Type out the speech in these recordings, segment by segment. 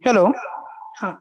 Hello. हाँ।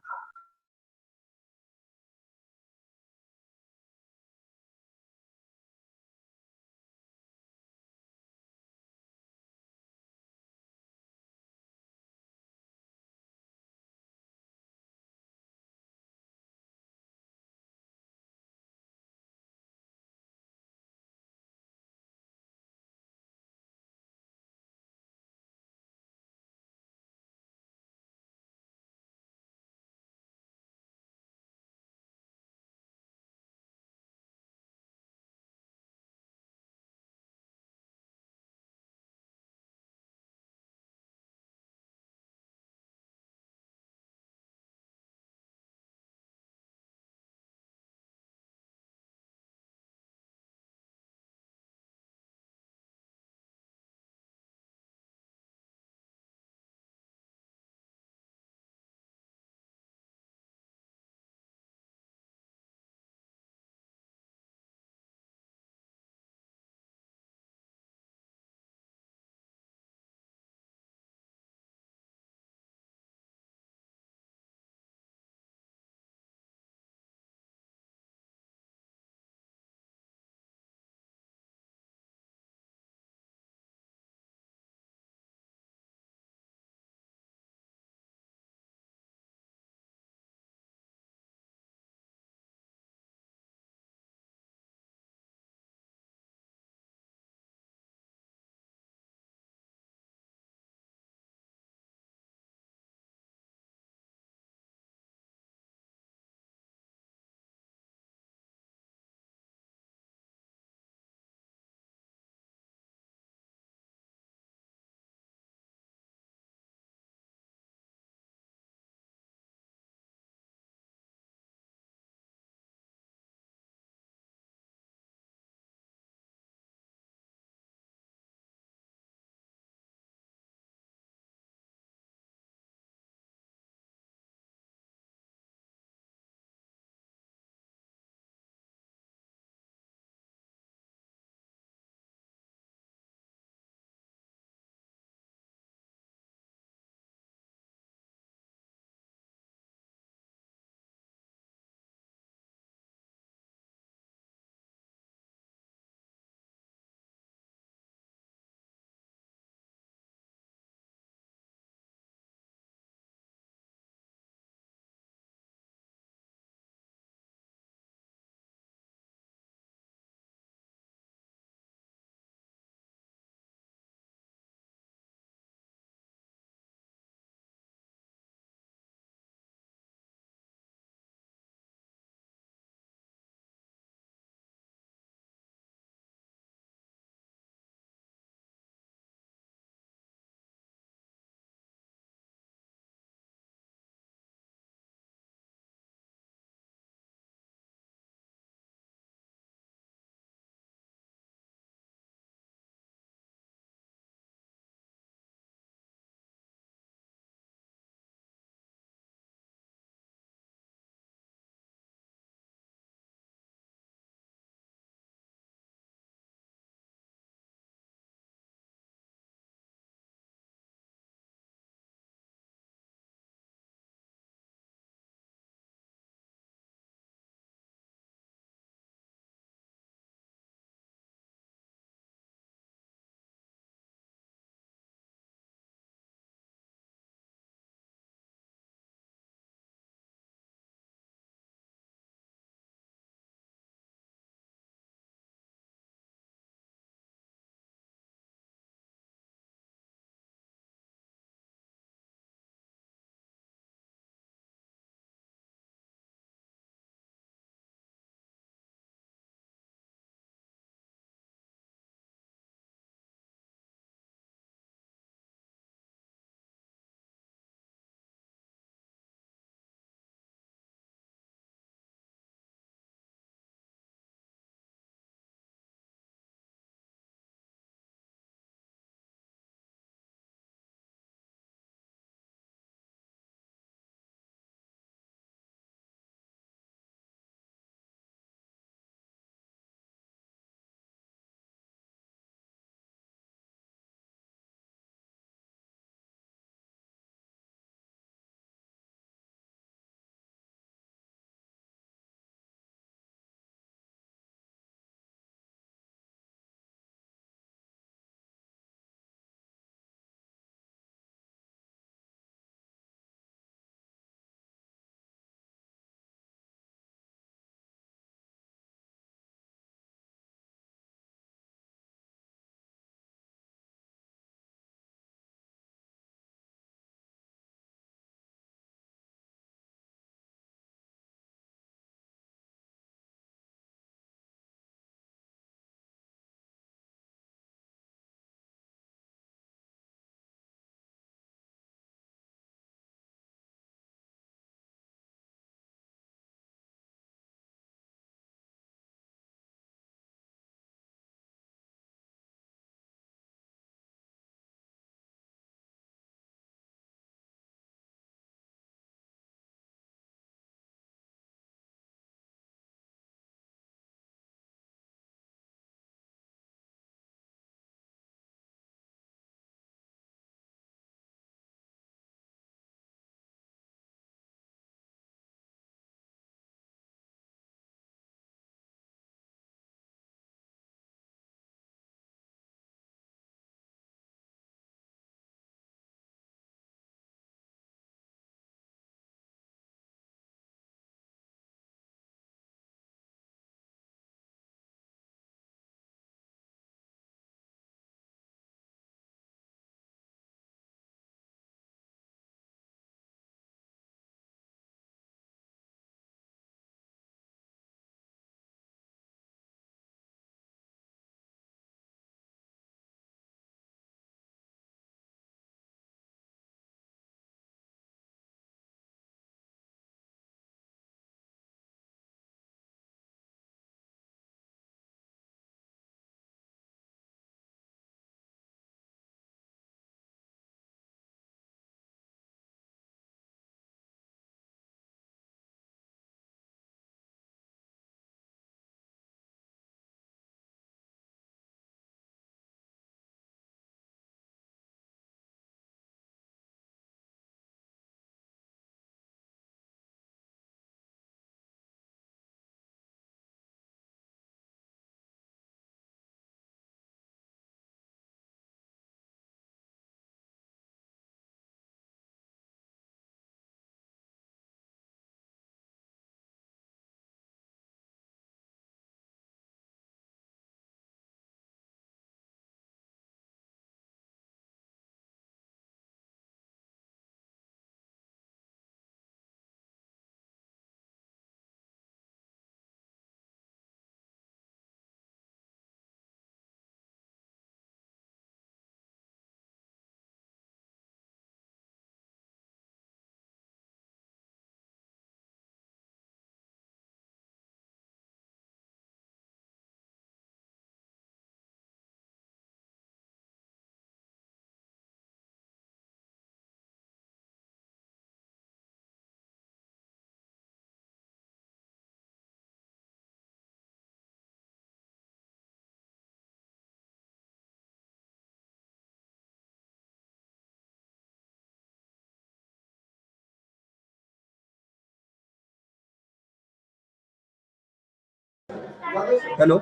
Hello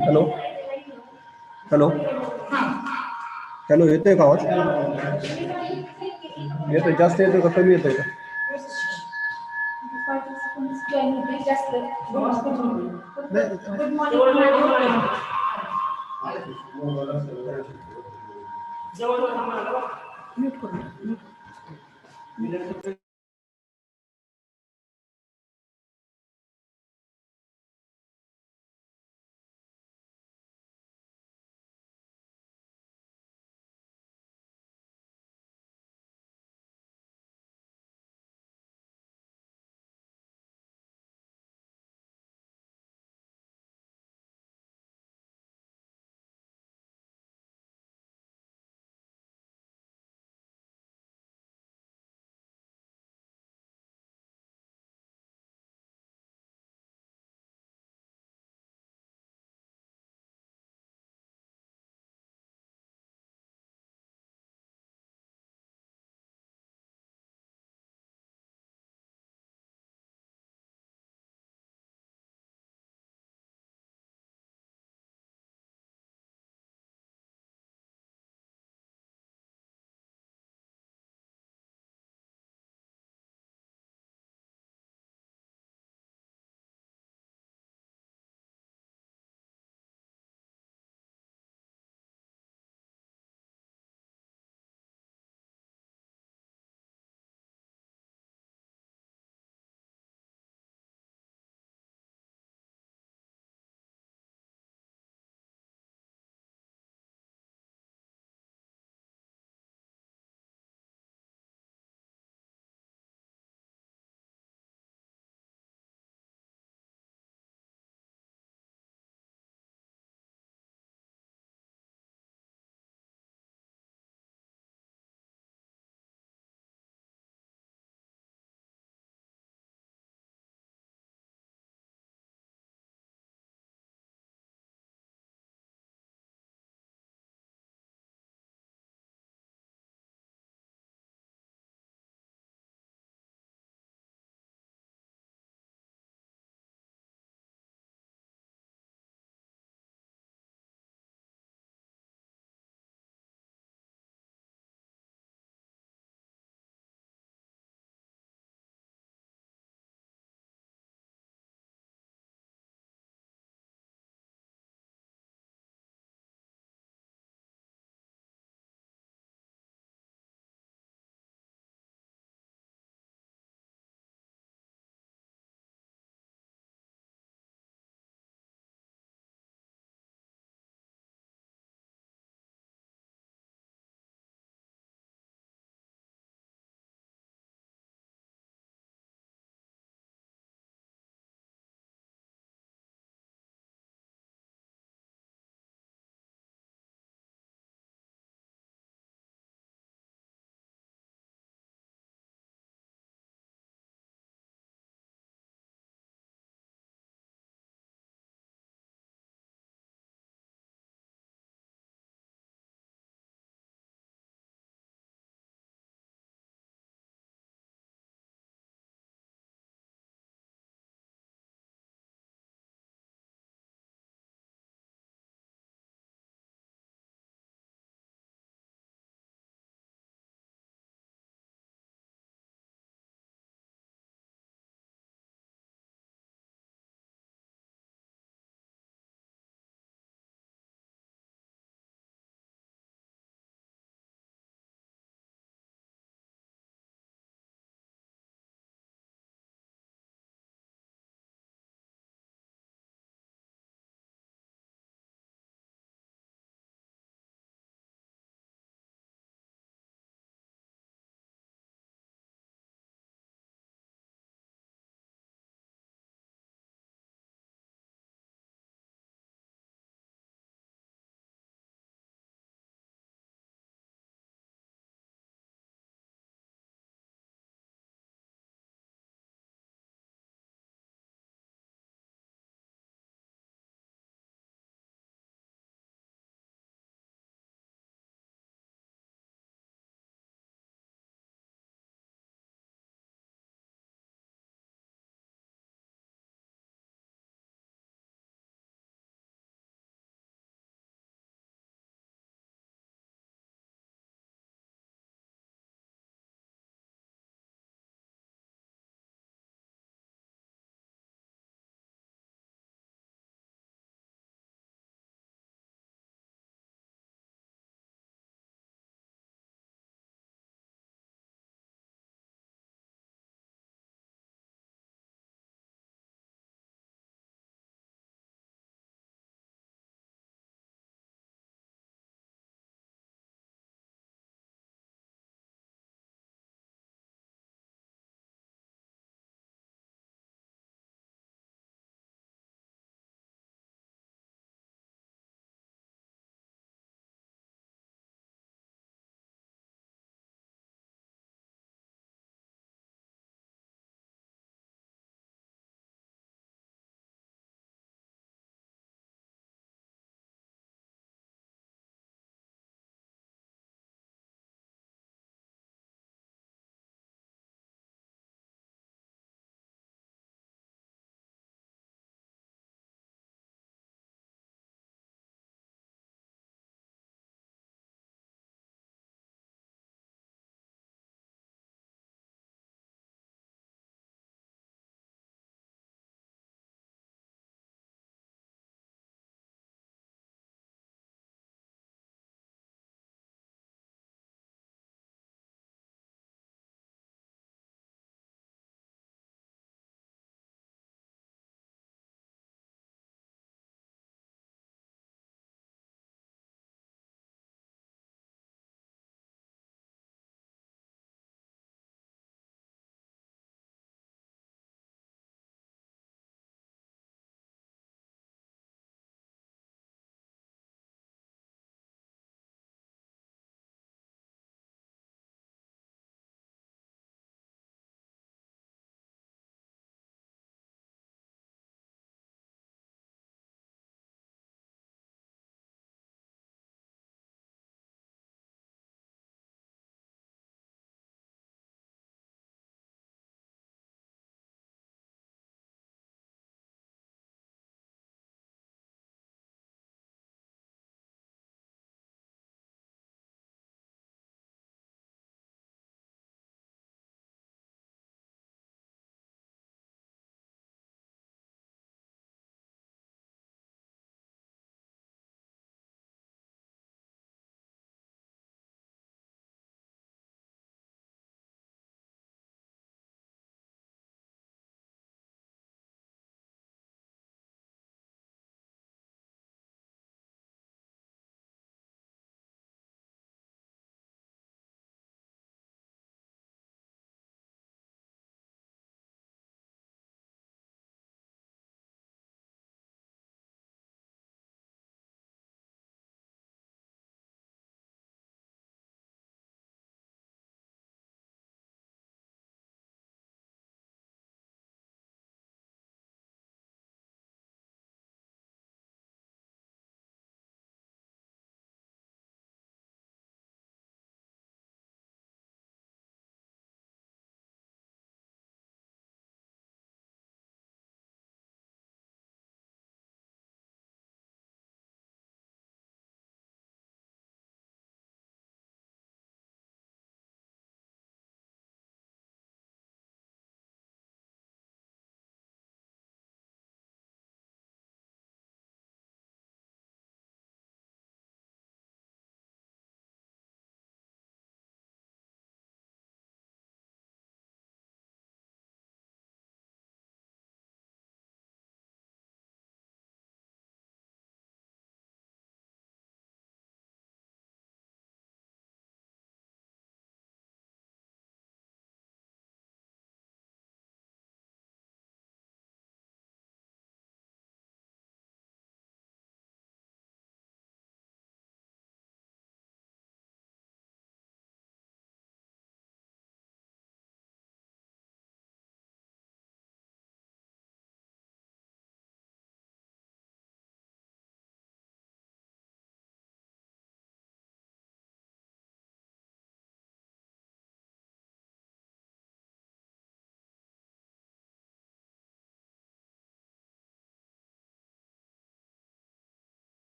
hello hello hello, येतोय का आवाज? येतोय, जास्त येतोय का कमी येतोय का? Good morning.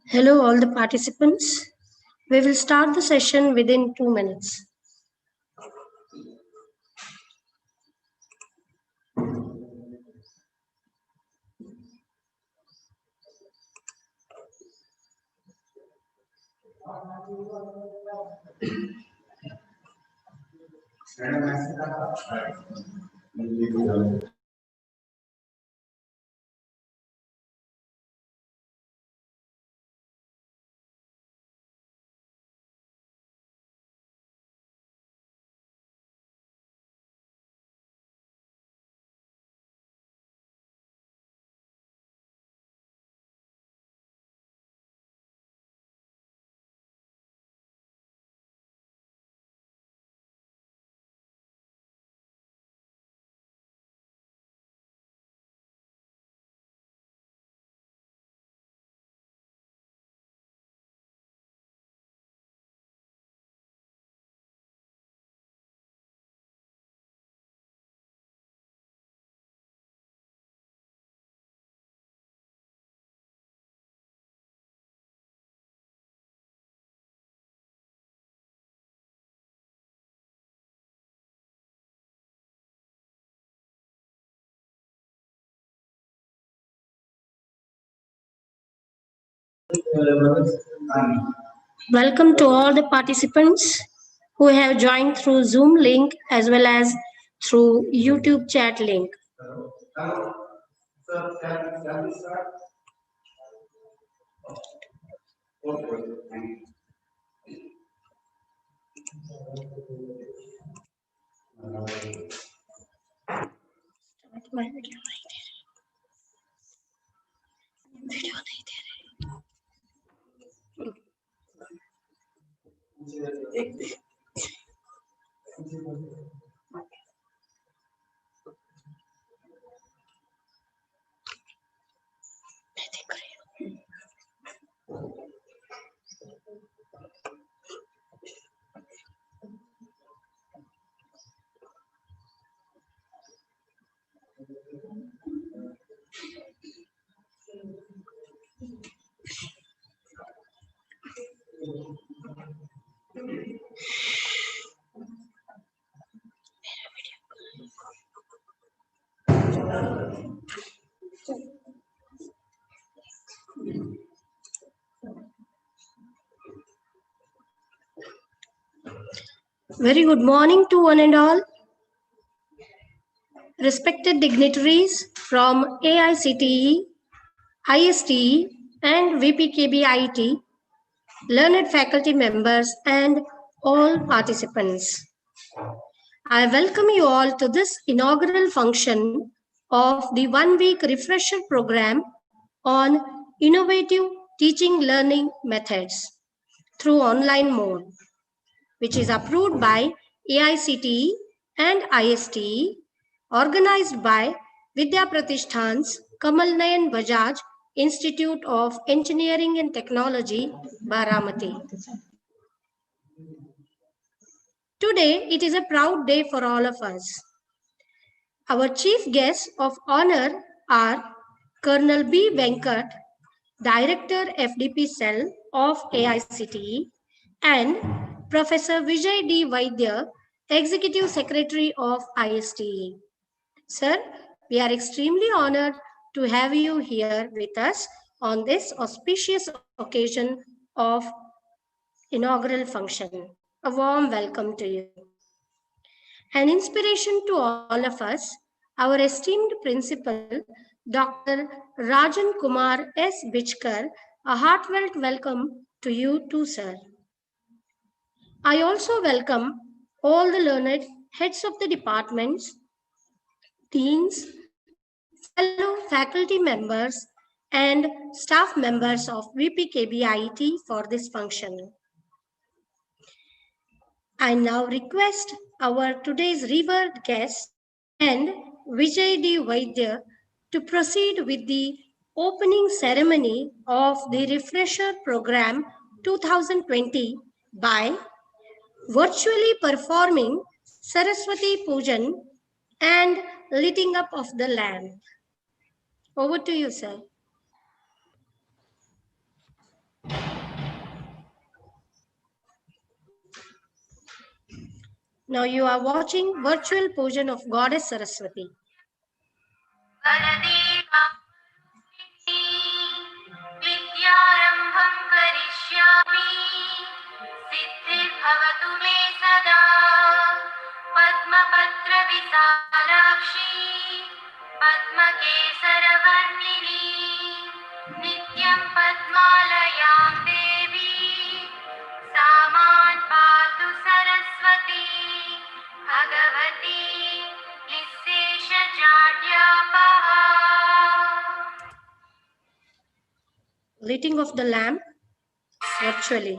Hello, all the participants. We will start the session within 2 minutes. Welcome to all the participants who have joined through Zoom link as well as through YouTube chat link. Very good morning to one and all. Respected dignitaries from AICTE, ISTE and VPKBIT, learned faculty members and all participants. I welcome you all to this inaugural function of the one-week refresher program on innovative teaching learning methods through online mode, which is approved by AICTE and ISTE, organized by Vidya Pratishthan's Kamal Nayan Bajaj Institute of Engineering and Technology, Baramati. Today, it is a proud day for all of us. Our chief guests of honor are Colonel B. Venkat, Director FDP Cell of AICTE, and Professor Vijay D. Vaidya, Executive Secretary of ISTE. Sir, we are extremely honored to have you here with us on this auspicious occasion of inaugural function. A warm welcome to you. An inspiration to all of us, our esteemed principal, Dr. Rajan Kumar S. Bichkar, a heartfelt welcome to you too, sir. I also welcome all the learned heads of the departments, deans, fellow faculty members, and staff members of VPKBIT for this function. I now request our today's revered guest and Vijay D. Vaidya to proceed with the opening ceremony of the Refresher Program 2020 by virtually performing Saraswati Pujan and lighting up of the lamp. Over to you, sir. Now you are watching virtual pujan of Goddess Saraswati. विद्यारम्भं करिष्यामि सिद्धिर्भवतु मे सदा पद्मपत्रविशालाक्षी पद्मकेसरवर्णिनी नित्यं पद्मालयां देवी सा मां पातु Saraswati Bhagwati निःशेषजाड्यापहा. Lighting of the lamp virtually.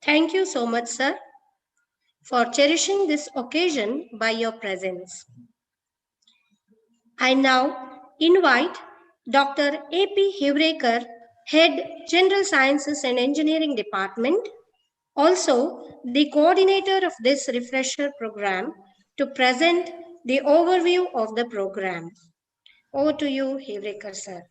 Thank you so much, sir, for cherishing this occasion by your presence. I now invite Dr. A.P. Hivrekar, Head General Sciences and Engineering Department, also the coordinator of this refresher program, to present the overview of the program. Over to you, Hivrekar, sir.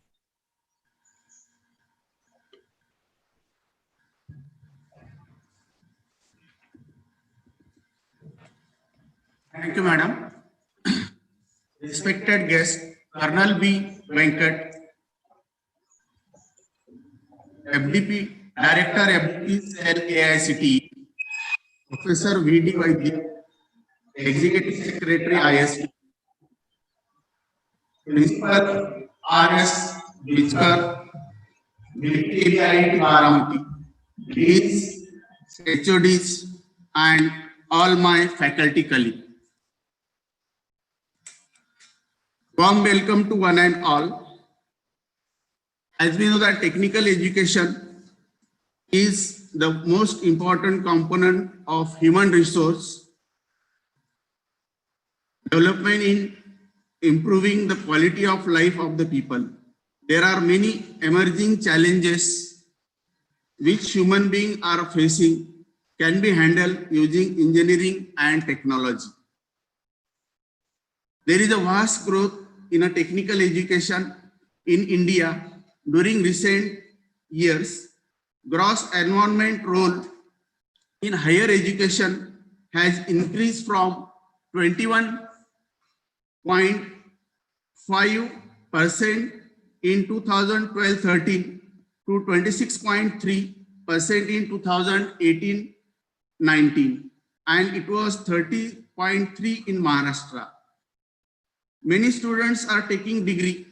Thank you, madam. Respected guest, Colonel B. Venkat, FDP, Director FDP Cell AICTE, Professor V.D. Vaidya, Executive Secretary IST, Principal R.S. Vichkar, Director IIT Baramati, Deans, HODs, and all my faculty colleagues. Warm welcome to one and all. As we know that technical education is the most important component of human resource development in improving the quality of life of the people. There are many emerging challenges which human beings are facing can be handled using engineering and technology. There is a vast growth in a technical education in India during recent years. Gross enrollment role in higher education has increased from 21.5% in 2012-13 to 26.3% in 2018-19, and it was 30.3% in Maharashtra. Many students are taking degree,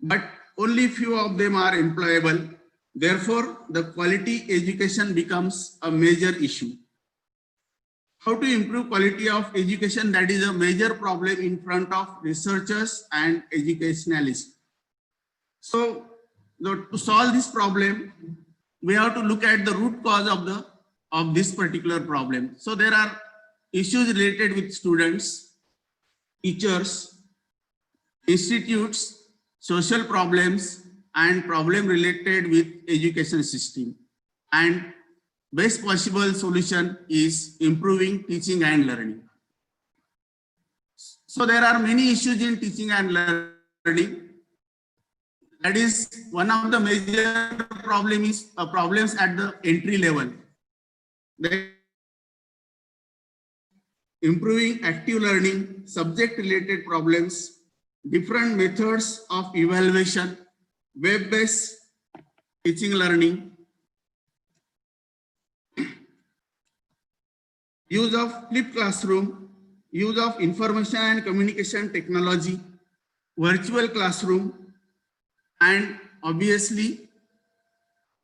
but only few of them are employable. Therefore, the quality education becomes a major issue. How to improve quality of education? That is a major problem in front of researchers and educationalists. So, to solve this problem, we have to look at the root cause of this particular problem. So, there are issues related with students, teachers, institutes, social problems, and problem related with education system. And best possible solution is improving teaching and learning. So there are many issues in teaching and learning. That is one of the major problems at the entry level. Improving active learning, subject related problems, different methods of evaluation, web-based teaching learning, use of flipped classroom, use of information and communication technology, virtual classroom, and obviously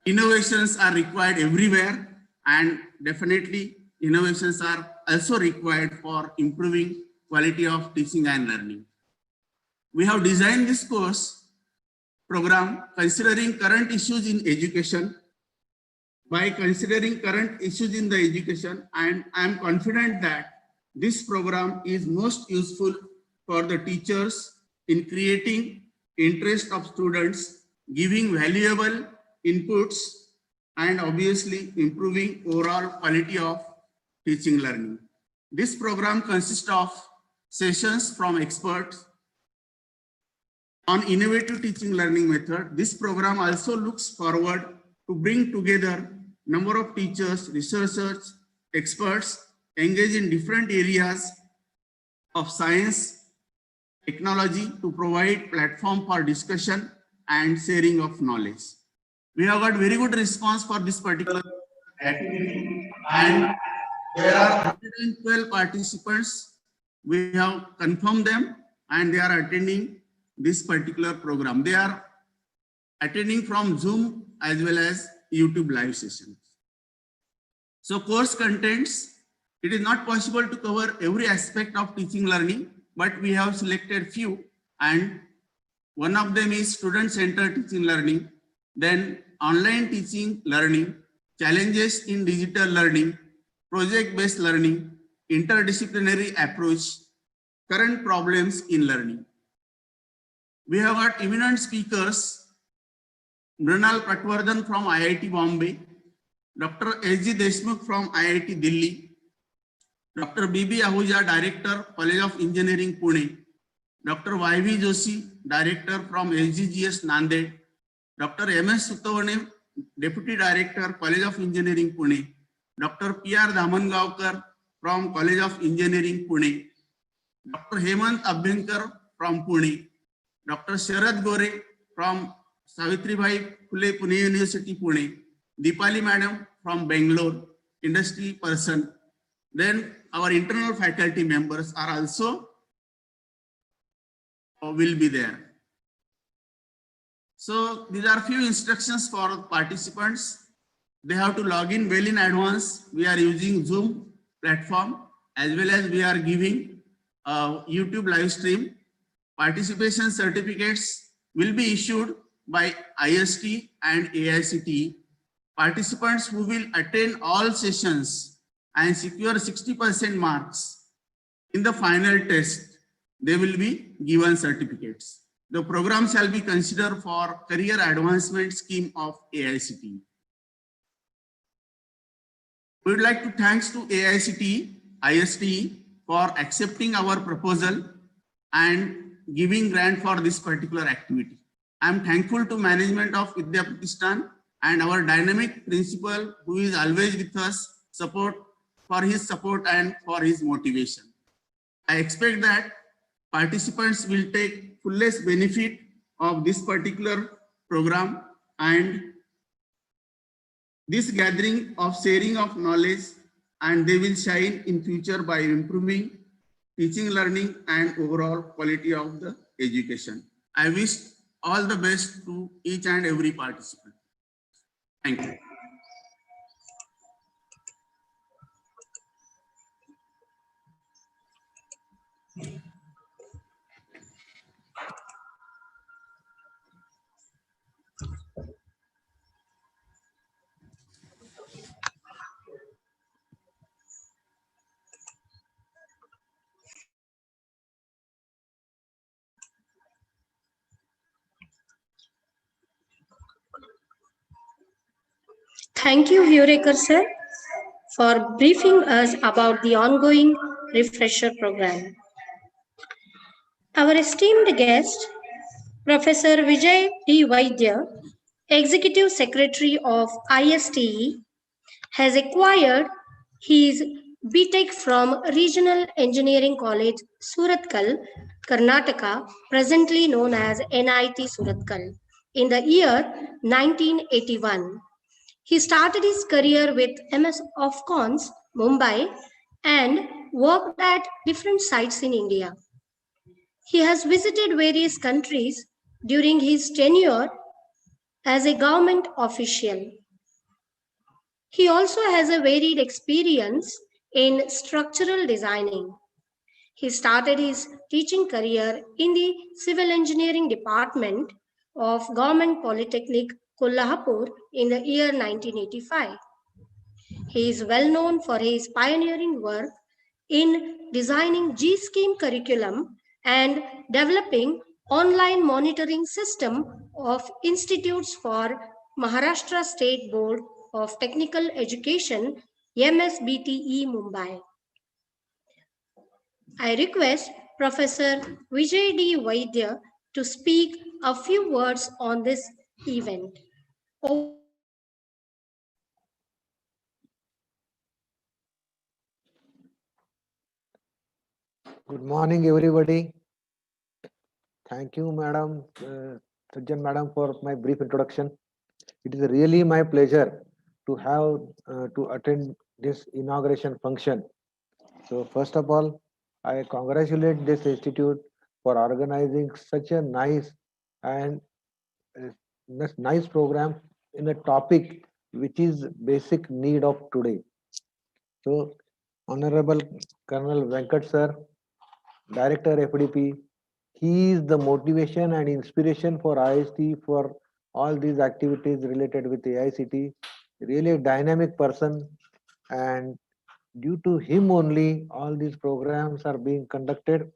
innovations are required everywhere, and definitely innovations are also required for improving quality of teaching and learning. We have designed this course program considering current issues in education. By considering current issues in the education, and I am confident that this program is most useful for the teachers in creating interest of students, giving valuable inputs, and obviously improving overall quality of teaching learning. This program consists of sessions from experts on innovative teaching learning method. This program also looks forward to bring together number of teachers, researchers, experts engaged in different areas of science, technology to provide platform for discussion and sharing of knowledge. We have got very good response for this particular activity, and there are 112 participants. We have confirmed them and they are attending this particular program. They are attending from Zoom as well as YouTube live sessions. So course contents, it is not possible to cover every aspect of teaching learning, but we have selected few, and one of them is student-centered teaching learning, then online teaching learning, challenges in digital learning, project-based learning, interdisciplinary approach, current problems in learning. We have got eminent speakers, Mrinal Patwardhan from IIT Bombay, Dr. S.G. Deshmukh from IIT Delhi, Dr. B.B. Ahuja, Director, College of Engineering, Pune, Dr. Y.V. Joshi, Director from SGGS, Nanded, Dr. M.S. Sutavane, Deputy Director, College of Engineering, Pune, Dr. P.R. Dhamangaonkar from College of Engineering, Pune, Dr. Hemant Abhyankar from Pune, Dr. Sharad Gore from Savitribai Phule Pune University, Pune, Deepali Madam from Bangalore, industry person. Then our internal faculty members are also will be there. So these are few instructions for participants. They have to log in well in advance. We are using Zoom platform as well as we are giving YouTube live stream. Participation certificates will be issued by ISTE and AICTE. Participants who will attend all sessions and secure 60% marks in the final test, they will be given certificates. The program shall be considered for career advancement scheme of AICTE. We would like to thanks to AICTE, ISTE for accepting our proposal and giving grant for this particular activity. I am thankful to management of Vidya Pratishthan and our dynamic principal who is always with us, for his support and for his motivation. I expect that participants will take fullest benefit of this particular program and this gathering of sharing of knowledge, and they will shine in future by improving teaching, learning, and overall quality of the education. I wish all the best to each and every participant. Thank you. Thank you, Hurekar sir, for briefing us about the ongoing refresher program. Our esteemed guest, Professor Vijay D. Vaidya, Executive Secretary of ISTE, has acquired his BTech from Regional Engineering College, Surathkal, Karnataka, presently known as NIT Surathkal, in the year 1981. He started his career with MS Ofcons, Mumbai, and worked at different sites in India. He has visited various countries during his tenure as a government official. He also has a varied experience in structural designing. He started his teaching career in the civil engineering department, of Government Polytechnic, Kolhapur in the year 1985. He is well known for his pioneering work in designing G-scheme curriculum and developing online monitoring system of institutes for Maharashtra State Board of Technical Education, MSBTE Mumbai. I request Professor Vijay D. Vaidya to speak a few words on this event. Good morning, everybody. Thank you, Madam Sajjan Madam, for my brief introduction. It is really my pleasure to have to attend this inauguration function. So, first of all, I congratulate this institute for organizing such a nice and uh, nice program in a topic which is basic need of today. So, Honorable Colonel Venkat Sir, Director FDP, he is the motivation and inspiration for IST for all these activities related with AICT. Really a dynamic person, and due to him only all these programs are being conducted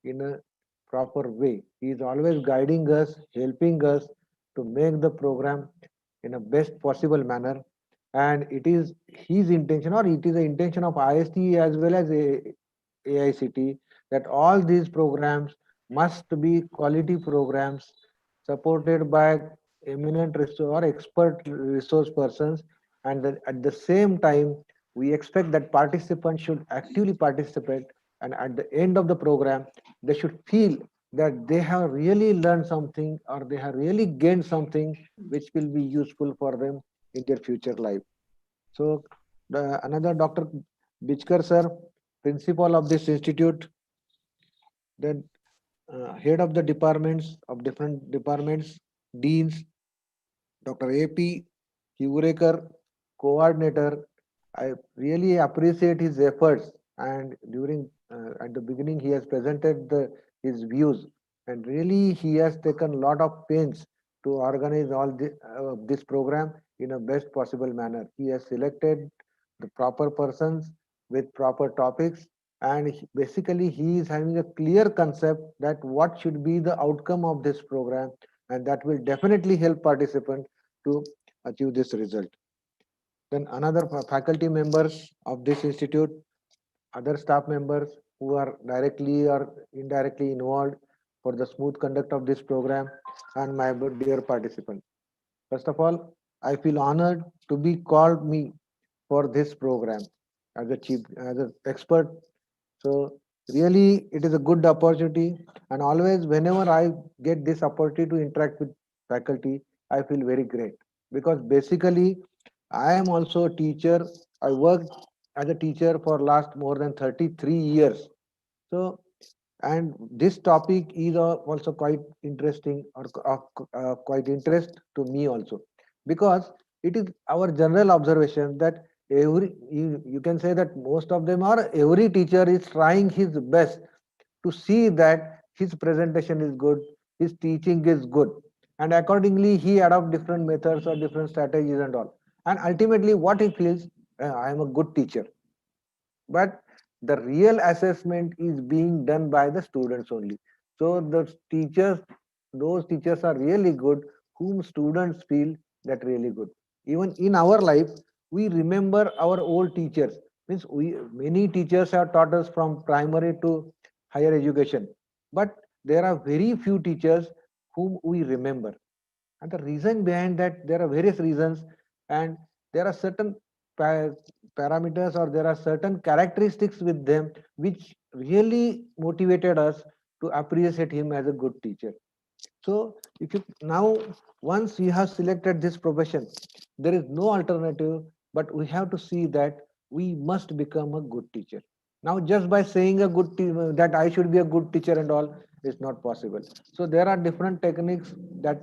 in a proper way. He is always guiding us, helping us to make the program in a best possible manner. And it is his intention, or it is the intention of IST as well as AICT, that all these programs must be quality programs supported by eminent or expert resource persons, and that at the same time we expect that participants should actively participate, and at the end of the program they should feel that they have really learned something or they have really gained something which will be useful for them in their future life. So another Dr. Bichkar sir, principal of this institute, then head of the departments of different departments, deans, Dr. AP Hurekar, coordinator. I really appreciate his efforts, and during at the beginning he has presented his views, and really he has taken a lot of pains to organize all this program in a best possible manner. He has selected the proper persons with proper topics, and basically he is having a clear concept that what should be the outcome of this program, and that will definitely help participants to achieve this result. Then another faculty members of this institute, other staff members who are directly or indirectly involved for the smooth conduct of this program, and my dear participants. First of all, I feel honored to be called me for this program as a chief, as an expert. So really, it is a good opportunity, and always whenever I get this opportunity to interact with faculty, I feel very great, because basically I am also a teacher. I worked as a teacher for last more than 33 years. So, and this topic is also quite interesting, or quite interest to me also, because it is our general observation that you can say that most of them are, every teacher is trying his best to see that his presentation is good, his teaching is good, and accordingly he adopt different methods or different strategies and all, and ultimately what he feels, I am a good teacher. But the real assessment is being done by the students only. So the teachers, those teachers are really good whom students feel that really good. Even in our life, we remember our old teachers. Means we, many teachers have taught us from primary to higher education, but there are very few teachers whom we remember. And the reason behind that, there are various reasons, and there are certain parameters, or there are certain characteristics with them which really motivated us to appreciate him as a good teacher. So if you now, once you have selected this profession, there is no alternative, but we have to see that we must become a good teacher. Now, just by saying a that I should be a good teacher and all is not possible. So there are different techniques that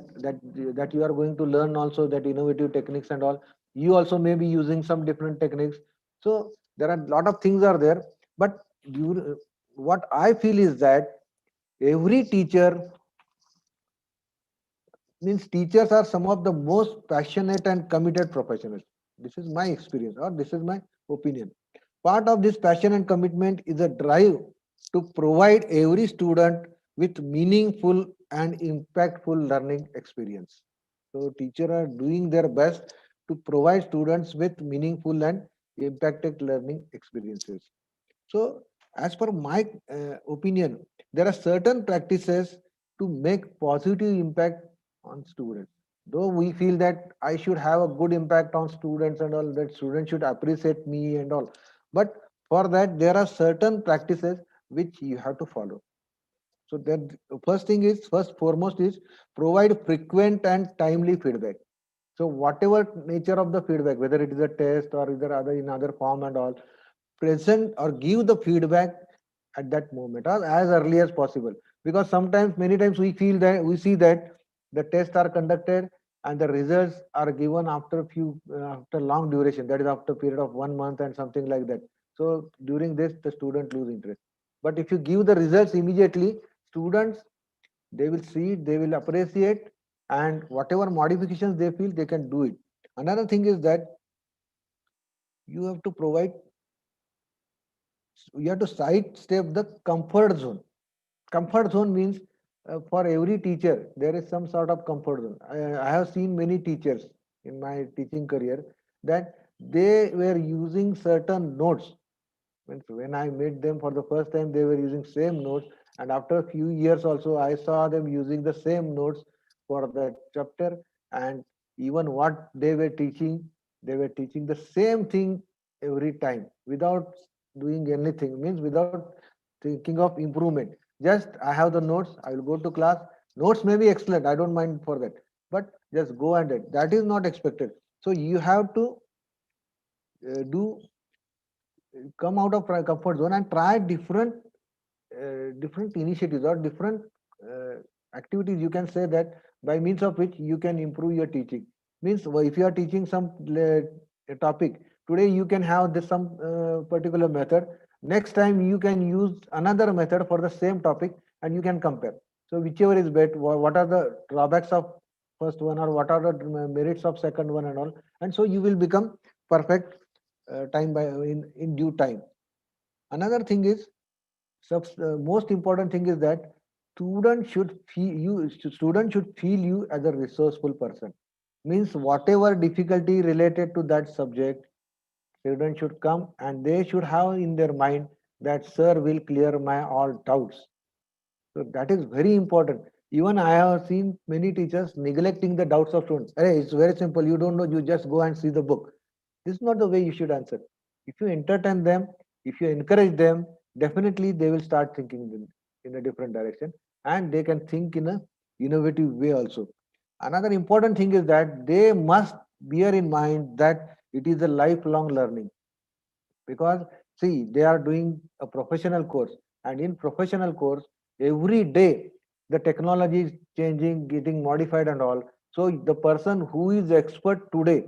you are going to learn also, that innovative techniques and all. You also may be using some different techniques. So there are a lot of things are there, but what I feel is that every teacher Means teachers are some of the most passionate and committed professionals. This is my experience or this is my opinion. Part of this passion and commitment is a drive to provide every student with meaningful and impactful learning experience. So teachers are doing their best to provide students with meaningful and impacted learning experiences. So as per my opinion, there are certain practices to make positive impact on students. Though we feel that I should have a good impact on students and all, that students should appreciate me and all. But for that, there are certain practices which you have to follow. So that first thing is, first foremost is provide frequent and timely feedback. So whatever nature of the feedback, whether it is a test or either other in other form and all, present or give the feedback at that moment or as early as possible, because sometimes many times we feel that we see that the tests are conducted and the results are given after few after long duration, that is after period of 1 month and something like that. So during this the student lose interest. But if you give the results immediately, students, they will see it, they will appreciate, and whatever modifications they feel, they can do it. Another thing is that you have to provide, you have to sidestep the comfort zone. Comfort zone means for every teacher there is some sort of comfort zone. I have seen many teachers in my teaching career that they were using certain notes. Means when I met them for the first time, they were using same notes, and after a few years also I saw them using the same notes for that chapter. And even what they were teaching the same thing every time without doing anything, means without thinking of improvement. Just I have the notes, I will go to class. Notes may be excellent, I don't mind for that, but just go and it. That is not expected. So you have to do come out of comfort zone and try different initiatives or different uh, activities, you can say that, by means of which you can improve your teaching. Means if you are teaching some a topic today, you can have this some particular method. Next time you can use another method for the same topic and you can compare. So whichever is better, what are the drawbacks of first one or what are the merits of second one and all, and so you will become perfect time by in due time. Another thing is, most important thing is that student should feel you as a resourceful person. Means whatever difficulty related to that subject, student should come and they should have in their mind that sir will clear my all doubts. So that is very important. Even I have seen many teachers neglecting the doubts of students. Hey, it's very simple, you don't know, you just go and see the book. This is not the way you should answer. If you entertain them, if you encourage them, definitely they will start thinking in a different direction, and they can think in a innovative way also. Another important thing is that they must bear in mind that it is a lifelong learning, because see, they are doing a professional course, and in professional course every day the technology is changing, getting modified and all. So the person who is expert today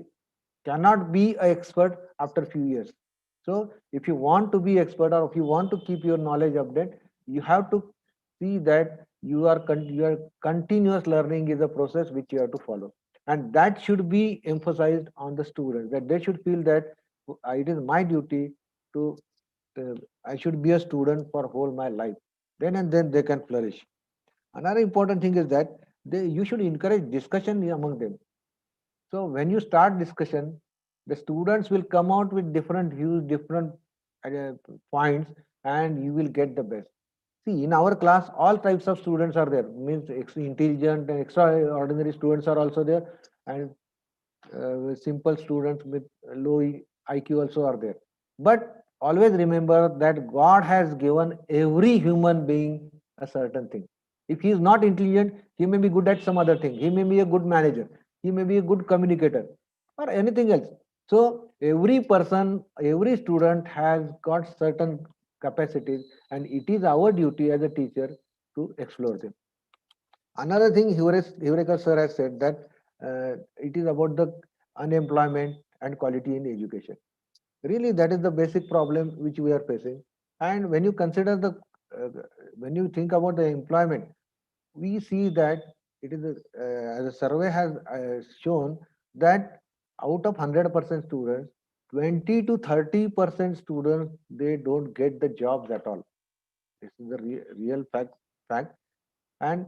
cannot be an expert after few years. So if you want to be expert or if you want to keep your knowledge update, you have to see that your continuous learning is a process which you have to follow, and that should be emphasized on the students, that they should feel that it is my duty to uh, I should be a student for whole my life. Then and then they can flourish. Another important thing is that you should encourage discussion among them. So when you start discussion, the students will come out with different views, different uh, points, and you will get the best. See, in our class, all types of students are there. Means intelligent and extraordinary students are also there, and simple students with low IQ also are there. But always remember that God has given every human being a certain thing. If he is not intelligent, he may be good at some other thing. He may be a good manager. He may be a good communicator or anything else. So every person, every student has got certain capacities, and it is our duty as a teacher to explore them. Another thing, Hureka sir has said that it is about the unemployment and quality in education. Really, that is the basic problem which we are facing. And when you consider uh, when you think about the employment, we see that it is as a survey has shown that out of 100% students, 20 to 30% students they don't get the jobs at all. This is the real fact, and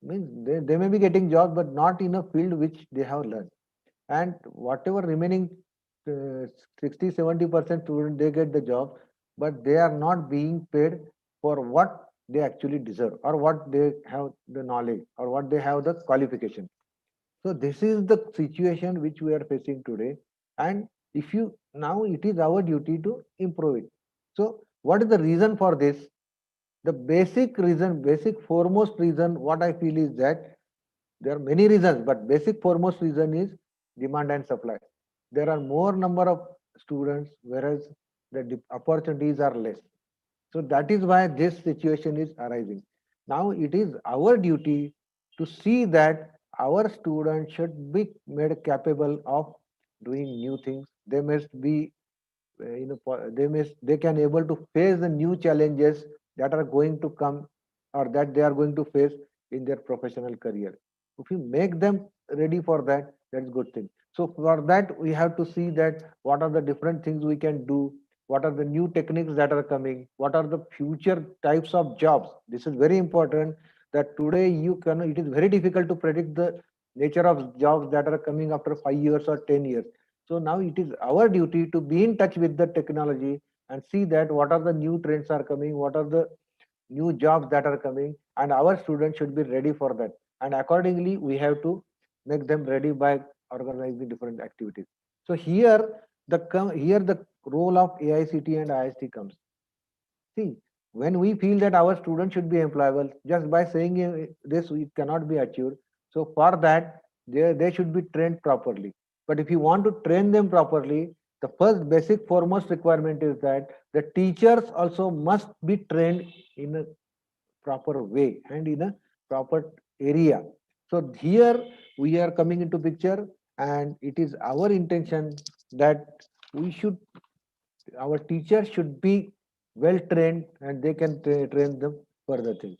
means they may be getting jobs, but not in a field which they have learned. And whatever remaining 60-70% students they get the job, but they are not being paid for what they actually deserve or what they have the knowledge or what they have the qualification. So this is the situation which we are facing today, and if you now it is our duty to improve it. So what is the reason for this? The basic reason, basic foremost reason, what I feel is that there are many reasons, but basic foremost reason is demand and supply. There are more number of students, whereas the opportunities are less. So that is why this situation is arising. Now it is our duty to see that our students should be made capable of doing new things. They must be they can able to face the new challenges that are going to come or that they are going to face in their professional career. If we make them ready for that, that's good thing. So for that we have to see that what are the different things we can do, what are the new techniques that are coming, what are the future types of jobs. This is very important, that today you can, it is very difficult to predict the nature of jobs that are coming after 5 years or 10 years. So now it is our duty to be in touch with the technology and see that what are the new trends are coming, what are the new jobs that are coming, and our students should be ready for that. And accordingly, we have to make them ready by organizing different activities. So here the role of AICT and IST comes. See, when we feel that our students should be employable, just by saying this, it cannot be achieved. So for that, they should be trained properly. But if you want to train them properly, the first basic foremost requirement is that the teachers also must be trained in a proper way and in a proper area. So here we are coming into picture, and it is our intention that we should our teachers should be well trained and they can train them further things.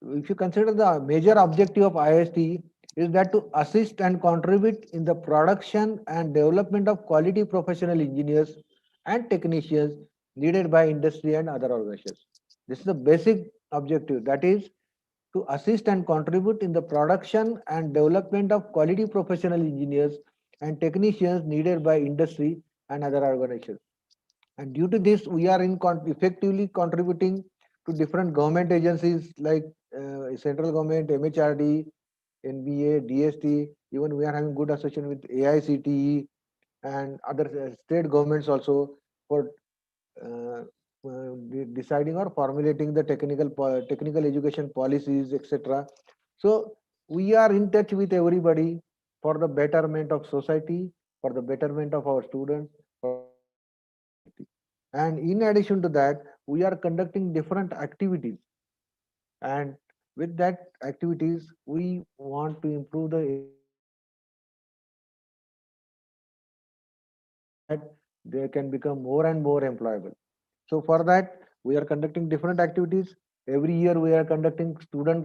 If you consider the major objective of IST is that to assist and contribute in the production and development of quality professional engineers and technicians needed by industry and other organizations. This is the basic objective, that is to assist and contribute in the production and development of quality professional engineers and technicians needed by industry and other organizations. And due to this, we are effectively contributing to different government agencies like central government, MHRD, NBA, DST. Even we are having good association with AICTE and other state governments also for deciding or formulating the technical education policies, etc. So we are in touch with everybody for the betterment of society, for the betterment of our students, for the betterment of our community. And in addition to that, we are conducting different activities. And with that activities, we want to improve the so that they can become more and more employable. So for that, we are conducting different activities. Every year we are conducting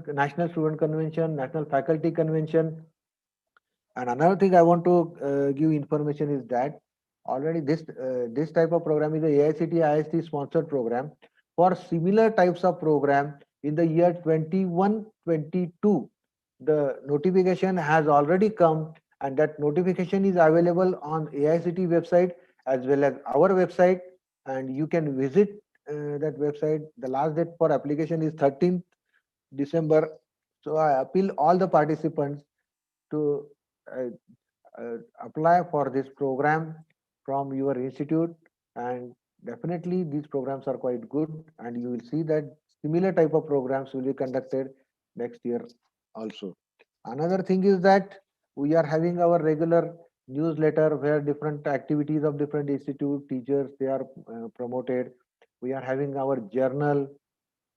national student convention, national faculty convention. And another thing I want to give information is that already this type of program is a AICTE IST sponsored program. For similar types of program in the year 21-22, the notification has already come, and that notification is available on AICTE website as well as our website, and you can visit that website. The last date for application is 13th December. So I appeal all the participants to uh, apply for this program from your institute, and definitely these programs are quite good, and you will see that similar type of programs will be conducted next year also. Another thing is that we are having our regular newsletter where different activities of different institute teachers they are promoted. We are having our journal,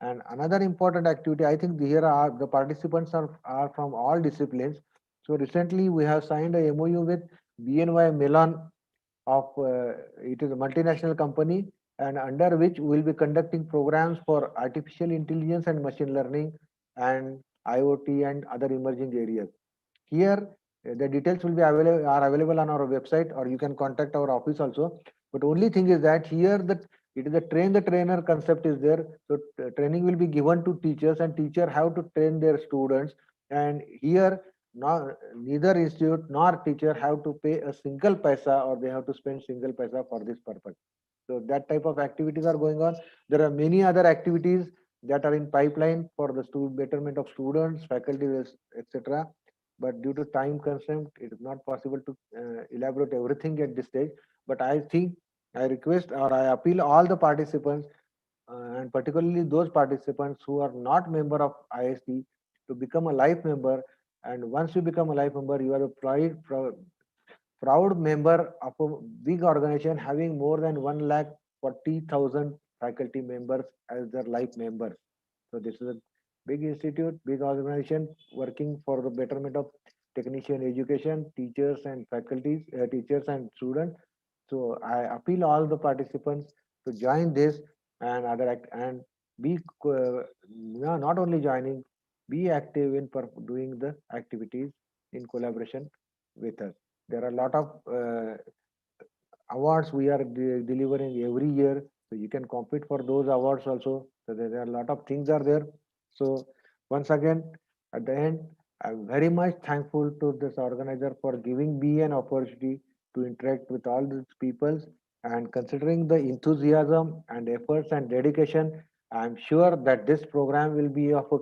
and another important activity, I think here are the participants are from all disciplines. So recently we have signed a MOU with BNY Mellon of it is a multinational company, and under which we will be conducting programs for artificial intelligence and machine learning, and IoT and other emerging areas. Here, the details will be available on our website, or you can contact our office also. But only thing is that here it is a train the trainer concept is there. So training will be given to teachers, and teacher have to train their students. And here, neither institute nor teacher have to pay a single paisa, or they have to spend single paisa for this purpose. So that type of activities are going on. There are many other activities that are in pipeline for the betterment of students, faculty, etc. But due to time constraint, it is not possible to elaborate everything at this stage. But I think I request or I appeal all the participants, and particularly those participants who are not member of IST, to become a life member. And once you become a life member, you are a proud member of a big organization having more than 1,40,000 faculty members as their life members. So this is a big institute, big organization working for the betterment of technician education, teachers and faculties, teachers and students. So I appeal all the participants to join this and other and be not only joining, be active in doing the activities in collaboration with us. There are a lot of awards we are delivering every year, so you can compete for those awards also. So there are a lot of things are there. So once again, at the end, I'm very much thankful to this organizer for giving me an opportunity to interact with all these people, and considering the enthusiasm and efforts and dedication, I'm sure that this program will be of a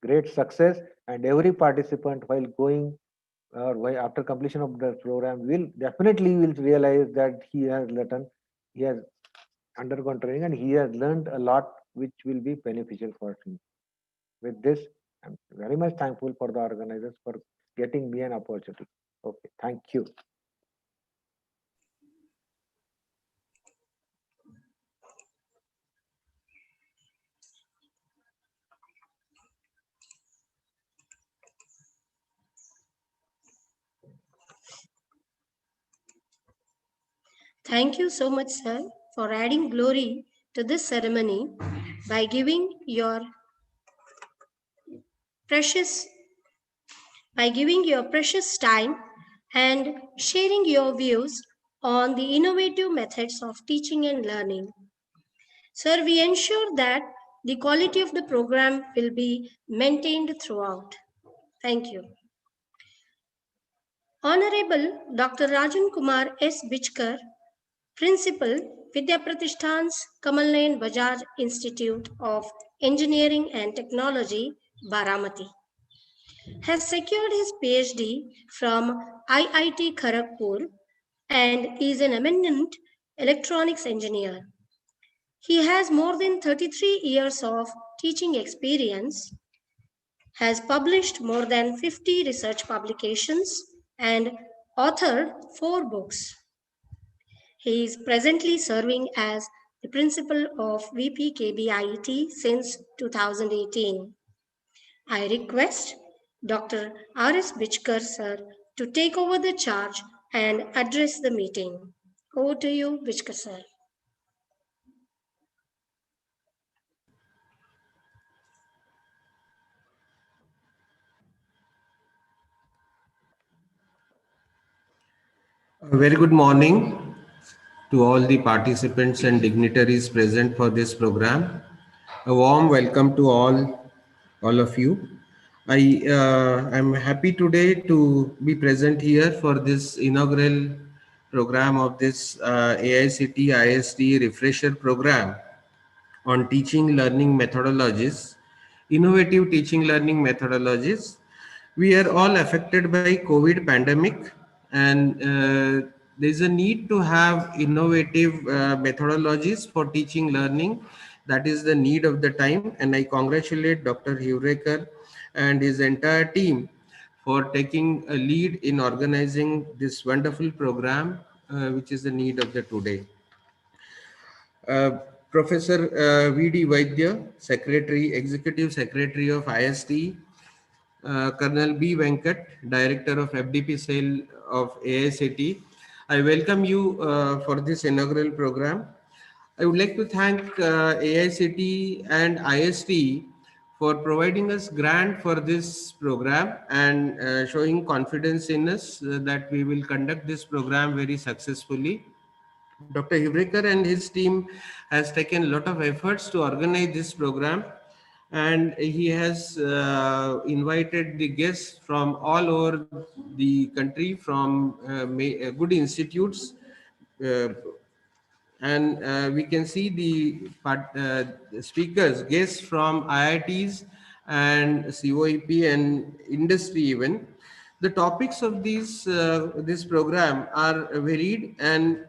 great success, and every participant while going or why after completion of the program will definitely will realize that he has undergone training and he has learned a lot which will be beneficial for him. With this, I'm very much thankful for the organizers for getting me an opportunity. Okay, thank you. Thank you so much, sir, for adding glory to this ceremony by giving your precious time and sharing your views on the innovative methods of teaching and learning. Sir, we ensure that the quality of the program will be maintained throughout. Thank you. Honorable Dr. Rajan Kumar S. Bichkar, Principal, Vidya Pratishthan's Kamal Nayan Bajaj Institute of Engineering and Technology, Baramati, has secured his PhD from IIT Kharagpur and is an eminent electronics engineer. He has more than 33 years of teaching experience, has published more than 50 research publications, and authored 4 books. He is presently serving as the principal of VPKBIT since 2018. I request Dr. R.S. Bichkar sir to take over the charge and address the meeting. Over to you, Bichkar sir. A very good morning to all the participants and dignitaries present for this program. A warm welcome to all of you. I am happy today to be present here for this inaugural program of this AICTE-ISTE refresher program on teaching learning methodologies, innovative teaching learning methodologies. We are all affected by COVID pandemic, and there's a need to have innovative methodologies for teaching learning. That is the need of the time, and I congratulate Dr. Heureker and his entire team for taking a lead in organizing this wonderful program, which is the need of the today. Uh, Professor V.D. Vaidya, Secretary, Executive Secretary of IST, Colonel B. Venkat, Director of FDP Cell of AICTE. I welcome you for this inaugural program. I would like to thank AICTE and IST for providing us grant for this program and showing confidence in us that we will conduct this program very successfully. Dr. Hivrekar and his team has taken a lot of efforts to organize this program, and he has invited the guests from all over the country, from good institutes, uh, and we can see the speakers, guests from IITs and COEP and industry even. The topics of this program are varied, and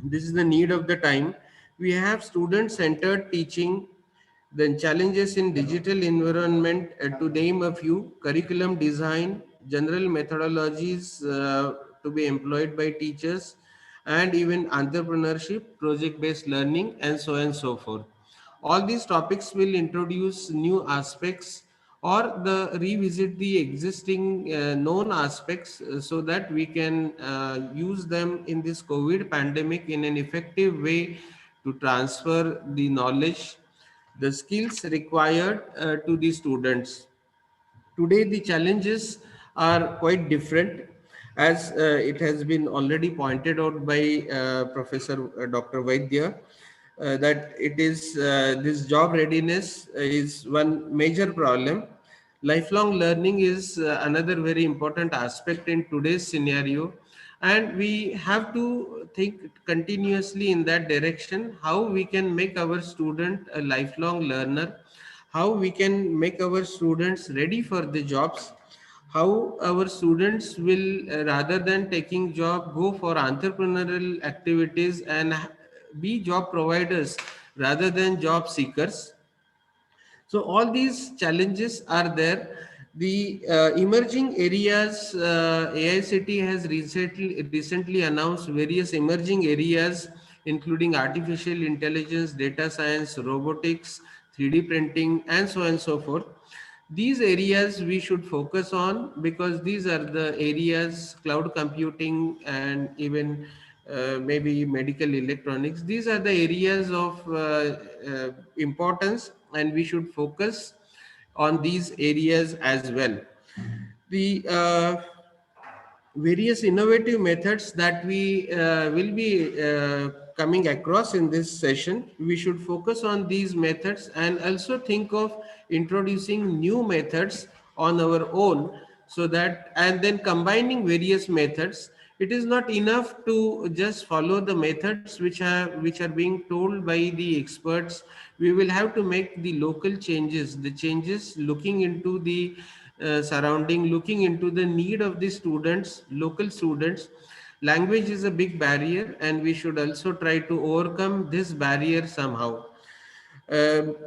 this is the need of the time. We have student-centered teaching, then challenges in digital environment, to name a few, curriculum design, general methodologies to be employed by teachers, and even entrepreneurship, project-based learning, and so on and so forth. All these topics will introduce new aspects or revisit the existing known aspects, so that we can use them in this COVID pandemic in an effective way to transfer the knowledge, the skills required to the students. Today, the challenges are quite different, as it has been already pointed out by Professor Dr. Vaidya, that it is this job readiness is one major problem. Lifelong learning is another very important aspect in today's scenario, and we have to think continuously in that direction, how we can make our student a lifelong learner, how we can make our students ready for the jobs, how our students will rather than taking job go for entrepreneurial activities and be job providers rather than job seekers. So all these challenges are there. The emerging areas, AICT has recently announced various emerging areas, including artificial intelligence, data science, robotics, 3D printing, and so on and so forth. These areas we should focus on, because these are the areas, cloud computing and even maybe medical electronics. These are the areas of importance, and we should focus on these areas as well. The various innovative methods that we will be coming across in this session, we should focus on these methods and also think of introducing new methods on our own, so that, and then combining various methods. It is not enough to just follow the methods which are being told by the experts. We will have to make the local changes, the changes looking into the surrounding, looking into the need of the students, local students. Language is a big barrier, and we should also try to overcome this barrier somehow.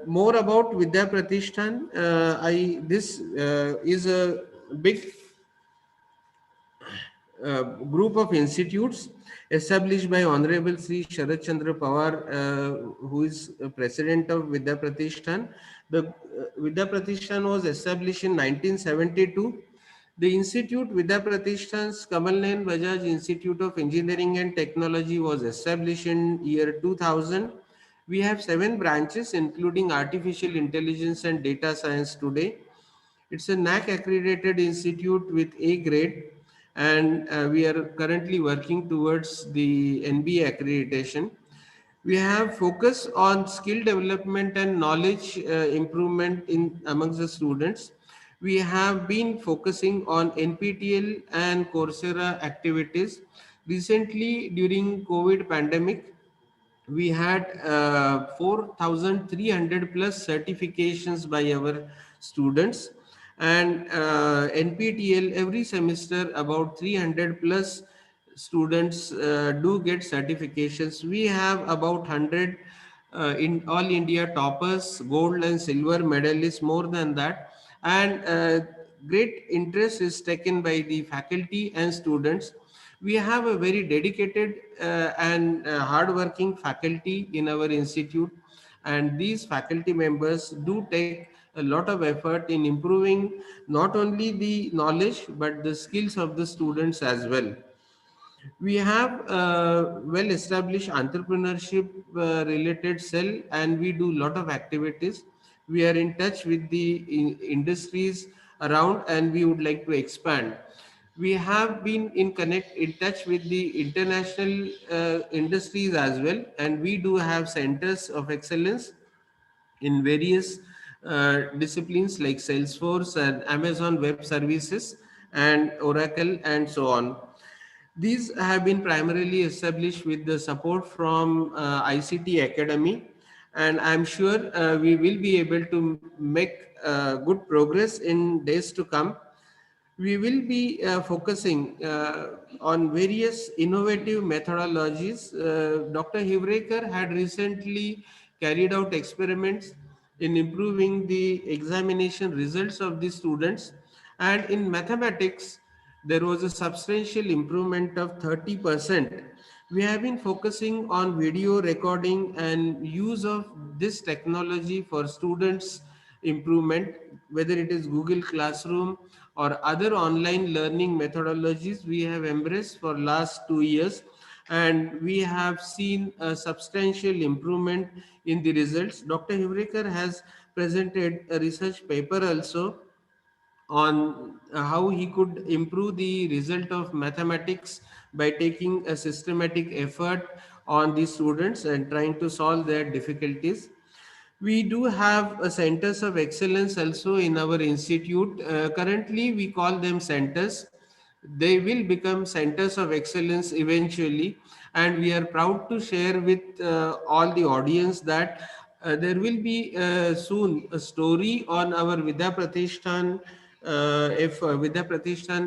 More about Vidya Pratishthan. This is a big group of institutes established by Honorable Sri Sharad Chandra Pawar, who is president of Vidya Pratishthan. The Vidya Pratishthan was established in 1972. The institute, Vidya Pratishthan's Kamal Nayan Bajaj Institute of Engineering and Technology, was established in year 2000. We have 7 branches, including artificial intelligence and data science today. It's a NAC accredited institute with A grade, and we are currently working towards the NBA accreditation. We have focus on skill development and knowledge improvement in amongst the students. We have been focusing on NPTEL and Coursera activities. Recently, during COVID pandemic, we had 4,300 plus certifications by our students, and NPTEL every semester about 300 plus students do get certifications. We have about 100 in all India toppers, gold and silver medalists, more than that, and great interest is taken by the faculty and students. We have a very dedicated and hardworking faculty in our institute, and these faculty members do take a lot of effort in improving not only the knowledge but the skills of the students as well. We have a well established entrepreneurship related cell, and we do a lot of activities. We are in touch with the industries around, and we would like to expand. We have been in touch with the international industries as well, and we do have centers of excellence in various disciplines like Salesforce and Amazon Web Services and Oracle and so on. These have been primarily established with the support from ICT Academy, and I'm sure we will be able to make good progress in days to come. We will be focusing on various innovative methodologies. Dr. Hivrekar had recently carried out experiments in improving the examination results of the students, and in mathematics, there was a substantial improvement of 30%. We have been focusing on video recording and use of this technology for students' improvement, whether it is Google Classroom or other online learning methodologies we have embraced for last 2 years, and we have seen a substantial improvement in the results. Dr. Hivrekar has presented a research paper also on how he could improve the result of mathematics by taking a systematic effort on the students and trying to solve their difficulties. We do have centers of excellence also in our institute. Currently, we call them centers. They will become centers of excellence eventually, and we are proud to share with all the audience that there will be soon a story on our Vidya Pratishthan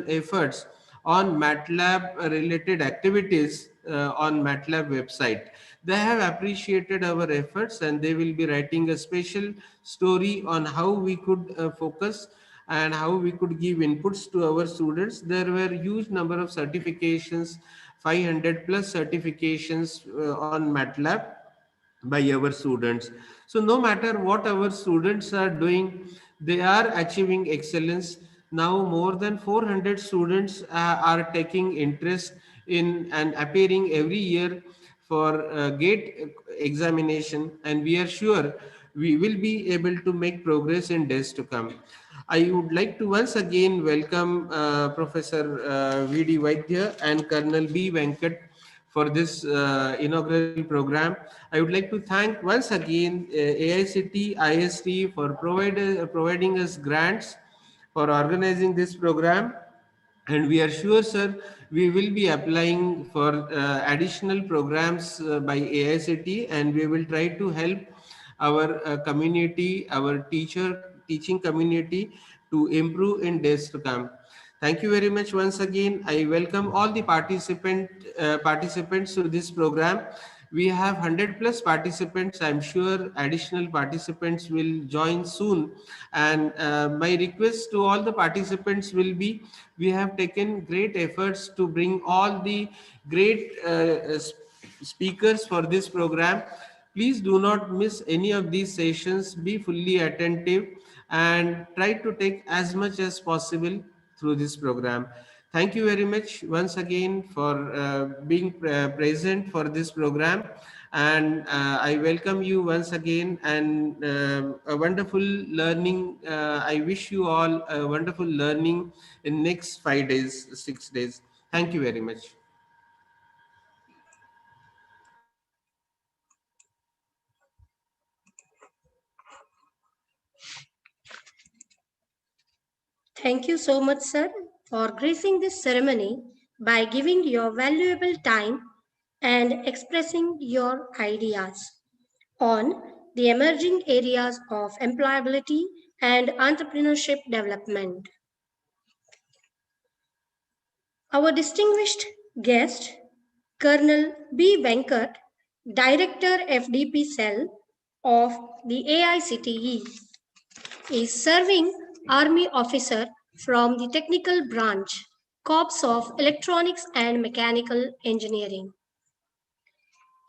efforts on MATLAB related activities on MATLAB website. They have appreciated our efforts, and they will be writing a special story on how we could focus and how we could give inputs to our students. There were huge number of certifications, 500 plus certifications on MATLAB by our students. So no matter what our students are doing, they are achieving excellence. Now more than 400 students are taking interest in and appearing every year for GATE examination, and we are sure we will be able to make progress in days to come. I would like to once again welcome Professor V.D. Vaidya and Colonel B. Venkat for this inaugural program. I would like to thank once again AICTE-ISTE for providing us grants for organizing this program, and we are sure, sir, we will be applying for additional programs by AICTE, and we will try to help our community, our teaching community to improve in days to come. Thank you very much once again. I welcome all the participants to this program. We have 100 plus participants. I'm sure additional participants will join soon. And my request to all the participants will be, we have taken great efforts to bring all the great speakers for this program. Please do not miss any of these sessions. Be fully attentive and try to take as much as possible through this program. Thank you very much once again for being present for this program, and I welcome you once again, and a wonderful learning. I wish you all a wonderful learning in next 5 days, 6 days. Thank you very much. Thank you so much, sir, for gracing this ceremony by giving your valuable time and expressing your ideas on the emerging areas of employability and entrepreneurship development. Our distinguished guest, Colonel B. Venkat, Director FDP Cell of the AICTE, is serving Army officer from the technical branch, Corps of Electronics and Mechanical Engineering.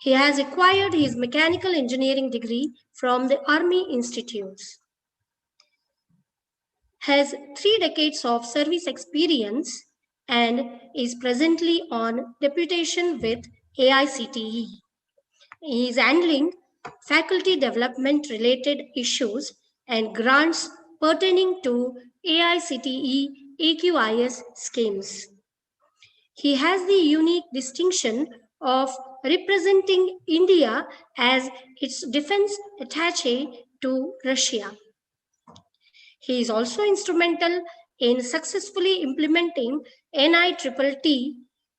He has acquired his mechanical engineering degree from the Army Institutes, has 3 decades of service experience, and is presently on deputation with AICTE. He is handling faculty development related issues and grants pertaining to AICTE AQIS schemes. He has the unique distinction of representing India as its defense attaché to Russia. He is also instrumental in successfully implementing NITT,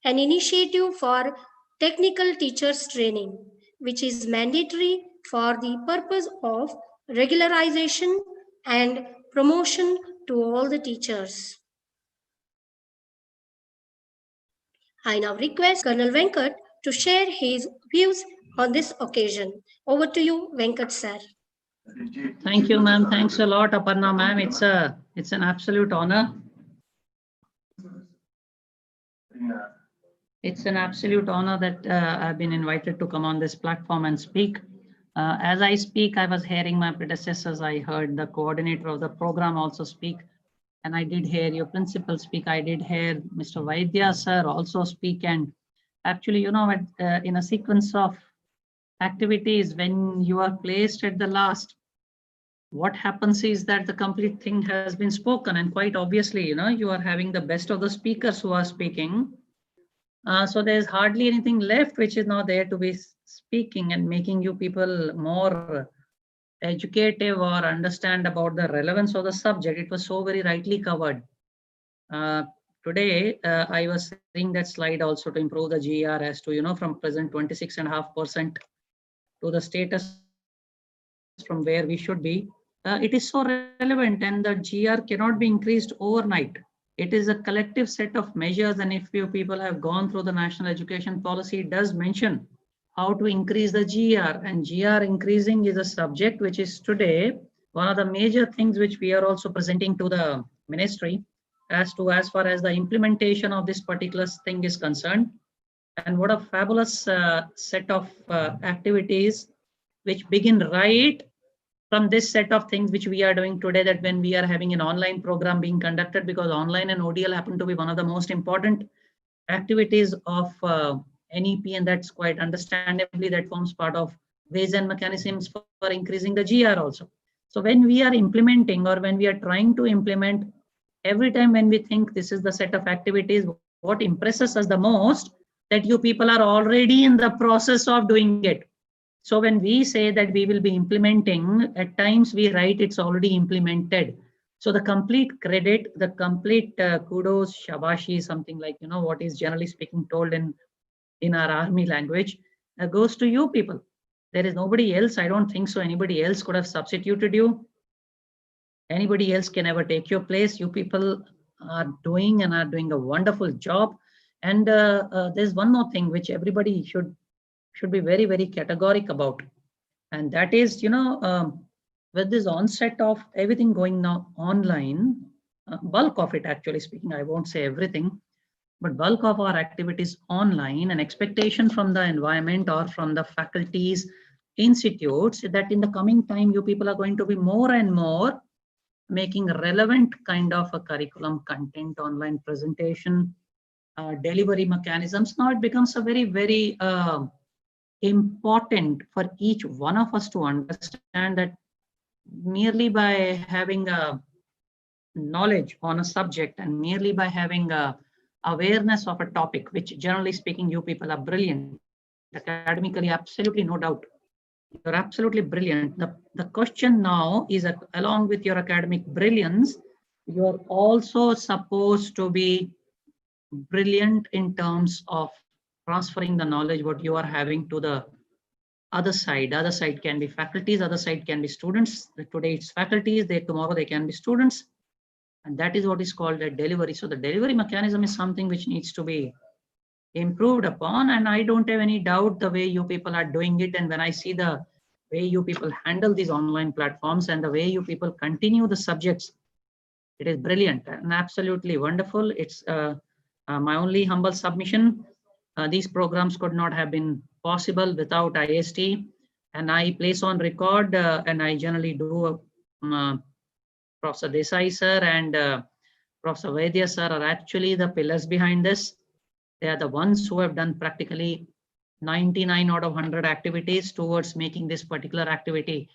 an initiative for technical teachers training, which is mandatory for the purpose of regularization and promotion to all the teachers. I now request Colonel Venkat to share his views on this occasion. Over to you, Venkat sir. Thank you, ma'am. Thanks a lot, Aparna, ma'am. It's an absolute honor. It's an absolute honor that I've been invited to come on this platform and speak. As I speak, I was hearing my predecessors. I heard the coordinator of the program also speak, and I did hear your principal speak. I did hear Mr. Vaidya sir also speak. And actually, you know, in a sequence of activities, when you are placed at the last, what happens is that the complete thing has been spoken, and quite obviously, you know, you are having the best of the speakers who are speaking. So there's hardly anything left which is not there to be speaking and making you people more educative or understand about the relevance of the subject. It was so very rightly covered. Today, I was seeing that slide also to improve the GR as to, you know, from present 26.5% to the status from where we should be. It is so relevant, and the GR cannot be increased overnight. It is a collective set of measures, and if you people have gone through the national education policy, it does mention how to increase the GR, and GR increasing is a subject which is today one of the major things which we are also presenting to the ministry as far as the implementation of this particular thing is concerned. And what a fabulous set of activities which begin right from this set of things which we are doing today, that when we are having an online program being conducted, because online and ODL happen to be one of the most important activities of NEP, and that's quite understandably that forms part of ways and mechanisms for increasing the GR also. So when we are implementing, or when we are trying to implement, every time when we think this is the set of activities, what impresses us the most, that you people are already in the process of doing it. So when we say that we will be implementing, at times we write it's already implemented. So the complete credit, the complete kudos, shabashi, something like, you know, what is generally speaking told in our army language, goes to you people. There is nobody else. I don't think so anybody else could have substituted you. Anybody else can ever take your place. You people are doing a wonderful job. And there's one more thing which everybody should be very, very categoric about. And that is, you know, with this onset of everything going now online, bulk of it actually speaking, I won't say everything, but bulk of our activities online, and expectation from the environment or from the faculties, institutes, that in the coming time, you people are going to be more and more making relevant kind of a curriculum content, online presentation, delivery mechanisms. Now it becomes a very, very important for each one of us to understand that merely by having a knowledge on a subject, and merely by having a awareness of a topic, which generally speaking you people are brilliant academically, absolutely no doubt, you're absolutely brilliant. The question now is that along with your academic brilliance, you're also supposed to be brilliant in terms of transferring the knowledge what you are having to the other side. The other side can be faculties, other side can be students. Today it's faculties, tomorrow they can be students. And that is what is called a delivery. So the delivery mechanism is something which needs to be improved upon. And I don't have any doubt the way you people are doing it. And when I see the way you people handle these online platforms and the way you people continue the subjects, it is brilliant and absolutely wonderful. It's my only humble submission. These programs could not have been possible without ISTE, and I place on record, and I generally do, Professor Desai sir and Professor Vaidya sir are actually the pillars behind this. They are the ones who have done practically 99 out of 100 activities towards making this particular activity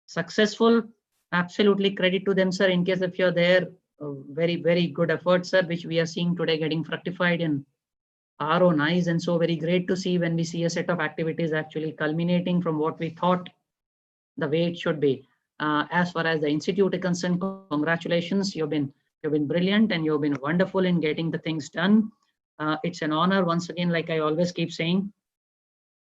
successful. Absolutely credit to them, sir. In case if you're there, very, very good effort, sir, which we are seeing today getting fructified in our own eyes. And so very great to see when we see a set of activities actually culminating from what we thought the way it should be. As far as the institute is concerned, congratulations. You've been brilliant and you've been wonderful in getting the things done. It's an honor once again, like I always keep saying,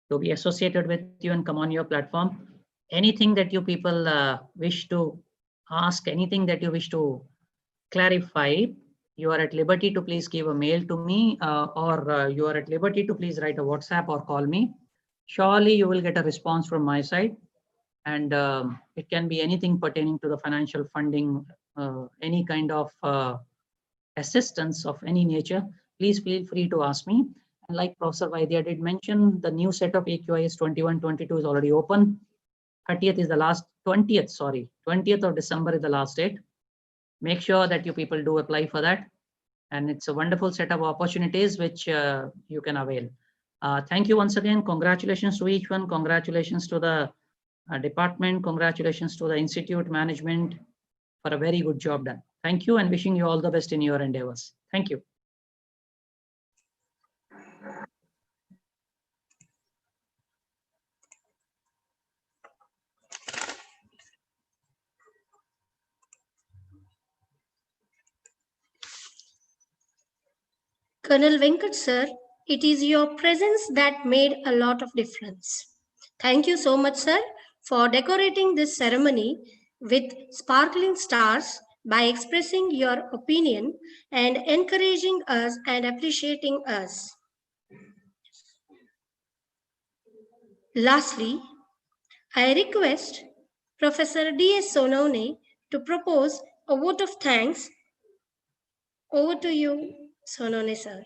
to be associated with you and come on your platform. Anything that you people wish to ask, anything that you wish to clarify, you are at liberty to please give a mail to me or you are at liberty to please write a WhatsApp or call me. Surely you will get a response from my side. And it can be anything pertaining to the financial funding, any kind of assistance of any nature. Please feel free to ask me. And like Professor Vaidya did mention, the new set of AQIS 21-22 is already open. 30th is the last, 20th of December is the last date. Make sure that you people do apply for that. And it's a wonderful set of opportunities which you can avail. Thank you once again. Congratulations to each one. Congratulations to the department. Congratulations to the institute management for a very good job done. Thank you and wishing you all the best in your endeavors. Thank you. Colonel Venkat sir, it is your presence that made a lot of difference. Thank you so much, sir, for decorating this ceremony with sparkling stars by expressing your opinion and encouraging us and appreciating us. Lastly, I request Professor D.S. Sonone to propose a vote of thanks. Over to you, Sonone sir.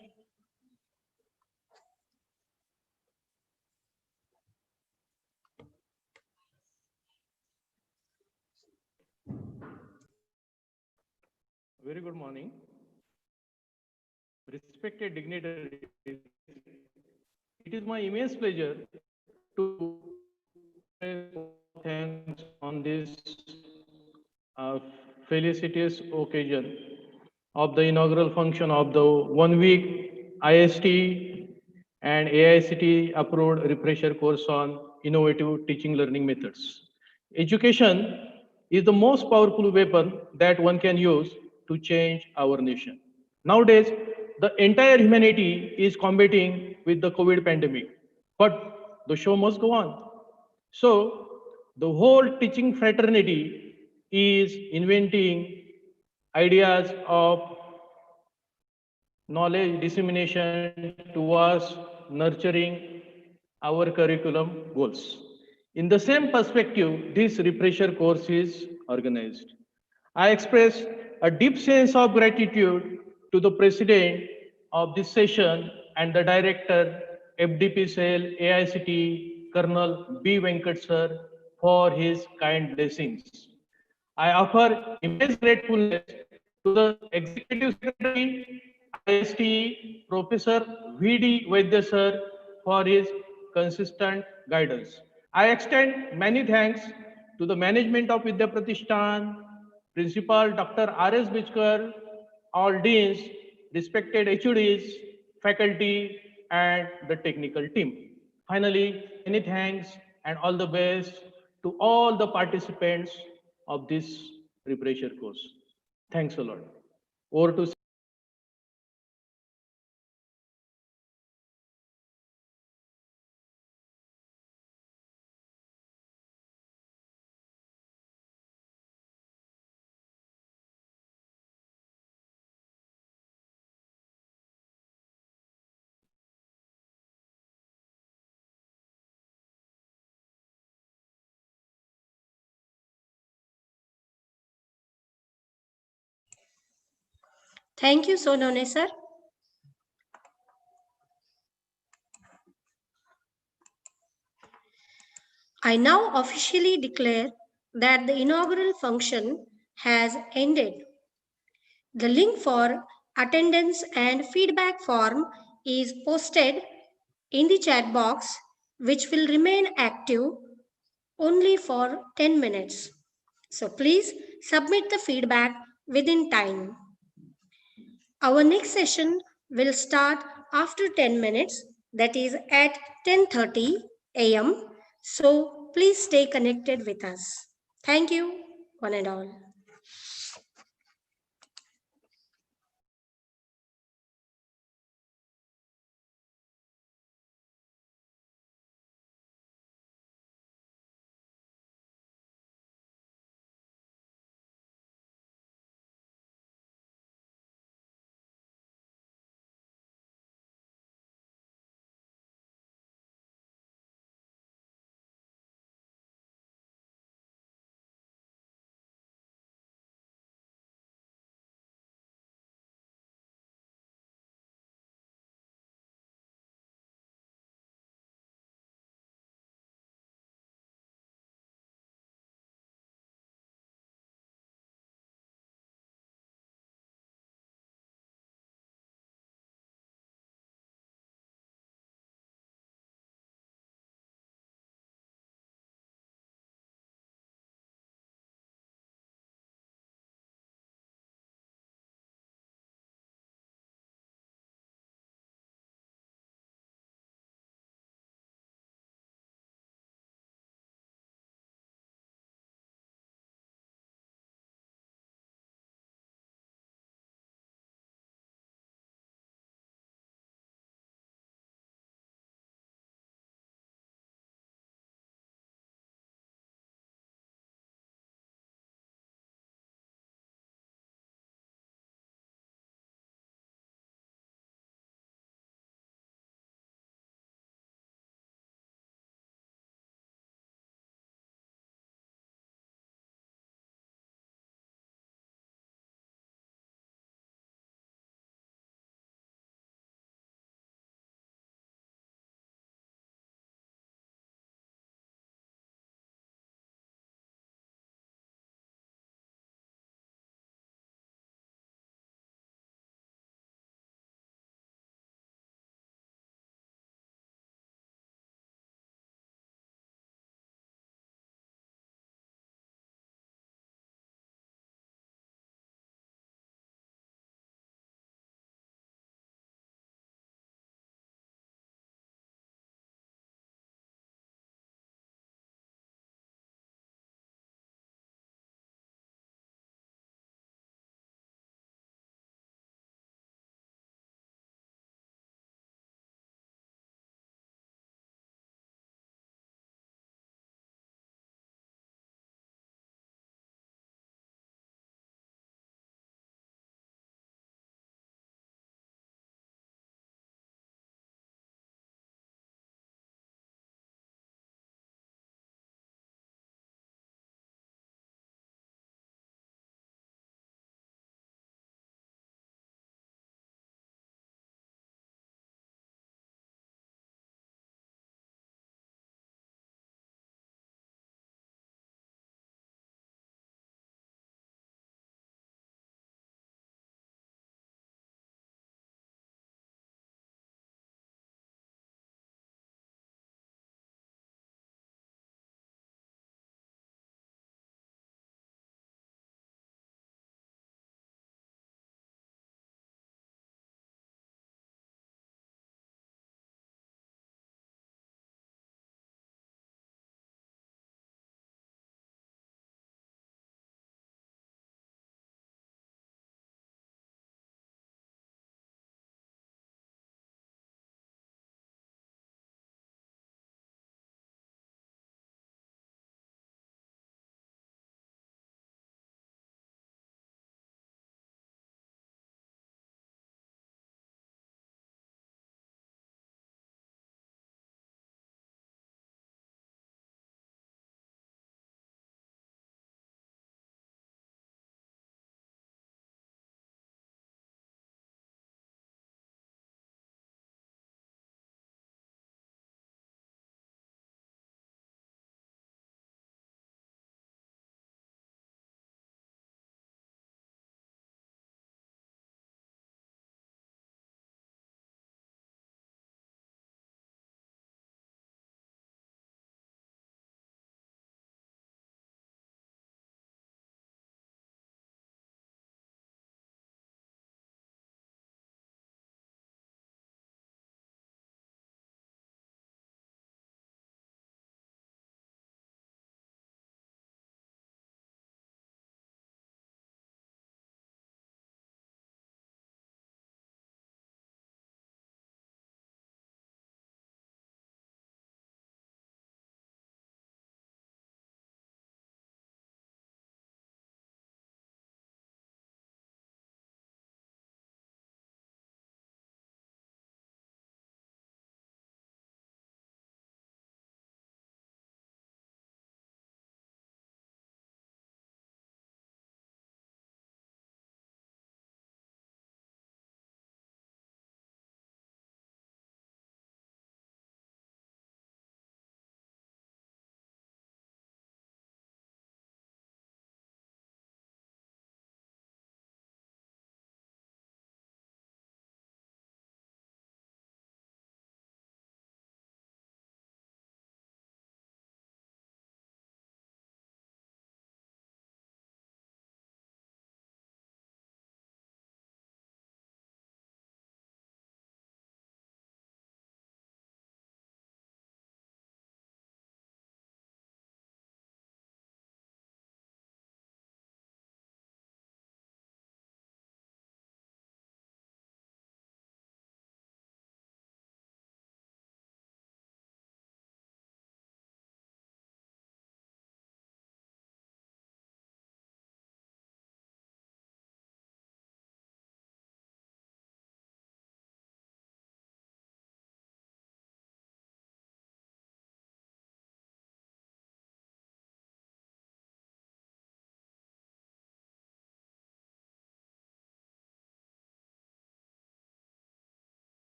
Very good morning. Respected dignitaries, it is my immense pleasure to thanks on this felicitous occasion of the inaugural function of the 1 week IST and AICTE approved refresher course on innovative teaching learning methods. Education is the most powerful weapon that one can use to change our nation. Nowadays, the entire humanity is combating with the COVID pandemic, but the show must go on. So, the whole teaching fraternity is inventing ideas of knowledge dissemination towards nurturing our curriculum goals. In the same perspective, this refresher course is organized. I express a deep sense of gratitude to the president of this session and the director, FDP Cell, AICT, Colonel B. Venkat sir, for his kind blessings. I offer immense gratefulness to the Executive Secretary, ISTE, Professor V.D. Vaidya sir, for his consistent guidance. I extend many thanks to the management of Vidya Pratishthan, Principal Dr. R.S. Bijkar, all deans, respected HODs, faculty, and the technical team. Finally, many thanks and all the best to all the participants of this refresher course. Thanks a lot. Over to Thank you, Sonone sir. I now officially declare that the inaugural function has ended. The link for attendance and feedback form is posted in the chat box, which will remain active only for 10 minutes. So please submit the feedback within time. Our next session will start after 10 minutes, that is at 10:30 a.m. So please stay connected with us. Thank you, one and all.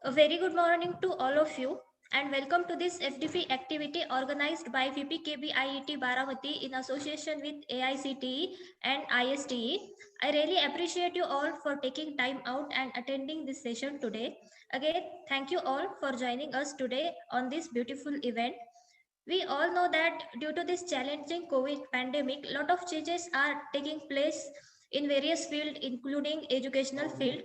A very good morning to all of you and welcome to this FDP activity organized by VPKB-IET Baramati in association with AICTE and ISTE. I really appreciate you all for taking time out and attending this session today. Again, thank you all for joining us today on this beautiful event. We all know that due to this challenging COVID pandemic, a lot of changes are taking place in various fields, including educational field.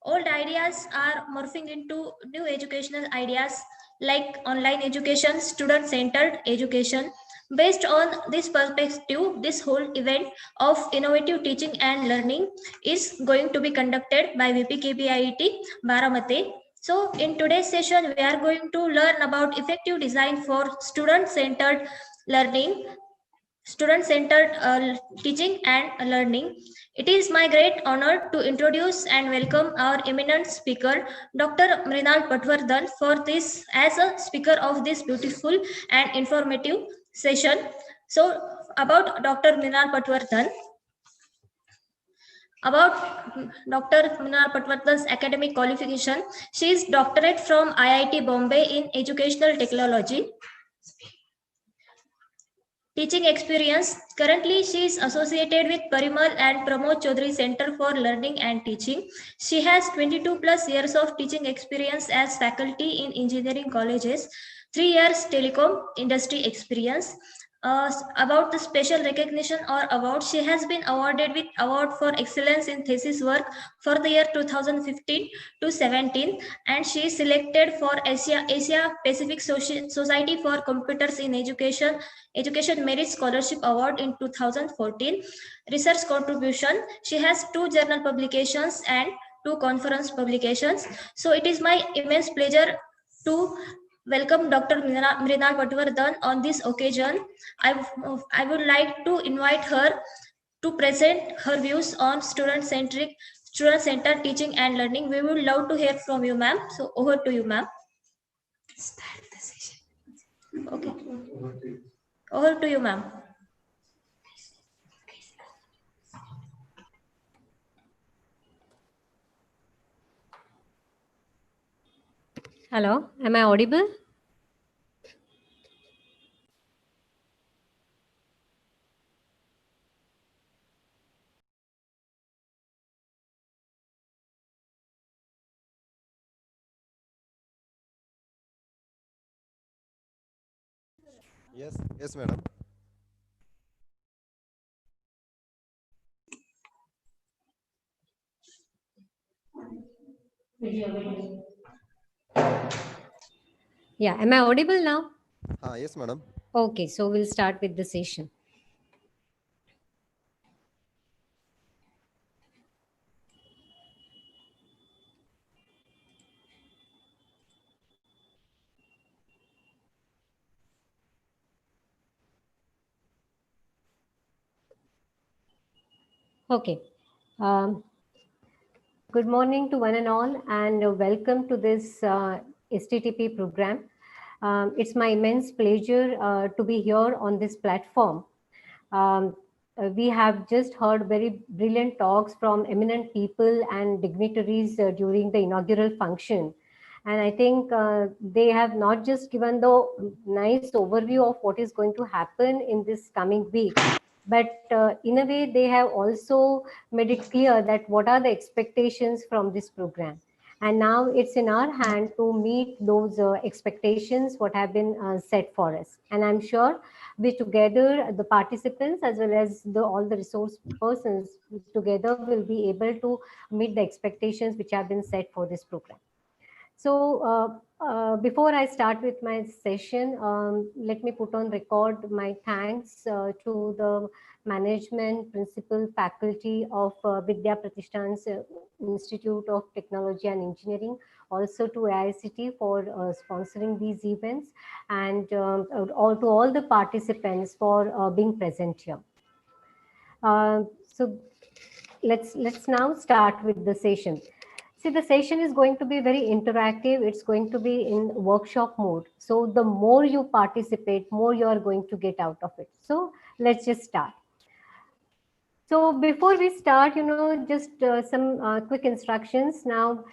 Old ideas are morphing into new educational ideas like online education, student-centered education. Based on this perspective, this whole event of innovative teaching and learning is going to be conducted by VPKBIET Baramati. So in today's session, we are going to learn about effective design for student-centered learning, student-centered teaching and learning. It is my great honor to introduce and welcome our eminent speaker, Dr. Mrinal Patwardhan, for this as a speaker of this beautiful and informative session. So, about Dr. Mrinal Patwardhan. About Dr. Mrinal Patwardhan's academic qualification, she is doctorate from IIT Bombay in Educational Technology. Teaching experience. Currently, she is associated with Parimal and Pramod Chaudhary Center for Learning and Teaching. She has 22 plus years of teaching experience as faculty in engineering colleges, 3 years telecom industry experience. About the special recognition or award, she has been awarded with award for excellence in thesis work for the year 2015 to 17, and she is selected for Asia Pacific Society for Computers in Education Merit Scholarship Award in 2014. Research contribution, she has 2 journal publications and 2 conference publications. So it is my immense pleasure to welcome Dr. Mrinal Patwardhan on this occasion. I would like to invite her to present her views on student-centered teaching and learning. We would love to hear from you, ma'am. So over to you, ma'am. Start the session. Okay. Over to you, ma'am. Hello, am I audible? Yes, madam. Yeah, am I audible now? Yes, madam. Okay, so we'll start with the session. Okay. Good morning to one and all, and welcome to this STTP program. It's my immense pleasure to be here on this platform. We have just heard very brilliant talks from eminent people and dignitaries during the inaugural function. And I think they have not just given the nice overview of what is going to happen in this coming week, but in a way they have also made it clear that what are the expectations from this program. And now it's in our hand to meet those expectations what have been set for us. And I'm sure we together, the participants as well as all the resource persons together will be able to meet the expectations which have been set for this program. So before I start with my session, let me put on record my thanks to the management, principal, faculty of Vidya Pratishthan's Institute of Technology and Engineering, also to AICTE for sponsoring these events, and to all the participants for being present here. So let's now start with the session. See, the session is going to be very interactive. It's going to be in workshop mode. So the more you participate, more you are going to get out of it. So let's just start. So before we start, just some quick instructions. Now,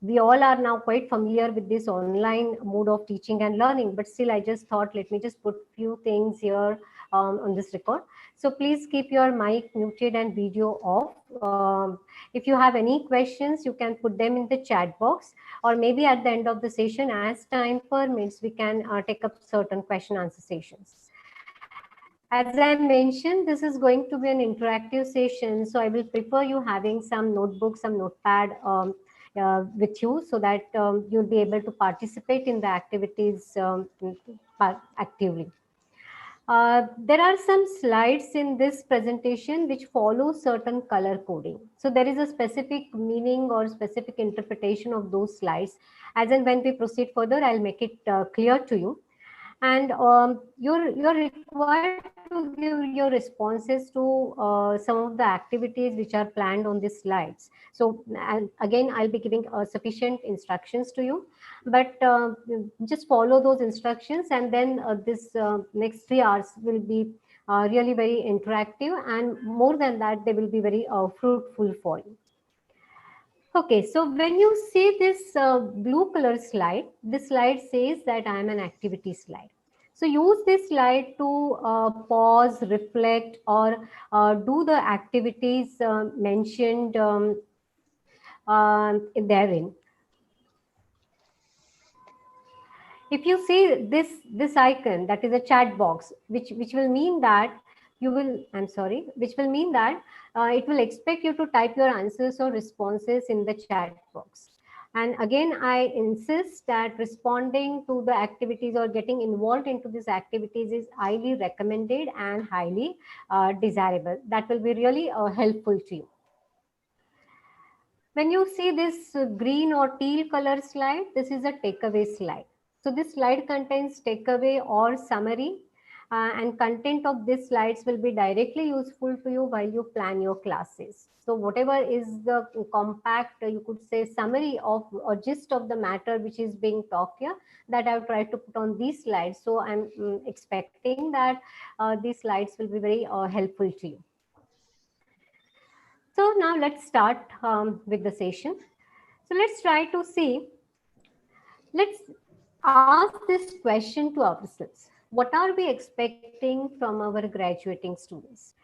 we all are now quite familiar with this online mode of teaching and learning, but still I just thought, let me just put few things here on this record. So please keep your mic muted and video off. If you have any questions, you can put them in the chat box, or maybe at the end of the session, as time permits, we can take up certain question answer sessions. As I mentioned, this is going to be an interactive session, so I will prefer you having some notebook, some notepad with you, so that you'll be able to participate in the activities actively. There are some slides in this presentation which follow certain color coding. So there is a specific meaning or specific interpretation of those slides. As and when we proceed further, I'll make it clear to you. And you're required to give your responses to some of the activities which are planned on these slides. So, and again, I'll be giving sufficient instructions to you, but just follow those instructions, and then this next 3 hours will be really very interactive, and more than that, they will be very fruitful for you. Okay, so when you see this blue color slide, this slide says that I am an activity slide. So use this slide to pause, reflect, or do the activities mentioned therein. If you see this icon, that is a chat box, which will mean that you will, I'm sorry, which will mean that it will expect you to type your answers or responses in the chat box. And again, I insist that responding to the activities or getting involved into these activities is highly recommended and highly desirable. That will be really helpful to you. When you see this green or teal color slide, this is a takeaway slide. So this slide contains takeaway or summary, and content of these slides will be directly useful to you while you plan your classes. So whatever is the compact, you could say, summary of or gist of the matter which is being talked here, that I've tried to put on these slides. So I'm expecting that these slides will be very helpful to you. So now let's start with the session. So let's try to see, let's ask this question to ourselves. What are we expecting from our graduating students?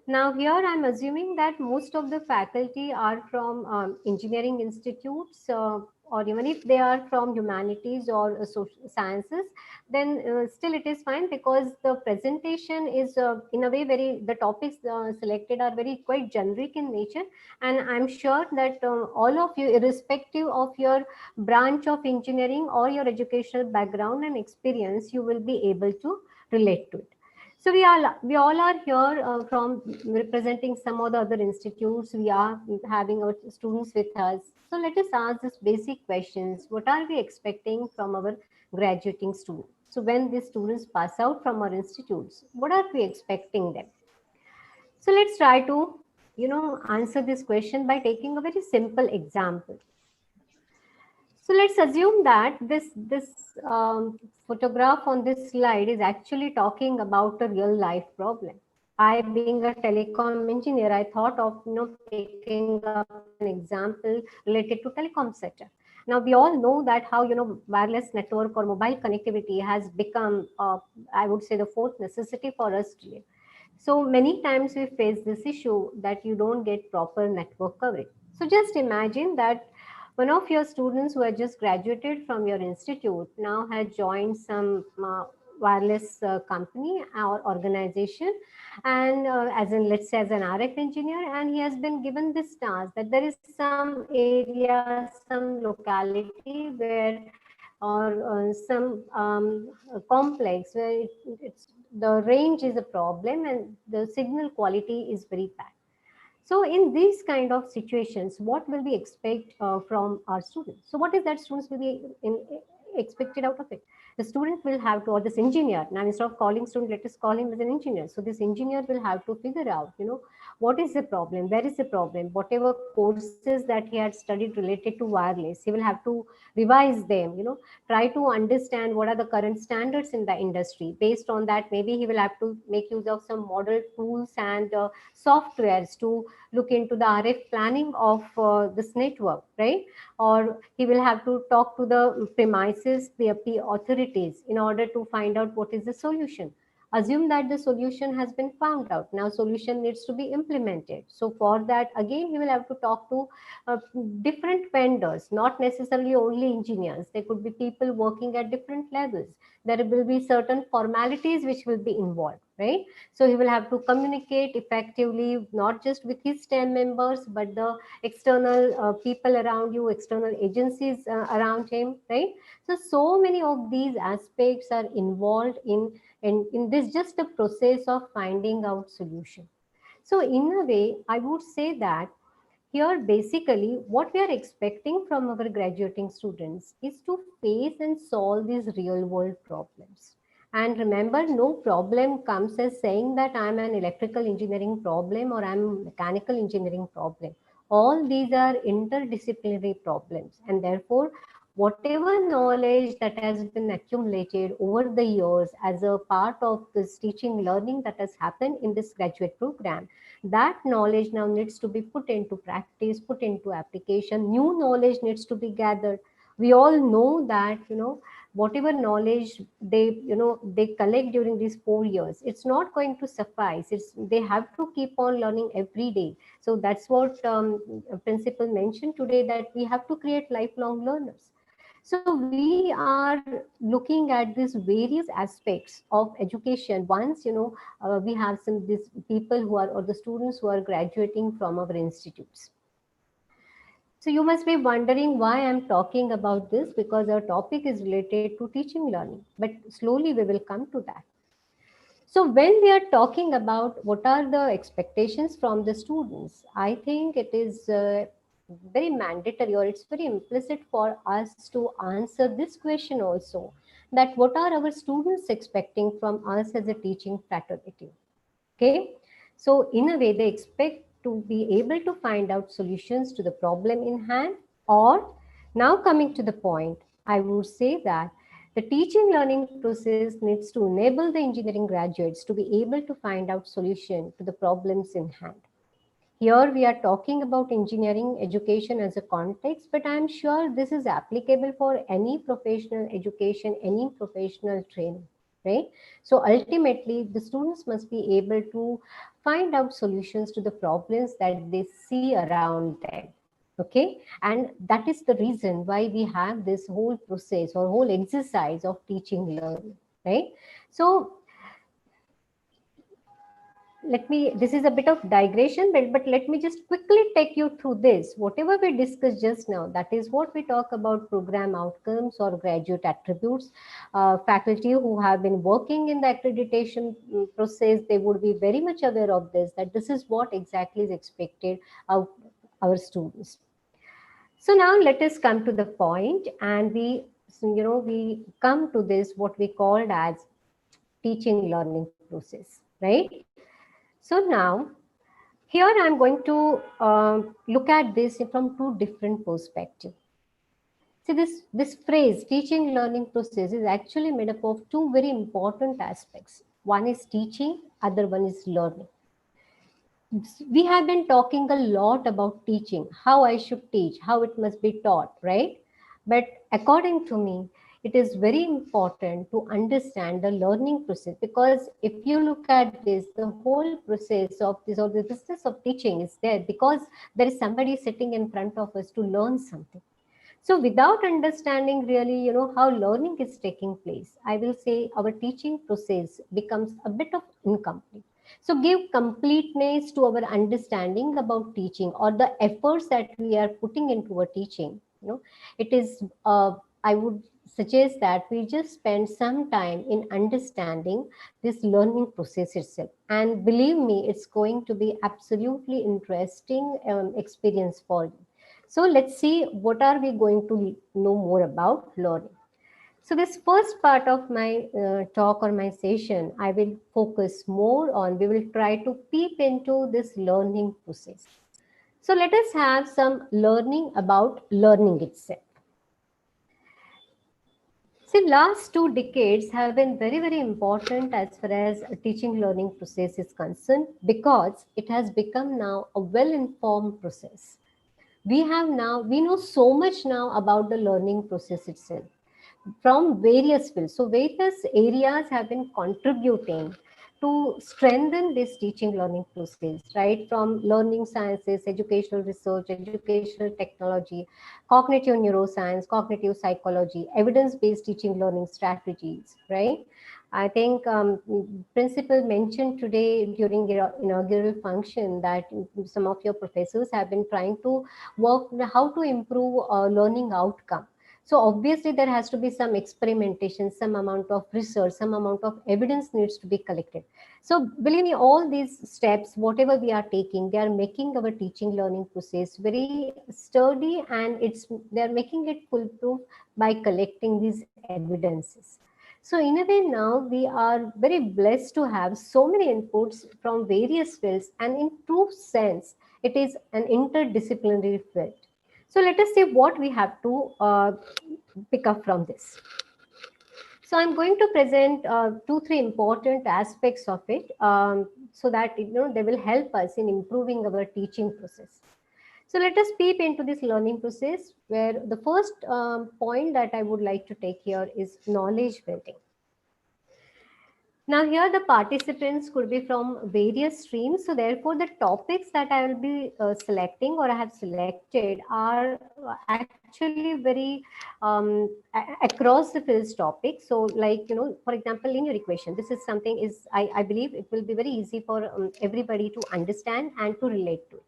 Now here I'm assuming that most of the faculty are from engineering institutes, or even if they are from humanities or social sciences, then still it is fine, because the presentation is in a way the topics selected are very quite generic in nature, and I'm sure that all of you, irrespective of your branch of engineering or your educational background and experience, you will be able to relate to it. So we all are here from representing some of the other institutes. We are having our students with us. So let us ask these basic questions. What are we expecting from our graduating students? So when these students pass out from our institutes, what are we expecting them? So let's try to, answer this question by taking a very simple example. So let's assume that this photograph on this slide is actually talking about a real life problem. I, being a telecom engineer, I thought of picking up an example related to telecom sector. Now we all know that how wireless network or mobile connectivity has become, I would say, the fourth necessity for us today. So many times we face this issue that you don't get proper network coverage. So just imagine that one of your students who had just graduated from your institute now had joined some wireless company or organization, and as in, let's say, as an RF engineer, and he has been given this task that there is some area, some locality where, or some complex where the range is a problem and the signal quality is very bad. So in these kind of situations, what will we expect from our students? So what is that students will be expected out of it? The student will have to, or this engineer, now instead of calling student, let us call him as an engineer. So this engineer will have to figure out, What is the problem? Where is the problem? Whatever courses that he had studied related to wireless, he will have to revise them, try to understand what are the current standards in the industry. Based on that, maybe he will have to make use of some model tools and softwares to look into the RF planning of this network, right? Or he will have to talk to the premises PFP authorities in order to find out what is the solution. Assume that the solution has been found out. Now solution needs to be implemented. So for that, again, he will have to talk to uh, different vendors, not necessarily only engineers. There could be people working at different levels. There will be certain formalities which will be involved, right? So he will have to communicate effectively, not just with his team members, but the external people around you, external agencies around him, right? So many of these aspects are involved in this just the process of finding out solution. So in a way, I would say that here, basically, what we are expecting from our graduating students is to face and solve these real world problems. And remember, no problem comes as saying that I'm an electrical engineering problem or I'm a mechanical engineering problem. All these are interdisciplinary problems, and therefore, whatever knowledge that has been accumulated over the years as a part of this teaching learning that has happened in this graduate program, that knowledge now needs to be put into practice, put into application. New knowledge needs to be gathered. We all know that, whatever knowledge they collect during these 4 years, it's not going to suffice. They have to keep on learning every day. So that's what principal mentioned today, that we have to create lifelong learners. So we are looking at these various aspects of education. Once we have these people who are, or the students who are graduating from our institutes. So you must be wondering why I'm talking about this, because our topic is related to teaching learning, but slowly we will come to that. So when we are talking about what are the expectations from the students, I think it is very mandatory, or it's very implicit for us to answer this question also, that what are our students expecting from us as a teaching fraternity? Okay, so in a way they expect to be able to find out solutions to the problem in hand. Or now coming to the point, I would say that the teaching learning process needs to enable the engineering graduates to be able to find out solution to the problems in hand. Here we are talking about engineering education as a context, but I am sure this is applicable for any professional education, any professional training, right? So ultimately, the students must be able to find out solutions to the problems that they see around them. Okay, and that is the reason why we have this whole process or whole exercise of teaching learning, right? So this is a bit of digression, but let me just quickly take you through this. Whatever we discussed just now, that is what we talk about program outcomes or graduate attributes. Faculty who have been working in the accreditation process, they would be very much aware of this, that this is what exactly is expected of our students. So now let us come to the point, and we come to this, what we called as teaching learning process, right? So now here I'm going to look at this from two different perspectives. See, this phrase, teaching learning process, is actually made up of two very important aspects. One is teaching, other one is learning. We have been talking a lot about teaching, how I should teach, how it must be taught, right? But according to me, it is very important to understand the learning process, because if you look at this, the whole process of this, or the business of teaching, is there because there is somebody sitting in front of us to learn something. So without understanding really, how learning is taking place, I will say our teaching process becomes a bit of incomplete. So give completeness to our understanding about teaching, or the efforts that we are putting into our teaching. It is, I would suggest that we just spend some time in understanding this learning process itself. And believe me, it's going to be absolutely interesting experience for you. So let's see what are we going to know more about learning. So this first part of my talk or my session, I will focus more on, we will try to peep into this learning process. So let us have some learning about learning itself. See, last 2 decades have been very, very important as far as a teaching learning process is concerned, because it has become now a well-informed process. We know so much now about the learning process itself from various fields. So various areas have been contributing to strengthen this teaching learning process, right? From learning sciences, educational research, educational technology, cognitive neuroscience, cognitive psychology, evidence-based teaching learning strategies, right? I think principal mentioned today during your inaugural function that some of your professors have been trying to work how to improve learning outcome. So obviously there has to be some experimentation, some amount of research, some amount of evidence needs to be collected. So believe me, all these steps, whatever we are taking, they are making our teaching learning process very sturdy, and they are making it foolproof by collecting these evidences. So in a way now we are very blessed to have so many inputs from various fields, and in true sense, it is an interdisciplinary field. So let us see what we have to pick up from this. So I'm going to present 2-3 important aspects of it, so that they will help us in improving our teaching process. So let us peep into this learning process, where the first point that I would like to take here is knowledge building. Now here the participants could be from various streams. So therefore the topics that I will be selecting or I have selected are actually very across the fields topics. So like, for example, linear equation. This is something I believe it will be very easy for everybody to understand and to relate to it.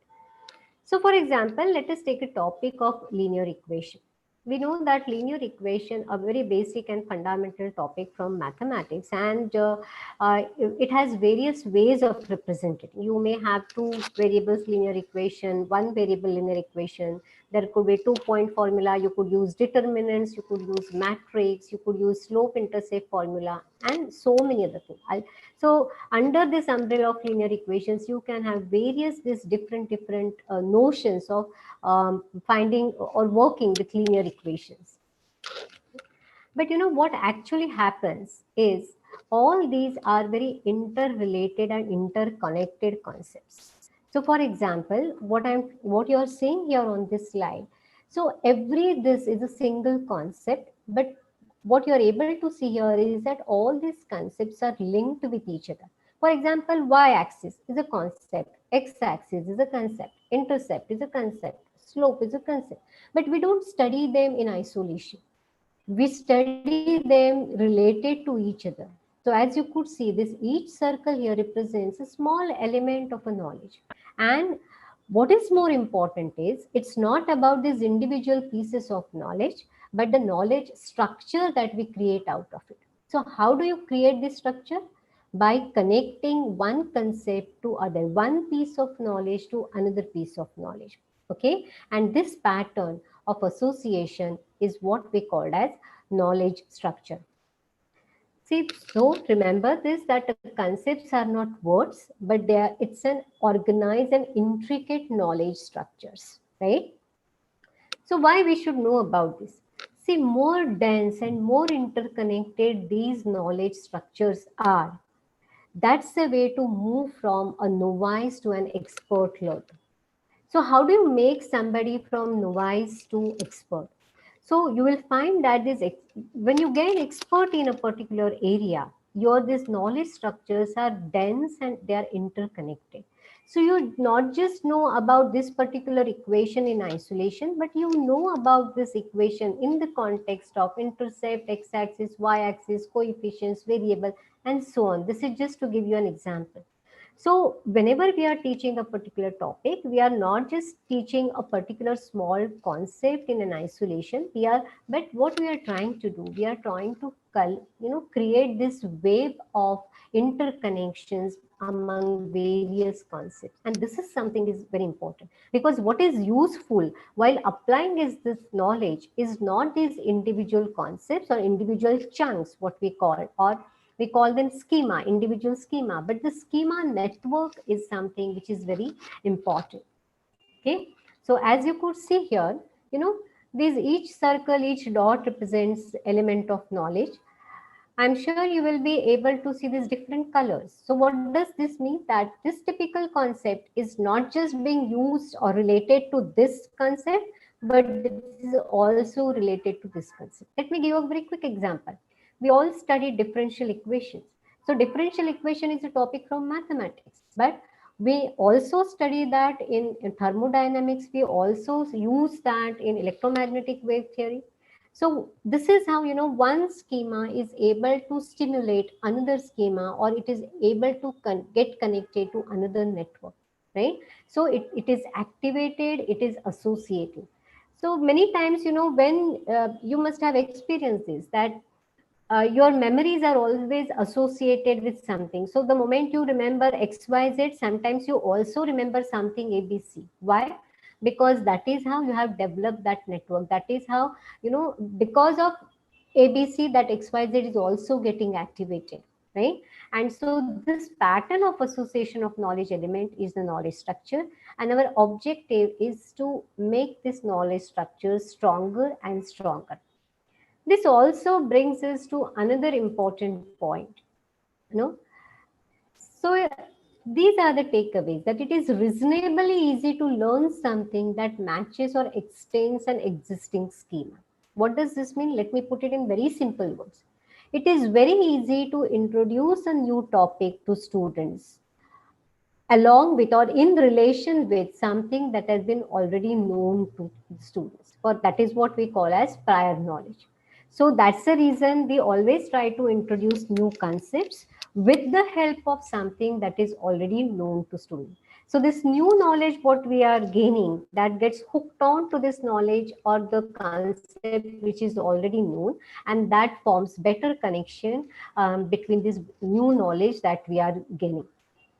So for example, let us take a topic of linear equation. We know that linear equation, a very basic and fundamental topic from mathematics, and it has various ways of representing. You may have two variables linear equation, one variable linear equation. There could be 2-point formula. You could use determinants. You could use matrix. You could use slope-intercept formula, and so many other things. So under this umbrella of linear equations, you can have various these different notions of finding or working with linear equations. But what actually happens is all these are very interrelated and interconnected concepts. So for example, what you're seeing here on this slide, so this is a single concept, but what you're able to see here is that all these concepts are linked with each other. For example, y-axis is a concept, x-axis is a concept, intercept is a concept, slope is a concept, but we don't study them in isolation. We study them related to each other. So as you could see, each circle here represents a small element of a knowledge. And what is more important is it's not about these individual pieces of knowledge, but the knowledge structure that we create out of it. So how do you create this structure? By connecting one concept to other, one piece of knowledge to another piece of knowledge. Okay, and this pattern of association is what we call as knowledge structure. See, so remember this, that the concepts are not words, but it's an organized and intricate knowledge structures, right? So why we should know about this? See, more dense and more interconnected these knowledge structures are, that's the way to move from a novice to an expert learner. So how do you make somebody from novice to expert? So you will find that when you get expert in a particular area, these knowledge structures are dense and they are interconnected. So you not just know about this particular equation in isolation, but you know about this equation in the context of intercept, x-axis, y-axis, coefficients, variable, and so on. This is just to give you an example. So whenever we are teaching a particular topic, we are not just teaching a particular small concept in an isolation. But what we are trying to do, we are trying to create this wave of interconnections among various concepts. And this is something is very important, because what is useful while applying is this knowledge is not these individual concepts or individual chunks, what we call, or we call them schema, individual schema, but the schema network is something which is very important. Okay, so as you could see here, these each circle, each dot represents element of knowledge. I'm sure you will be able to see these different colors. So what does this mean? That this typical concept is not just being used or related to this concept, but it is also related to this concept. Let me give you a very quick example. We all study differential equations. So differential equation is a topic from mathematics, but we also study that in thermodynamics. We also use that in electromagnetic wave theory. So this is how, one schema is able to stimulate another schema, or it is able to get connected to another network, right? So it is activated, it is associated. So many times, when you must have experienced this, that your memories are always associated with something. So the moment you remember XYZ, sometimes you also remember something ABC. Why? Because that is how you have developed that network. That is how, because of ABC, that XYZ is also getting activated, right? And so this pattern of association of knowledge element is the knowledge structure. And our objective is to make this knowledge structure stronger and stronger. This also brings us to another important point. So these are the takeaways, that it is reasonably easy to learn something that matches or extends an existing schema. What does this mean? Let me put it in very simple words. It is very easy to introduce a new topic to students along with or in relation with something that has been already known to students. For that is what we call as prior knowledge. So that's the reason we always try to introduce new concepts with the help of something that is already known to students. So this new knowledge, what we are gaining, that gets hooked on to this knowledge or the concept which is already known, and that forms better connection between this new knowledge that we are gaining.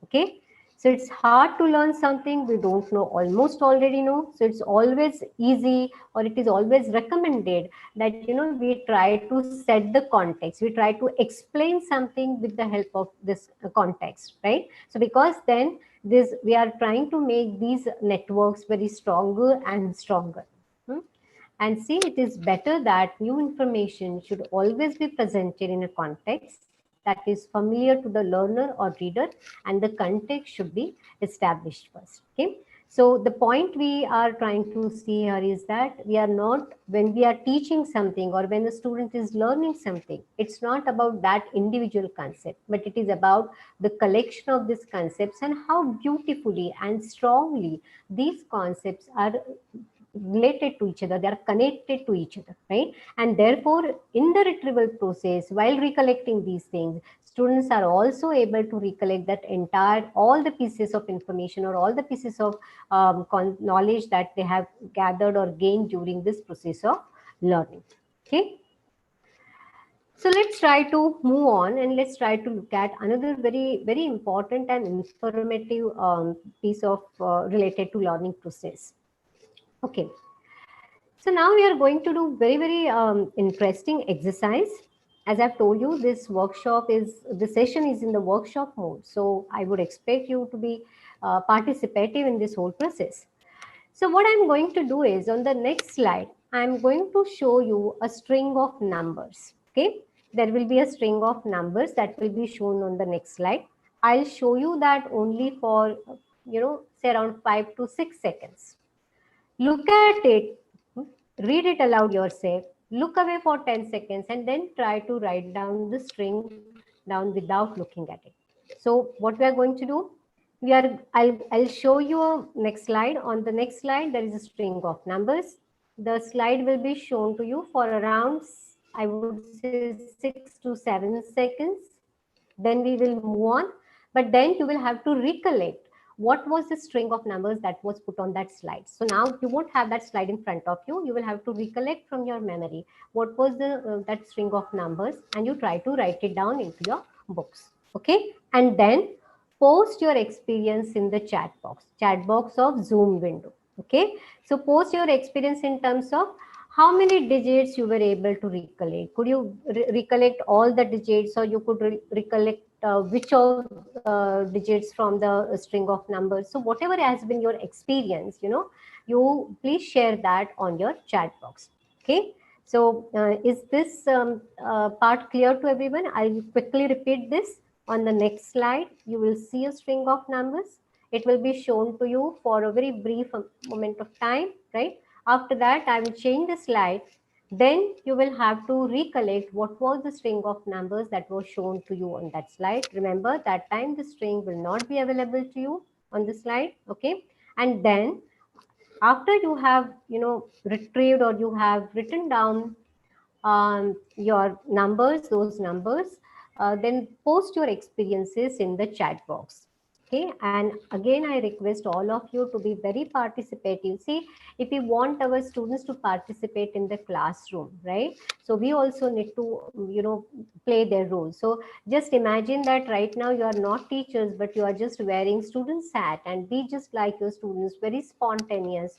Okay. So it's hard to learn something we don't know, almost already know. So it's always easy, or it is always recommended that, we try to set the context. We try to explain something with the help of this context, right? So because then we are trying to make these networks very stronger and stronger. And see, it is better that new information should always be presented in a context that is familiar to the learner or reader, and the context should be established first. Okay. So the point we are trying to see here is that we are not, when we are teaching something or when a student is learning something, it's not about that individual concept, but it is about the collection of these concepts and how beautifully and strongly these concepts are related to each other, they are connected to each other, right? And therefore in the retrieval process, while recollecting these things, students are also able to recollect that entire, all the pieces of information or all the pieces of knowledge that they have gathered or gained during this process of learning. Okay. So let's try to move on, and let's try to look at another very, very important and informative piece of related to learning process. Okay. So now we are going to do very, very interesting exercise. As I've told you, this session is in the workshop mode. So I would expect you to be participative in this whole process. So what I'm going to do is, on the next slide, I'm going to show you a string of numbers. Okay. There will be a string of numbers that will be shown on the next slide. I'll show you that only for, say around 5 to 6 seconds. Look at it, read it aloud yourself, look away for 10 seconds, and then try to write down the string down without looking at it. So what we are going to do, I'll show you a next slide. On the next slide, there is a string of numbers. The slide will be shown to you for around, I would say, 6 to 7 seconds. Then we will move on. but then you will have to recollect what was the string of numbers that was put on that slide. So now you won't have that slide in front of you. You will have to recollect from your memory what was the that string of numbers, and you try to write it down into your books. Okay, and then post your experience in the chat box of Zoom window. Okay, so post your experience in terms of how many digits you were able to recollect. Could you recollect all the digits, or you could recollect which of digits from the string of numbers? So whatever has been your experience, you please share that on your chat box. Okay, so is this part clear to everyone? I'll quickly repeat this. On the next slide, you will see a string of numbers. It will be shown to you for a very brief moment of time, right? After that, I will change the slide. Then you will have to recollect what was the string of numbers that was shown to you on that slide. Remember, that time the string will not be available to you on the slide. Okay, and then after you have retrieved, or you have written down your numbers, those numbers, then post your experiences in the chat box. Okay, and again I request all of you to be very participative. See, if we want our students to participate in the classroom, right, so we also need to play their role. So just imagine that right now you are not teachers, but you are just wearing students hat, and be just like your students, very spontaneous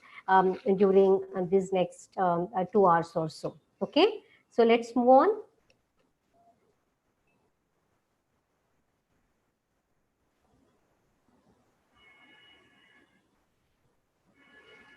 during this next 2 hours or so. Okay, so let's move on.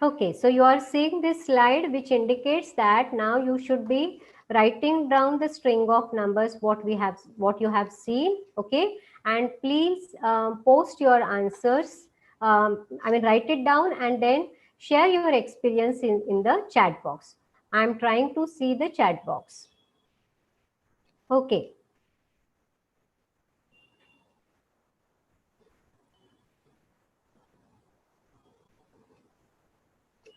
Okay, so you are seeing this slide, which indicates that now you should be writing down the string of numbers what you have seen. Okay, and please post your answers. Write it down and then share your experience in the chat box. I'm trying to see the chat box. Okay.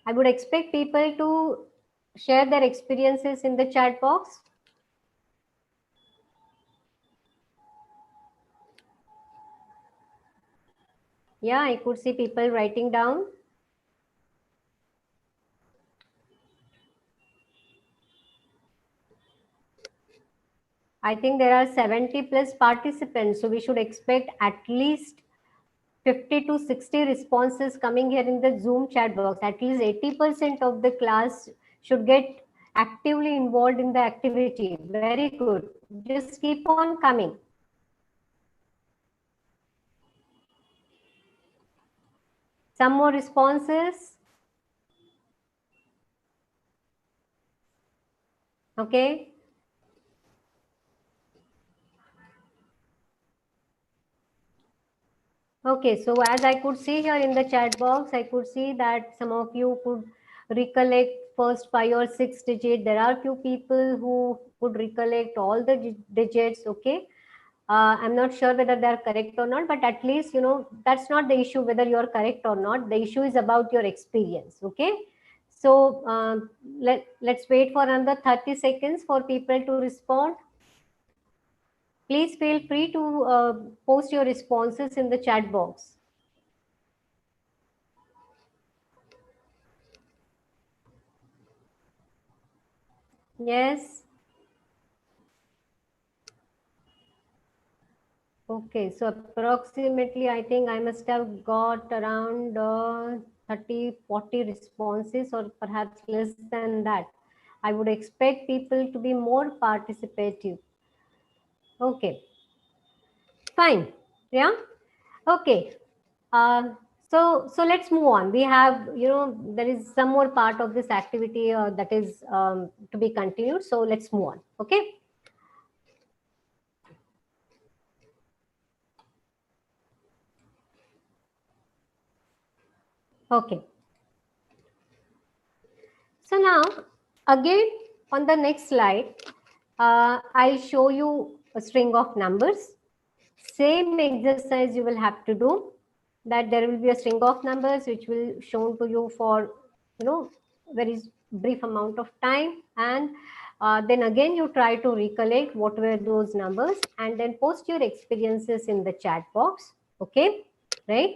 I would expect people to share their experiences in the chat box. Yeah, I could see people writing down. I think there are 70 plus participants, so we should expect at least 50 to 60 responses coming here in the Zoom chat box. At least 80% of the class should get actively involved in the activity. Very good. Just keep on coming. Some more responses. Okay. Okay, so as I could see here in the chat box, I could see that some of you could recollect first 5 or 6 digits. There are few people who could recollect all the digits. Okay, I'm not sure whether they are correct or not, but at least that's not the issue whether you are correct or not. The issue is about your experience. Okay, so let's wait for another 30 seconds for people to respond. Please feel free to post your responses in the chat box. Yes. Okay, so approximately, I think I must have got around 30, 40 responses, or perhaps less than that. I would expect people to be more participative. Okay, fine. Yeah. Okay. So let's move on. We have, there is some more part of this activity that is to be continued. So let's move on. Okay. Okay. So now, again, on the next slide, I'll show you a string of numbers. Same exercise you will have to do, that there will be a string of numbers which will shown to you for, very brief amount of time. And then again, you try to recollect what were those numbers and then post your experiences in the chat box. Okay, right?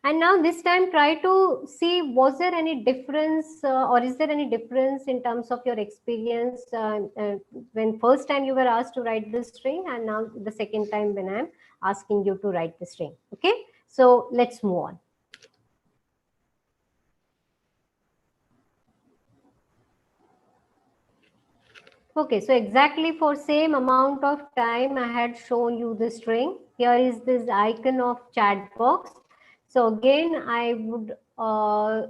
And now this time try to see, was there any difference or is there any difference in terms of your experience when first time you were asked to write the string and now the second time when I'm asking you to write the string. Okay, so let's move on. Okay, so exactly for same amount of time I had shown you the string. Here is this icon of chat box. So again, I would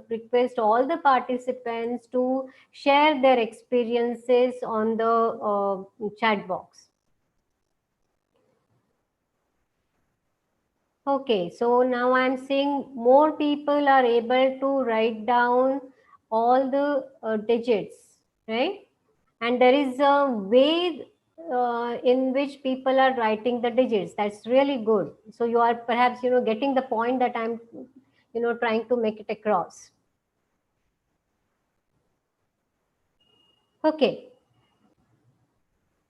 request all the participants to share their experiences on the chat box. Okay, so now I'm seeing more people are able to write down all the digits, right? And there is a way in which people are writing the digits. That's really good. So you are perhaps, getting the point that I'm, trying to make it across. Okay.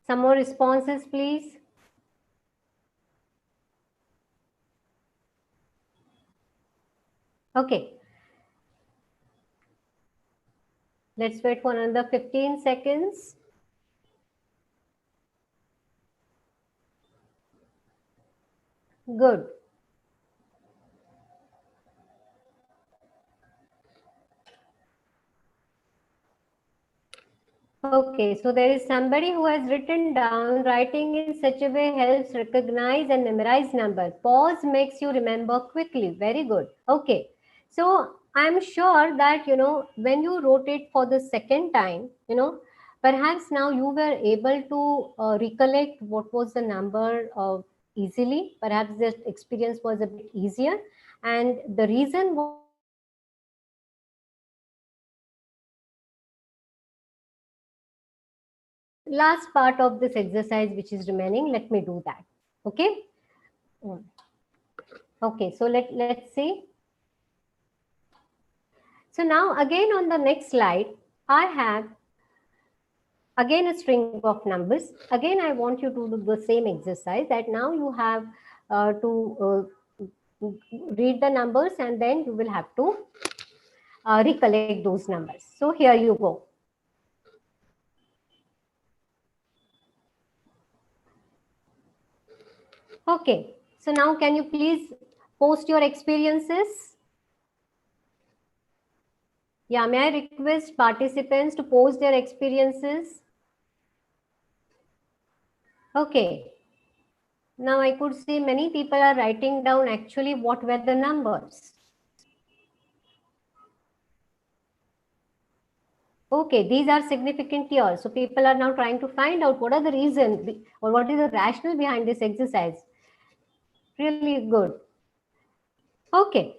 Some more responses, please. Okay. Let's wait for another 15 seconds. Good. Okay, so there is somebody who has written down, writing in such a way helps recognize and memorize number. Pause makes you remember quickly. Very good. Okay, so I'm sure that, when you wrote it for the second time, perhaps now you were able to recollect what was the number easily. Perhaps the experience was a bit easier. And the reason was because you were able to last part of this exercise which is remaining, let me do that. Okay. Okay, so let's see. So now again on the next slide I have again a string of numbers. Again I want you to do the same exercise, that now you have to read the numbers and then you will have to recollect those numbers. So here you go. Okay, so now can you please post your experiences? Yeah, may I request participants to post their experiences? Okay. Now I could see many people are writing down actually what were the numbers. Okay, these are significant here. So people are now trying to find out what are the reasons or what is the rationale behind this exercise. Really good. Okay.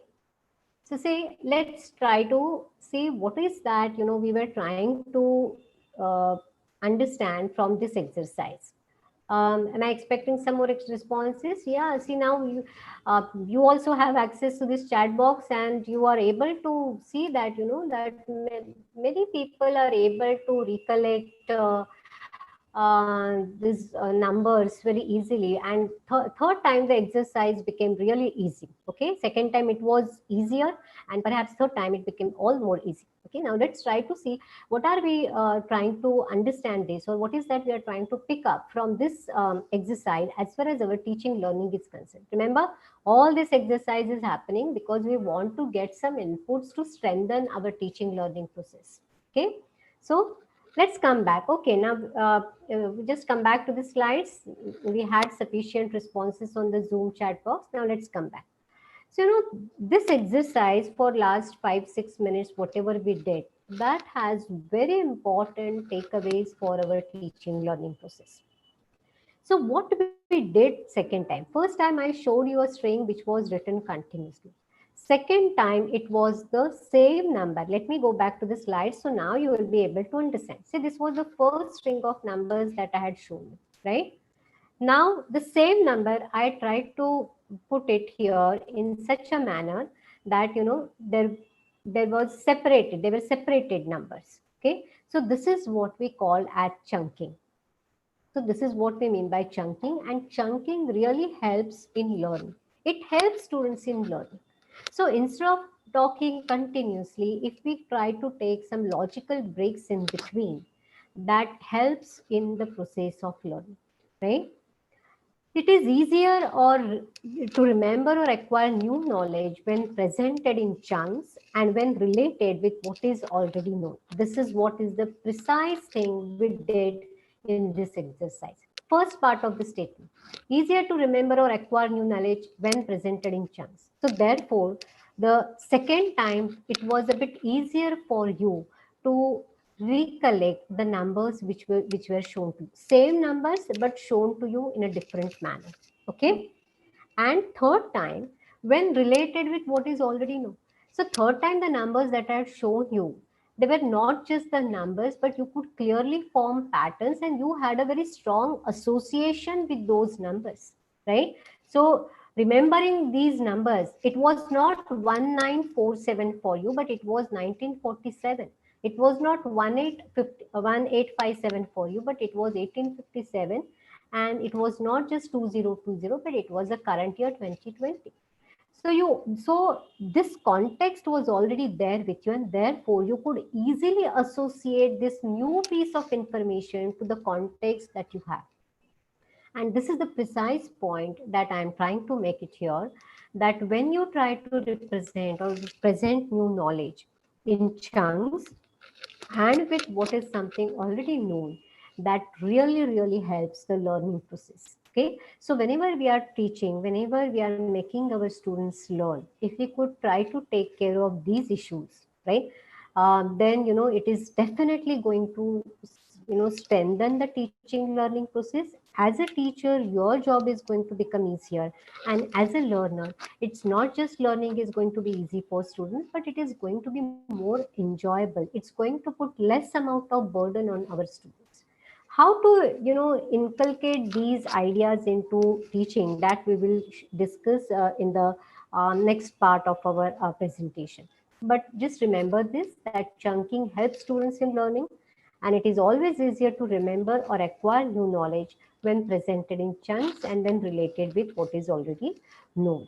So see, let's try to see what is that, we were trying to understand from this exercise. Am I expecting some more responses? Yeah, see now you also have access to this chat box and you are able to see that, that many people are able to recollect these numbers very easily, and third time the exercise became really easy. Okay, second time it was easier, and perhaps third time it became all more easy. Okay, now let's try to see what are we trying to understand this, or what is that we are trying to pick up from this exercise as far as our teaching learning is concerned. Remember, all this exercise is happening because we want to get some inputs to strengthen our teaching learning process. Okay, so let's come back. Okay, now we just come back to the slides. We had sufficient responses on the Zoom chat box. Now let's come back. So, this exercise for last 5-6 minutes, whatever we did, that has very important takeaways for our teaching learning process. So what we did second time, first time I showed you a string which was written continuously. Second time it was the same number. Let me go back to the slide. So now you will be able to understand. See, this was the first string of numbers that I had shown, right? Now the same number I tried to put it here in such a manner that there was separated, they were separated numbers. Okay, so this is what we call as chunking. So this is what we mean by chunking, and chunking really helps in learning. It helps students in learning. So instead of talking continuously, if we try to take some logical breaks in between, that helps in the process of learning, right? It is easier or to remember or acquire new knowledge when presented in chunks and when related with what is already known. This is what is the precise thing we did in this exercise. First part of the statement. Easier to remember or acquire new knowledge when presented in chunks. So therefore, the second time it was a bit easier for you to recollect the numbers which were shown to you. Same numbers but shown to you in a different manner. Okay. And third time, when related with what is already known. So third time, the numbers that I had shown you, they were not just the numbers, but you could clearly form patterns and you had a very strong association with those numbers, right? So remembering these numbers, it was not 1947 for you, but it was 1947. It was not 1857 for you, but it was 1857, and it was not just 2020, but it was the current year 2020. So this context was already there with you, and therefore you could easily associate this new piece of information to the context that you have. And this is the precise point that I am trying to make it here, that when you try to represent or present new knowledge in chunks and with what is something already known, that really helps the learning process. Okay, so whenever we are teaching, whenever we are making our students learn, if we could try to take care of these issues, right, then it is definitely going to strengthen the teaching learning process. As a teacher, your job is going to become easier, and as a learner, it's not just learning is going to be easy for students, but it is going to be more enjoyable. It's going to put less amount of burden on our students. How to inculcate these ideas into teaching, that we will discuss in the next part of our presentation. But just remember this, that chunking helps students in learning, and it is always easier to remember or acquire new knowledge when presented in chunks and when related with what is already known.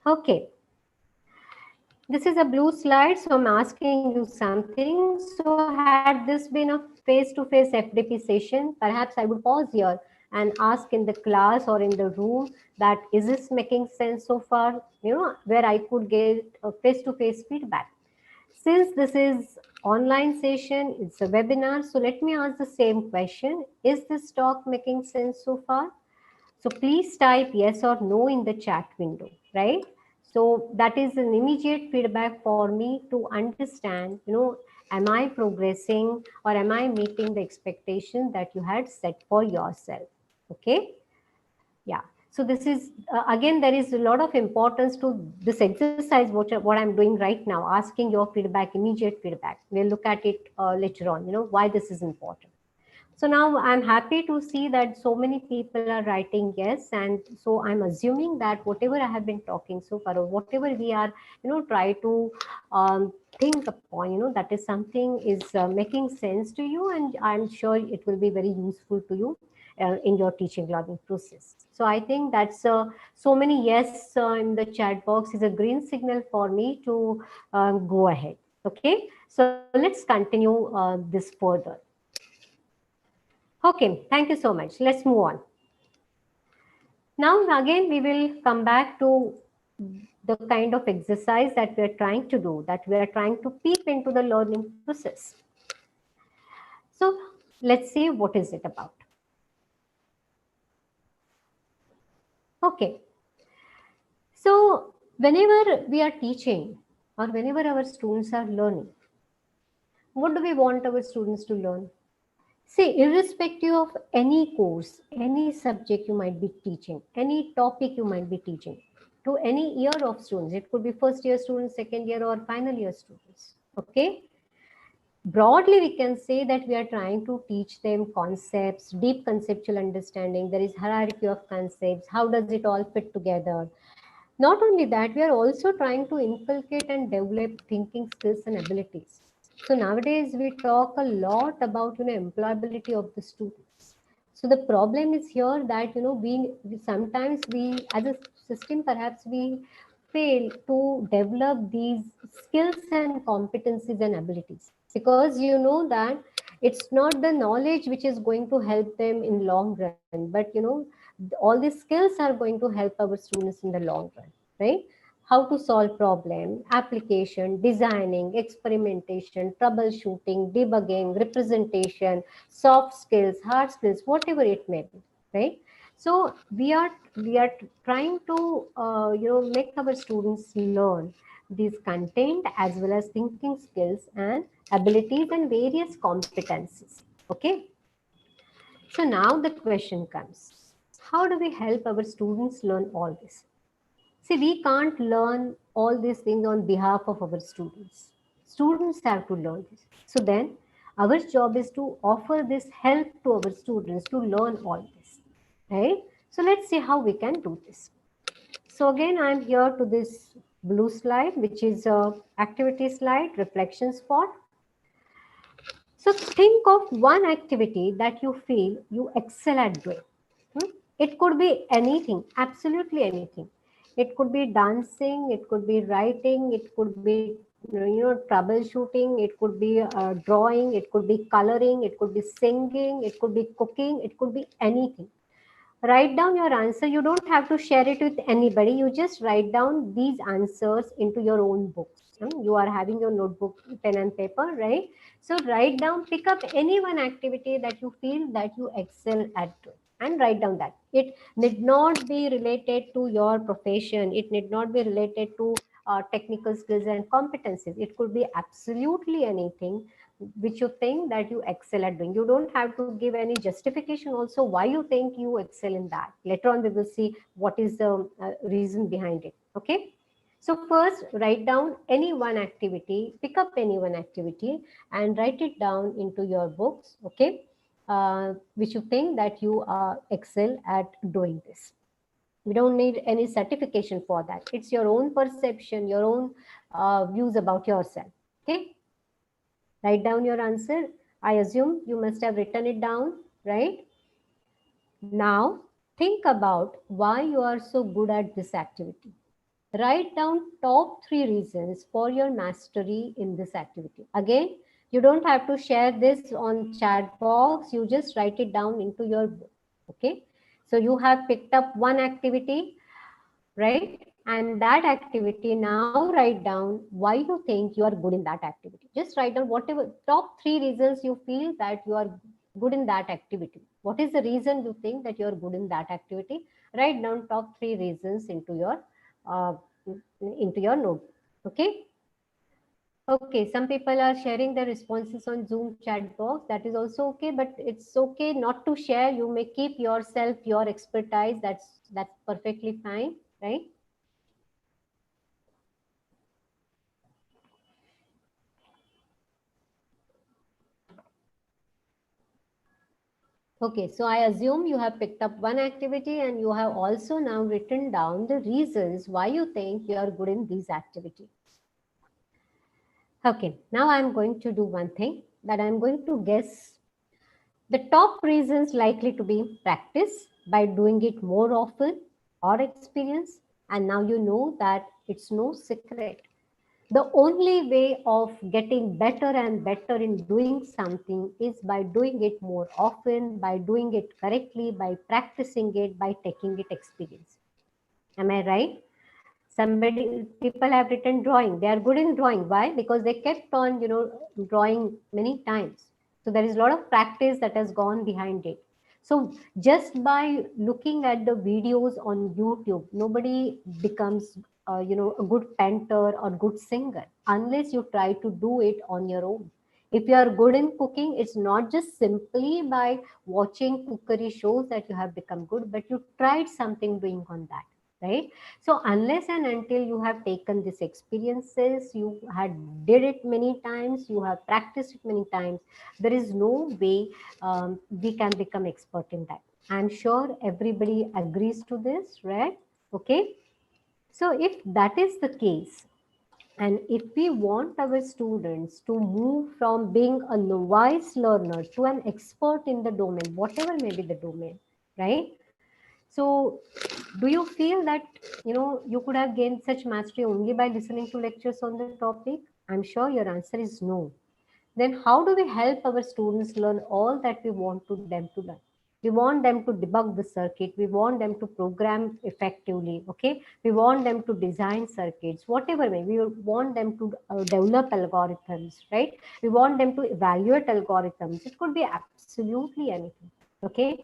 Okay, this is a blue slide, so I'm asking you something. So had this been a face-to-face FDP session, perhaps I would pause here and ask in the class or in the room that is this making sense so far, where I could get a face-to-face feedback. Since this is online session, it's a webinar, so let me ask the same question. Is this talk making sense so far? So please type yes or no in the chat window, right? So that is an immediate feedback for me to understand, am I progressing or am I meeting the expectation that you had set for yourself? Okay. Yeah. So this is, again, there is a lot of importance to this exercise, what I'm doing right now, asking your feedback, immediate feedback. We'll look at it later on, why this is important. So now I'm happy to see that so many people are writing yes. And so I'm assuming that whatever I have been talking so far, or whatever we are, try to think upon, that is something is making sense to you. And I'm sure it will be very useful to you in your teaching learning process. So I think that's so many yes in the chat box is a green signal for me to go ahead. Okay, so let's continue this further. Okay, thank you so much. Let's move on. Now, again, we will come back to the kind of exercise that we are trying to do, that we are trying to peep into the learning process. So let's see what is it about. Okay. So whenever we are teaching or whenever our students are learning, what do we want our students to learn? See, irrespective of any course, any subject you might be teaching, any topic you might be teaching, to any year of students, it could be first year students, second year or final year students, okay? Broadly, we can say that we are trying to teach them concepts, deep conceptual understanding. There is hierarchy of concepts. How does it all fit together? Not only that, we are also trying to inculcate and develop thinking skills and abilities. So nowadays we talk a lot about employability of the students. So the problem is here that we sometimes we as a system, perhaps we fail to develop these skills and competencies and abilities, because you know that it's not the knowledge which is going to help them in long run, but you know, all these skills are going to help our students in the long run, right? How to solve problem, application, designing, experimentation, troubleshooting, debugging, representation, soft skills, hard skills, whatever it may be, right? So we are trying to make our students learn these content as well as thinking skills and abilities and various competencies. Okay. So now the question comes: how do we help our students learn all this? See, we can't learn all these things on behalf of our students. Students have to learn this. So then our job is to offer this help to our students to learn all this, right? So let's see how we can do this. So again, I'm here to this blue slide, which is a activity slide, reflection spot. So think of one activity that you feel you excel at doing. It could be anything, absolutely anything. It could be dancing, it could be writing, it could be troubleshooting, it could be drawing, it could be coloring, it could be singing, it could be cooking, it could be anything. Write down your answer. You don't have to share it with anybody. You just write down these answers into your own books. You are having your notebook, pen and paper, right? So write down, pick up any one activity that you feel that you excel at doing, and write down that. It need not be related to your profession. It need not be related to technical skills and competencies. It could be absolutely anything which you think that you excel at doing. You don't have to give any justification also why you think you excel in that. Later on we will see what is the reason behind it. Okay. So first write down any one activity, pick up any one activity and write it down into your books. Okay. Which you think that you excel at doing this. We don't need any certification for that. It's your own perception, your own views about yourself. Okay. Write down your answer. I assume you must have written it down, right? Now, think about why you are so good at this activity. Write down top 3 reasons for your mastery in this activity. Again, you don't have to share this on chat box. You just write it down into your book. Okay. So you have picked up one activity, right? And that activity, now write down why you think you are good in that activity. Just write down whatever top 3 reasons you feel that you are good in that activity. What is the reason you think that you are good in that activity? Write down top 3 reasons uh, into your notebook. Okay. Okay, some people are sharing their responses on Zoom chat box. That is also okay, but it's okay not to share. You may keep yourself, your expertise. That's perfectly fine, right? Okay, so I assume you have picked up one activity and you have also now written down the reasons why you think you are good in these activities. Okay, now I'm going to do one thing, that I'm going to guess the top reasons likely to be practice by doing it more often or experience. And now you know that it's no secret. The only way of getting better and better in doing something is by doing it more often, by doing it correctly, by practicing it, by taking it experience. Am I right? People have written drawing. They are good in drawing. Why? Because they kept on, drawing many times. So there is a lot of practice that has gone behind it. So just by looking at the videos on YouTube, nobody becomes, a good painter or good singer unless you try to do it on your own. If you are good in cooking, it's not just simply by watching cookery shows that you have become good, but you tried something doing on that, right? So unless and until you have taken these experiences, you had did it many times, you have practiced it many times, there is no way we can become expert in that. I'm sure everybody agrees to this, right? Okay. So if that is the case, and if we want our students to move from being a novice learner to an expert in the domain, whatever may be the domain, right? So Do you feel that, you could have gained such mastery only by listening to lectures on the topic? I'm sure your answer is no. Then how do we help our students learn all that we want to them to learn? We want them to debug the circuit. We want them to program effectively. Okay. We want them to design circuits, whatever way. We want them to develop algorithms, right? We want them to evaluate algorithms. It could be absolutely anything. Okay.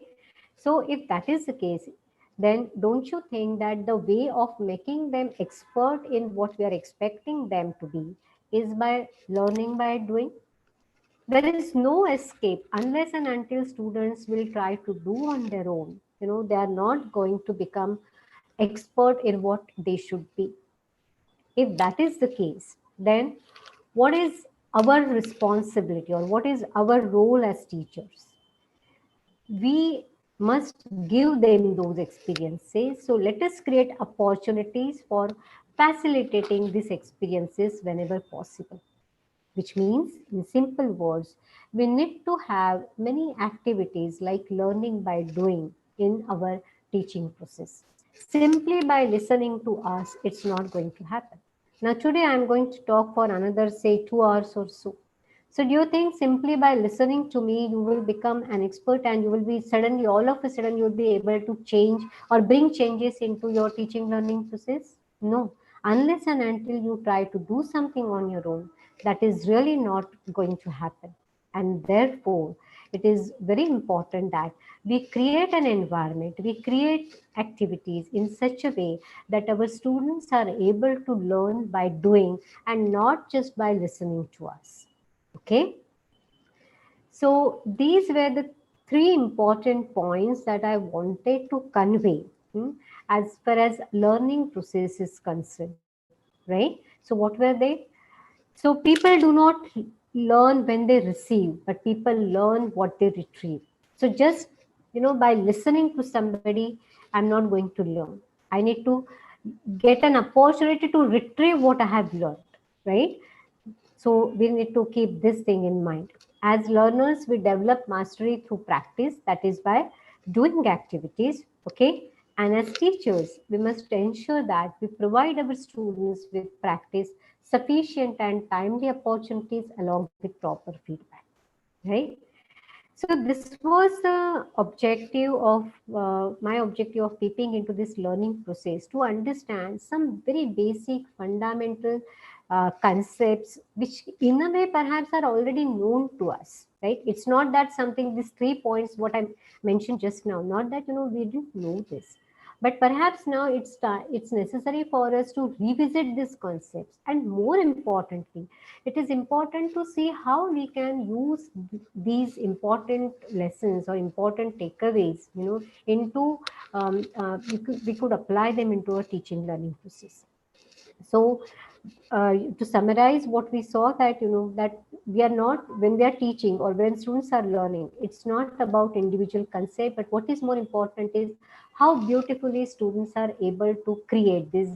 So if that is the case, then don't you think that the way of making them expert in what we are expecting them to be is by learning by doing? There is no escape unless and until students will try to do on their own. They are not going to become expert in what they should be. If that is the case, then what is our responsibility or what is our role as teachers? We must give them those experiences. So let us create opportunities for facilitating these experiences whenever possible. Which means, in simple words, we need to have many activities like learning by doing in our teaching process. Simply by listening to us, it's not going to happen. Now, today I'm going to talk for another, say, 2 hours or so. So do you think simply by listening to me, you will become an expert and you will be suddenly, all of a sudden, you'll be able to change or bring changes into your teaching learning process? No, unless and until you try to do something on your own, that is really not going to happen. And therefore, it is very important that we create an environment, we create activities in such a way that our students are able to learn by doing and not just by listening to us. Okay. So these were the three important points that I wanted to convey as far as learning process is concerned, right? So what were they? So people do not learn when they receive, but people learn what they retrieve. So just, by listening to somebody, I'm not going to learn. I need to get an opportunity to retrieve what I have learned, right? So we need to keep this thing in mind. As learners, we develop mastery through practice, that is by doing activities, okay? And as teachers, we must ensure that we provide our students with practice, sufficient and timely opportunities along with proper feedback, right? So this was the objective of my objective of peeping into this learning process to understand some very basic fundamental concepts which in a way perhaps are already known to us, right? It's not that something, these 3 points what I mentioned just now, not that we didn't know this, but perhaps now it's necessary for us to revisit these concepts, and more importantly, it is important to see how we can use these important lessons or important takeaways, into we could apply them into a teaching learning process. So to summarize what we saw, that that we are not, when we are teaching or when students are learning, it's not about individual concept, but what is more important is how beautifully students are able to create this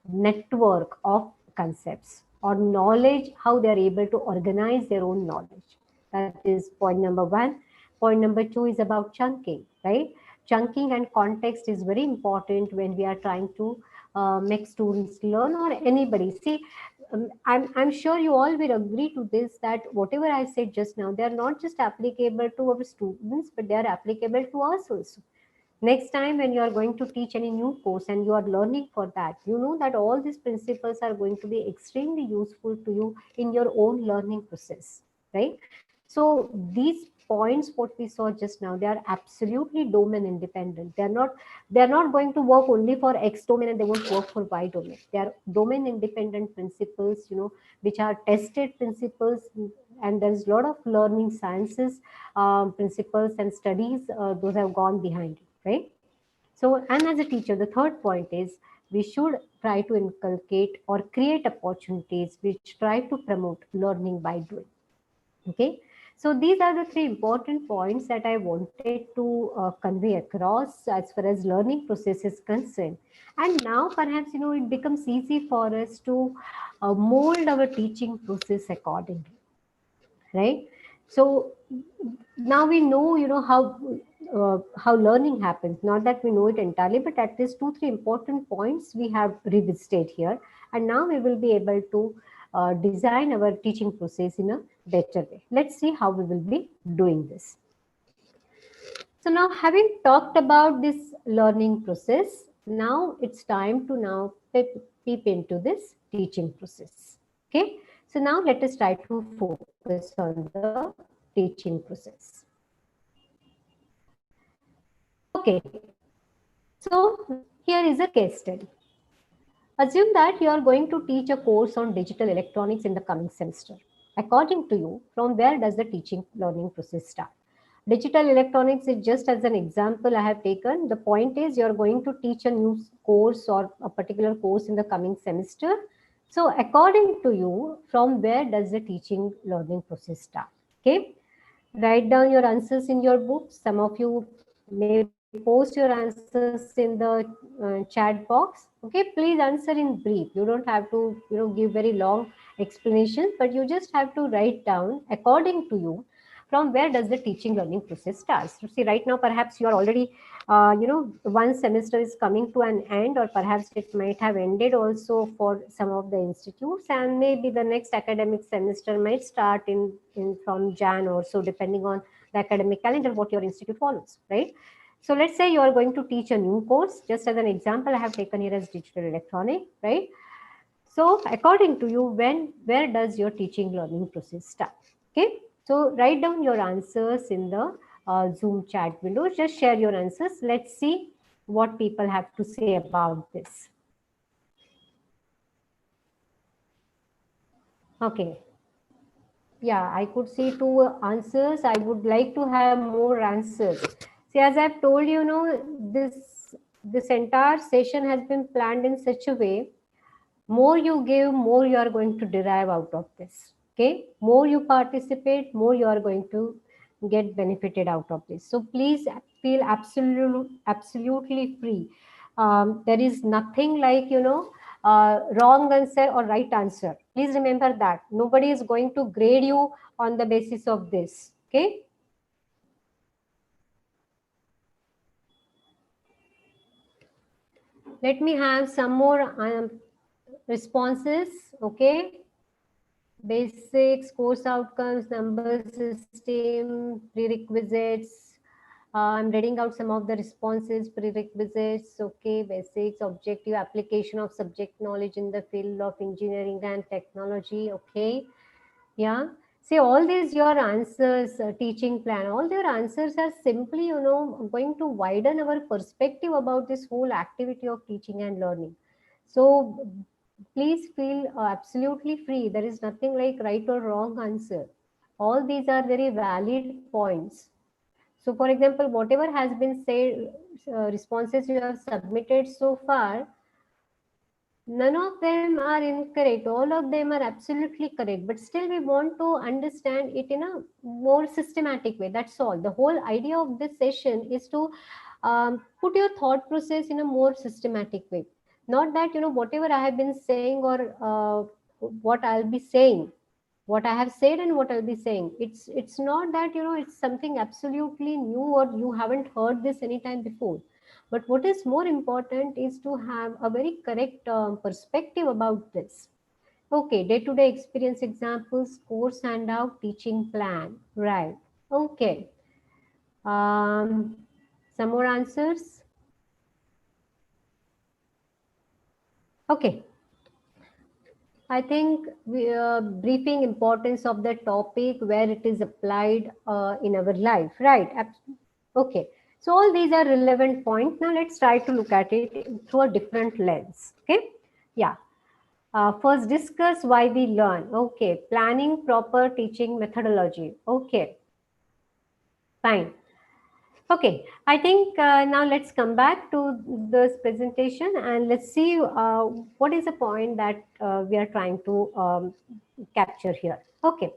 network of concepts or knowledge, how they are able to organize their own knowledge. That is point number one. Point number two is about chunking, right? Chunking and context is very important when we are trying to make students learn, or anybody. See, I'm sure you all will agree to this, that whatever I said just now, they are not just applicable to our students, but they are applicable to us also. Next time when you are going to teach any new course and you are learning for that, you know that all these principles are going to be extremely useful to you in your own learning process, right? So these points what we saw just now, they are absolutely domain independent. They are not going to work only for X domain and they won't work for Y domain. They are domain independent principles, which are tested principles, and there is a lot of learning sciences principles and studies those have gone behind it, right? So, and as a teacher, the third point is we should try to inculcate or create opportunities which try to promote learning by doing. Okay. So these are the three important points that I wanted to convey across as far as learning process is concerned. And now perhaps, it becomes easy for us to mold our teaching process accordingly, right? So now we know, how how learning happens. Not that we know it entirely, but at least 2-3 important points we have revisited here. And now we will be able to design our teaching process in a better way. Let's see how we will be doing this. So now, having talked about this learning process, now it's time to now peep into this teaching process. Okay, so now let us try to focus on the teaching process. Okay, so here is a case study. Assume that you are going to teach a course on digital electronics in the coming semester. According to you, from where does the teaching learning process start? Digital electronics is just as an example I have taken. The point is you're going to teach a new course or a particular course in the coming semester. So according to you, from where does the teaching learning process start? Okay, write down your answers in your book. Some of you may post your answers in the chat box. Okay, please answer in brief. You don't have to give very long explanations, but you just have to write down according to you from where does the teaching learning process starts. So see, right now perhaps you are already one semester is coming to an end, or perhaps it might have ended also for some of the institutes, and maybe the next academic semester might start in from Jan or so, depending on the academic calendar what your institute follows, right? So let's say you are going to teach a new course. Just as an example I have taken here as digital electronic, right? So according to you, where does your teaching learning process start? Okay, so write down your answers in the Zoom chat window. Just share your answers. Let's see what people have to say about this. Okay. Yeah, I could see 2 answers. I would like to have more answers. See, as I've told you, this entire session has been planned in such a way, more you give, more you are going to derive out of this. Okay, more you participate, more you are going to get benefited out of this. So please feel absolutely free. There is nothing like wrong answer or right answer. Please remember that nobody is going to grade you on the basis of this. Okay. Let me have some more responses. Okay. Basics, course outcomes, number system, prerequisites. I'm reading out some of the responses. Prerequisites, okay, basics, objective, application of subject knowledge in the field of engineering and technology, okay. Yeah, see all these your answers, teaching plan, all their answers are simply, going to widen our perspective about this whole activity of teaching and learning. So please feel absolutely free. There is nothing like right or wrong answer. All these are very valid points. So for example, whatever has been said, responses you have submitted so far, none of them are incorrect. All of them are absolutely correct. But still we want to understand it in a more systematic way. That's all. The whole idea of this session is to put your thought process in a more systematic way. Not that, whatever I have been saying or what I'll be saying, what I have said and what I'll be saying. It's not that, it's something absolutely new or you haven't heard this anytime before. But what is more important is to have a very correct perspective about this. Okay, day-to-day experience examples, course handout, teaching plan. Right. Okay. Some more answers. Okay. I think we are briefing importance of the topic where it is applied in our life, right? Okay. So all these are relevant points. Now let's try to look at it through a different lens. Okay. Yeah. First, discuss why we learn. Okay. Planning proper teaching methodology. Okay. Fine. Okay, I think now let's come back to this presentation and let's see what is the point that we are trying to capture here. Okay.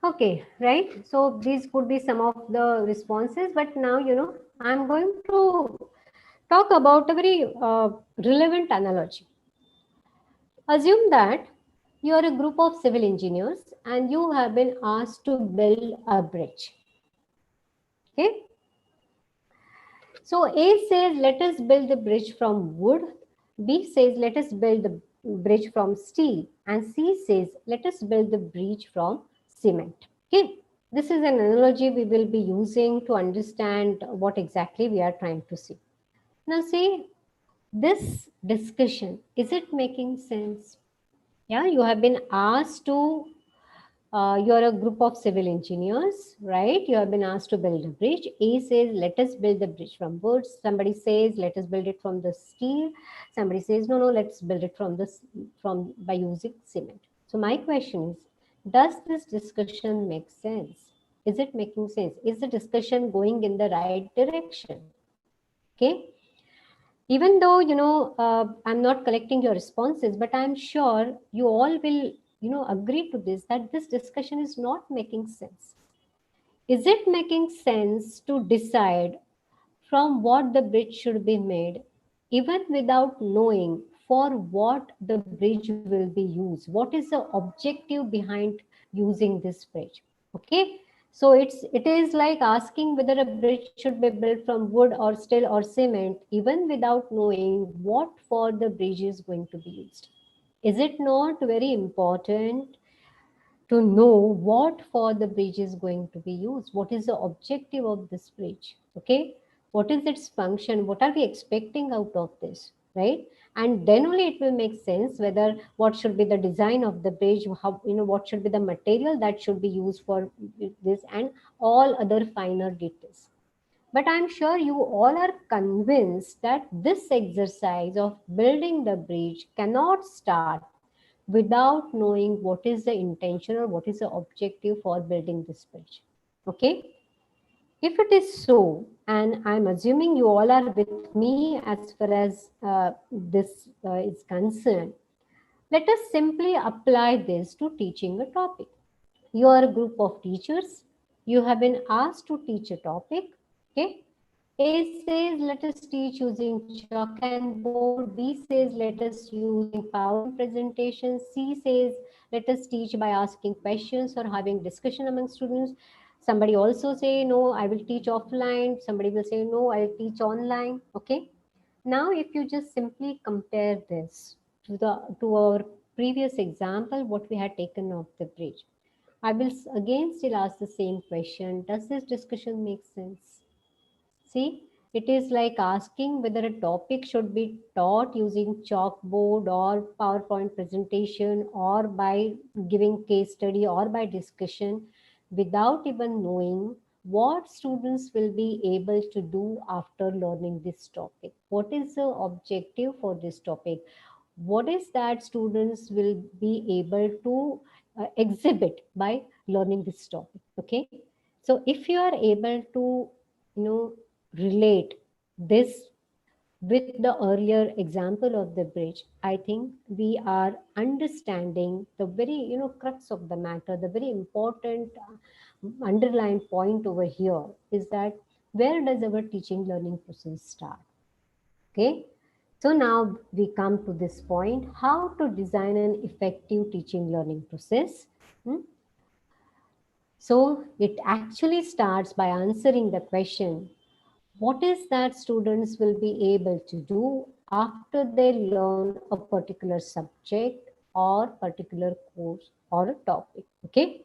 Okay, right. So these could be some of the responses, but now, I'm going to talk about a very relevant analogy. Assume that You are a group of civil engineers and you have been asked to build a bridge. Okay. So A says, let us build the bridge from wood. B says, let us build the bridge from steel. And C says, let us build the bridge from cement. Okay. This is an analogy we will be using to understand what exactly we are trying to see. Now see, this discussion, is it making sense? Yeah, you have been asked to you're a group of civil engineers, right? You have been asked to build a bridge. A says, let us build the bridge from wood. Somebody says, let us build it from the steel. Somebody says, no, let's build it from by using cement. So my question is, does this discussion make sense? Is it making sense? Is the discussion going in the right direction? Okay. Even though, I'm not collecting your responses, but I'm sure you all will, agree to this, that this discussion is not making sense. Is it making sense to decide from what the bridge should be made, even without knowing for what the bridge will be used? What is the objective behind using this bridge? Okay. So it is like asking whether a bridge should be built from wood or steel or cement, even without knowing what for the bridge is going to be used. Is it not very important to know what for the bridge is going to be used? What is the objective of this bridge? Okay. What is its function? What are we expecting out of this? Right. And then only it will make sense whether what should be the design of the bridge, how, what should be the material that should be used for this, and all other finer details. But I'm sure you all are convinced that this exercise of building the bridge cannot start without knowing what is the intention or what is the objective for building this bridge. Okay. If it is so, and I'm assuming you all are with me as far as this is concerned, let us simply apply this to teaching a topic. You are a group of teachers. You have been asked to teach a topic. Okay. A says, let us teach using chalk and board. B says, let us using PowerPoint presentation. C says, let us teach by asking questions or having discussion among students. Somebody also say, no, I will teach offline. Somebody will say, no, I'll teach online. Okay. Now, if you just simply compare this to our previous example, what we had taken of the bridge, I will again still ask the same question. Does this discussion make sense? See, it is like asking whether a topic should be taught using chalkboard or PowerPoint presentation or by giving case study or by discussion without even knowing what students will be able to do after learning this topic. What is the objective for this topic? What is that students will be able to exhibit by learning this topic? Okay. So if you are able to, relate this with the earlier example of the bridge, I think we are understanding the very, crux of the matter. The very important underlying point over here is that where does our teaching learning process start? Okay. So now we come to this point, how to design an effective teaching learning process. So it actually starts by answering the question, what is that students will be able to do after they learn a particular subject or particular course or a topic? Okay.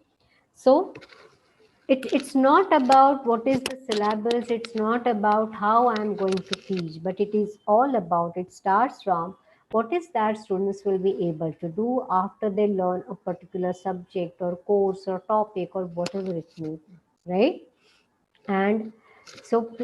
So it's not about what is the syllabus, it's not about how I'm going to teach, but it is all about, it starts from what is that students will be able to do after they learn a particular subject or course or topic or whatever it may be, right? And so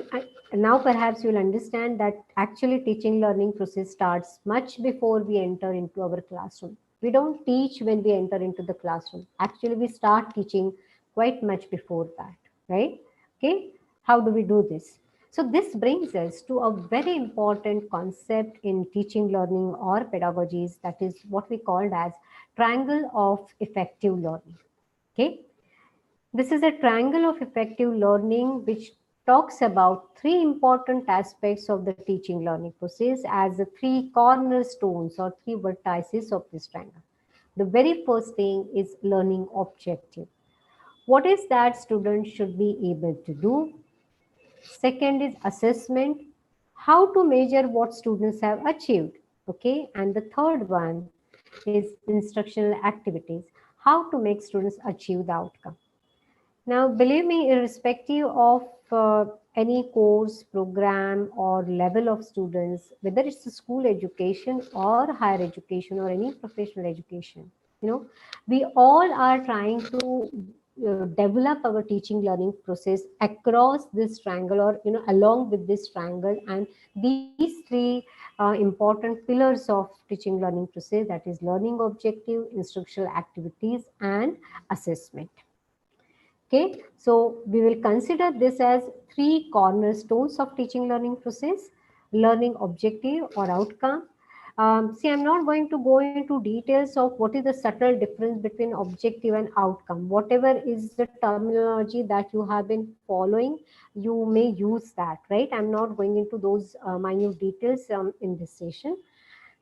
now perhaps you'll understand that actually teaching learning process starts much before we enter into our classroom. We don't teach when we enter into the classroom. Actually, we start teaching quite much before that, right? Okay. How do we do this? So this brings us to a very important concept in teaching learning or pedagogies, that is what we called as triangle of effective learning. Okay. This is a triangle of effective learning which talks about three important aspects of the teaching learning process as the three cornerstones or three vertices of this triangle. The very first thing is learning objective. What is that students should be able to do? Second is assessment, how to measure what students have achieved. Okay, and the third one is instructional activities, how to make students achieve the outcome. Now, believe me, irrespective of any course, program, or level of students, whether it's a school education or higher education or any professional education, we all are trying to develop our teaching learning process across this triangle, or along with this triangle, and these three important pillars of teaching learning process, that is learning objective, instructional activities, and assessment. Okay, so we will consider this as three cornerstones of teaching learning process: learning objective or outcome. See, I'm not going to go into details of what is the subtle difference between objective and outcome. Whatever is the terminology that you have been following, you may use that, right? I'm not going into those minute details in this session.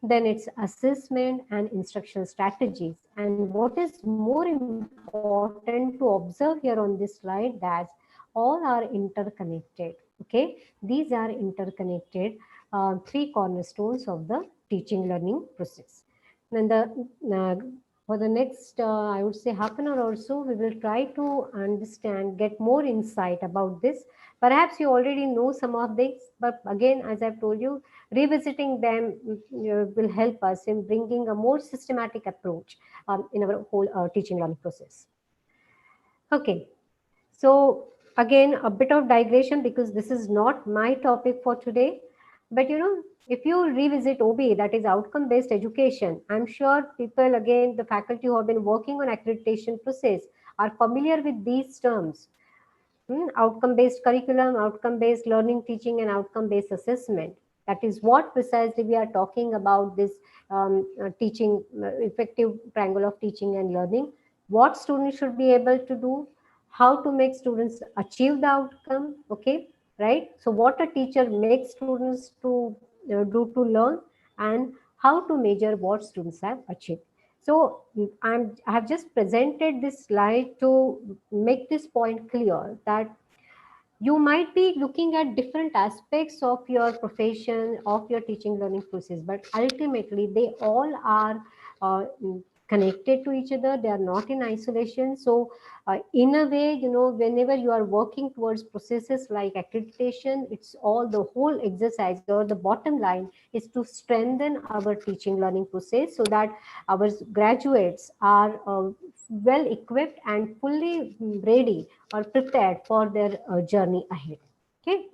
Then it's assessment and instructional strategies. And what is more important to observe here on this slide, that all are interconnected. Okay, these are interconnected, three cornerstones of the teaching learning process. And for the next, I would say half an hour or so, we will try to understand, get more insight about this. Perhaps you already know some of these, but again, as I've told you, revisiting them will help us in bringing a more systematic approach in our whole teaching learning process. Okay, so again, a bit of digression because this is not my topic for today. But if you revisit OB, that is outcome based education, I'm sure people, again, the faculty who have been working on accreditation process are familiar with these terms. Outcome based curriculum, outcome based learning, teaching, and outcome based assessment. That is what precisely we are talking about, this teaching, effective triangle of teaching and learning. What students should be able to do, how to make students achieve the outcome. Okay, right? So what a teacher makes students to do to learn, and how to measure what students have achieved. So I have just presented this slide to make this point clear, that you might be looking at different aspects of your profession, of your teaching learning process, but ultimately they all are connected to each other. They are not in isolation. So in a way, whenever you are working towards processes like accreditation, it's all, the whole exercise, or the bottom line is to strengthen our teaching learning process so that our graduates are well equipped and fully ready or prepared for their journey ahead. Okay.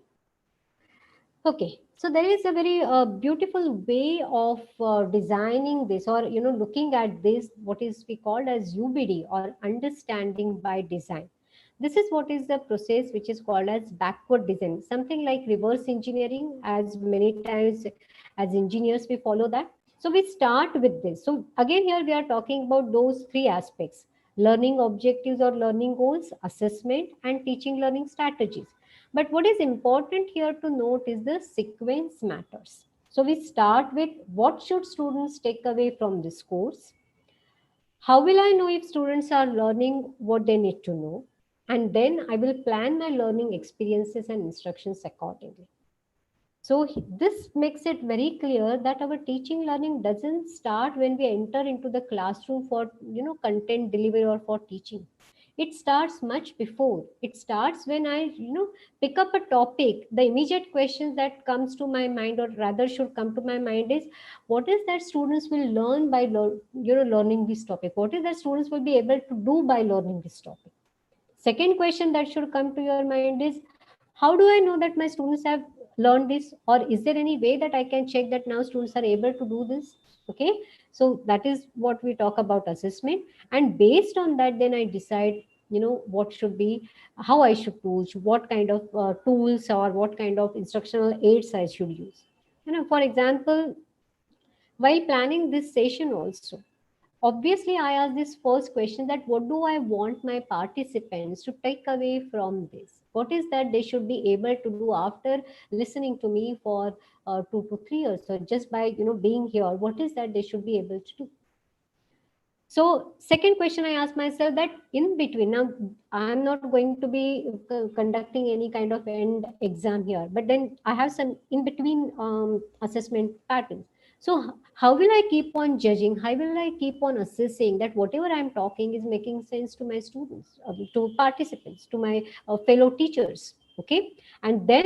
Okay, so there is a very beautiful way of designing this, or looking at this, what is we called as UBD, or understanding by design. This is what is the process which is called as backward design, something like reverse engineering, as many times as engineers we follow that. So we start with this. So again, here we are talking about those three aspects: learning objectives or learning goals, assessment, and teaching learning strategies. But what is important here to note is the sequence matters. So we start with what should students take away from this course? How will I know if students are learning what they need to know? And then I will plan my learning experiences and instructions accordingly. So this makes it very clear that our teaching learning doesn't start when we enter into the classroom for content delivery or for teaching. It starts much before. It starts when I pick up a topic. The immediate questions that comes to my mind, or rather should come to my mind, is what is that students will learn by learning this topic? What is that students will be able to do by learning this topic? Second question that should come to your mind is, how do I know that my students have learned this, or is there any way that I can check that now students are able to do this? Okay, so that is what we talk about assessment, and based on that, then I decide what should be, how I should teach, what kind of tools or what kind of instructional aids I should use. For example, while planning this session also, obviously I ask this first question, that what do I want my participants to take away from this? What is that they should be able to do after listening to me for 2 to 3 years, or just by being here? What is that they should be able to do? So second question I asked myself, that in between, now I'm not going to be conducting any kind of end exam here, but then I have some in between assessment patterns. So how will I keep on judging? How will I keep on assessing that whatever I'm talking is making sense to my students, to participants, to my fellow teachers? Okay. And then,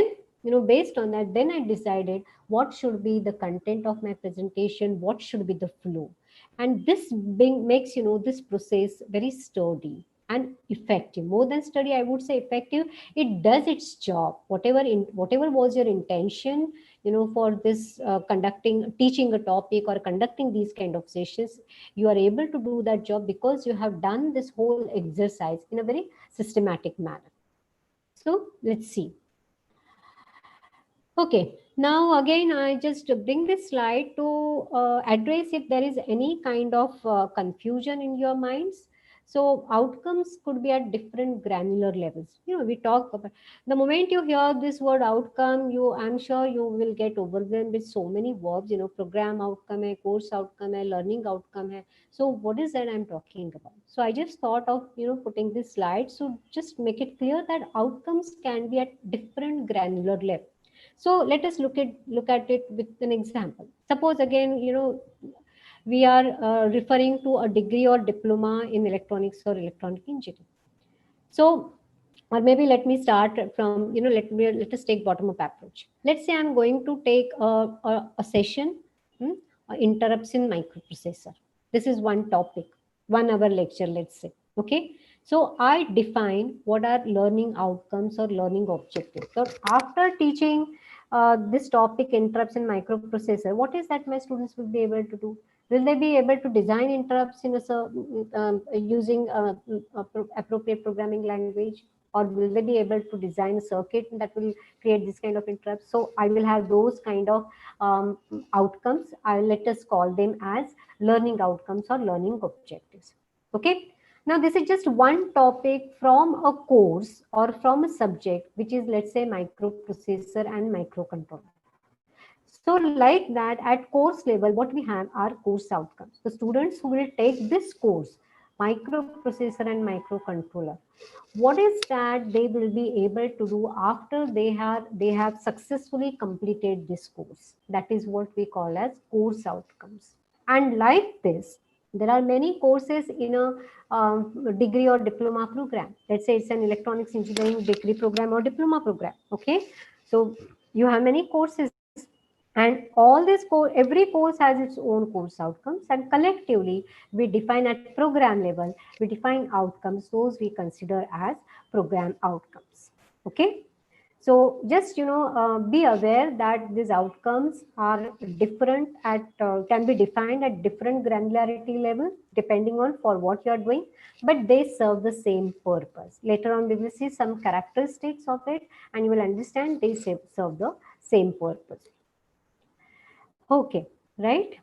based on that, then I decided what should be the content of my presentation, what should be the flow. And this makes this process very sturdy and effective. More than sturdy, I would say effective. It does its job. Whatever was your intention, for this teaching a topic or conducting these kind of sessions, you are able to do that job because you have done this whole exercise in a very systematic manner. So let's see. Okay, now again, I just bring this slide to address if there is any kind of confusion in your minds. So outcomes could be at different granular levels. We talk about the moment you hear this word outcome, I'm sure you will get overwhelmed with so many verbs. Program outcome, hai, course outcome, hai, learning outcome. Hai. So what is that I'm talking about? So I just thought of putting this slide so just make it clear that outcomes can be at different granular level. So let us look at it with an example. Suppose again, we are referring to a degree or diploma in electronics or electronic engineering. So, or maybe let me start from, let us take bottom up approach. Let's say I'm going to take a session, interrupts in microprocessor. This is one topic, 1 hour lecture, let's say. Okay. So I define what are learning outcomes or learning objectives. So after teaching this topic, interrupts in microprocessor, what is that my students will be able to do? Will they be able to design interrupts in using appropriate programming language, or will they be able to design a circuit that will create this kind of interrupts? So I will have those kind of outcomes. Let us call them as learning outcomes or learning objectives. Okay. Now this is just one topic from a course or from a subject, which is, let's say, microprocessor and microcontroller. So like that, at course level, what we have are course outcomes. The students who will take this course, microprocessor and microcontroller, what is that they will be able to do after they have successfully completed this course? That is what we call as course outcomes. And like this, there are many courses in a degree or diploma program. Let's say it's an electronics engineering degree program or diploma program. Okay, so you have many courses, and all this every course has its own course outcomes, and collectively we define at program level, we define outcomes, those we consider as program outcomes. Okay. So just be aware that these outcomes are different can be defined at different granularity level depending on for what you are doing, but they serve the same purpose. Later on we will see some characteristics of it, and you will understand they serve the same purpose. Okay, right?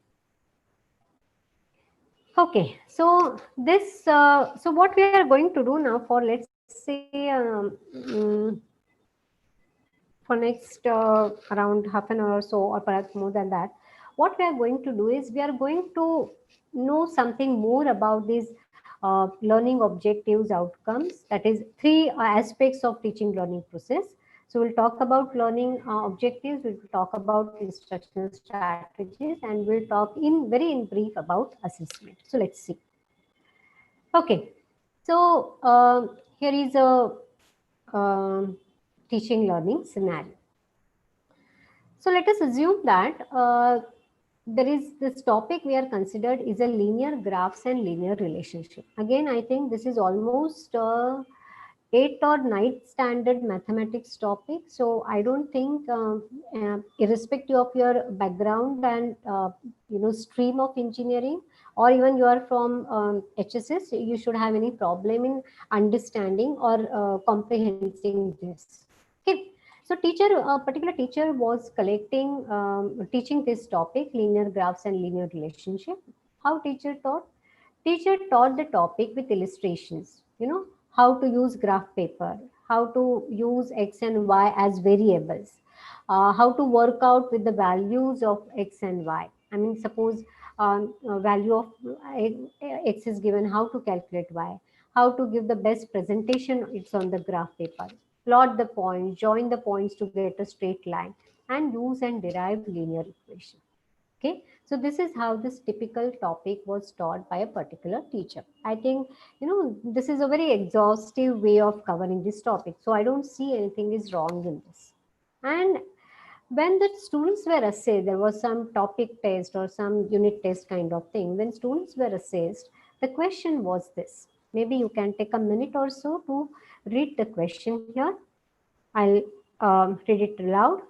Okay, so this so what we are going to do now for, let's say, for next around half an hour or so, or perhaps more than that, what we are going to do is we are going to know something more about these learning objectives outcomes, that is 3 aspects of teaching learning process. So we'll talk about learning objectives, we'll talk about instructional strategies, and we'll talk in brief about assessment. So let's see. Okay, so here is a teaching learning scenario. So let us assume that there is this topic we are considered is a linear graphs and linear relationship. Again, I think this is almost 8th or 9th standard mathematics topic. So I don't think, irrespective of your background and stream of engineering, or even you are from HSS, you should have any problem in understanding or comprehending this. Okay. So particular teacher was teaching this topic, linear graphs and linear relationship. How teacher taught? Teacher taught the topic with illustrations, how to use graph paper, how to use X and Y as variables, how to work out with the values of X and Y. I mean, suppose value of x is given, how to calculate y, how to give the best presentation, it's on the graph paper. Plot the points, join the points to get a straight line, and use and derive linear equation. Okay, so this is how this typical topic was taught by a particular teacher. I think, this is a very exhaustive way of covering this topic. So I don't see anything is wrong in this. And when the students were assessed, there was some topic test or some unit test kind of thing. When students were assessed, the question was this. Maybe you can take a minute or so to read the question here. I'll read it aloud.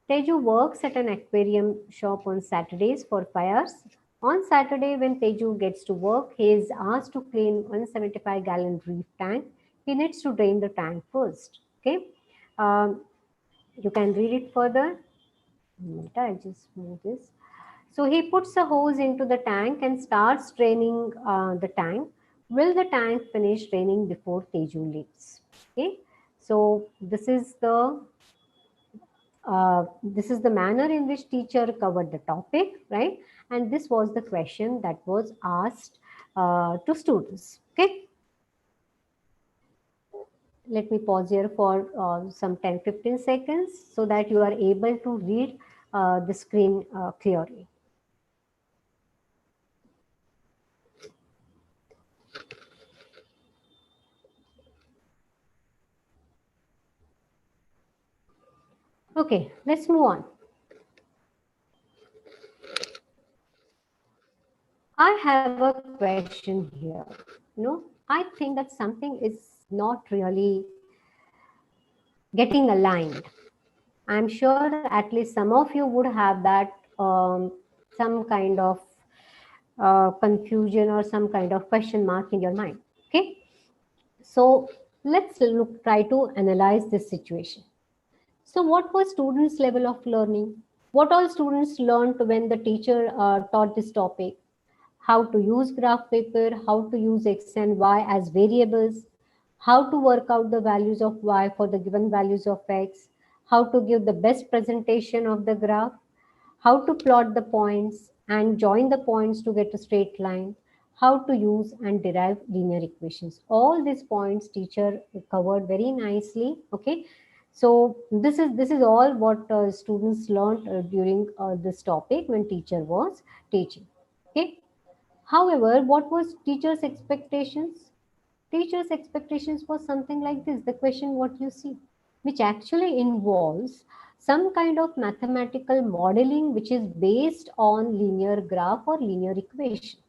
Teju works at an aquarium shop on Saturdays for 5 hours. On Saturday, when Teju gets to work, he is asked to clean 175-gallon reef tank. He needs to drain the tank first. Okay, you can read it further. I'll just move this. So he puts a hose into the tank and starts draining the tank. Will the tank finish draining before Teju leaves? Okay, so this is the manner in which teacher covered the topic, right? And this was the question that was asked to students. Okay, let me pause here for some 10-15 seconds so that you are able to read the screen clearly. Okay, let's move on. I have a question here. I think that something is not really getting aligned. I'm sure at least some of you would have that some kind of confusion or some kind of question mark in your mind. Okay, so let's try to analyze this situation. So what was students' level of learning? What all students learned when the teacher taught this topic? How to use graph paper, how to use x and y as variables, how to work out the values of y for the given values of x, how to give the best presentation of the graph, how to plot the points and join the points to get a straight line, how to use and derive linear equations. All these points teacher covered very nicely. Okay, so this is all what students learned during this topic when teacher was teaching. Okay, however, what was teacher's expectations? Teacher's expectations was something like this, the question what you see, which actually involves some kind of mathematical modeling which is based on linear graph or linear equation.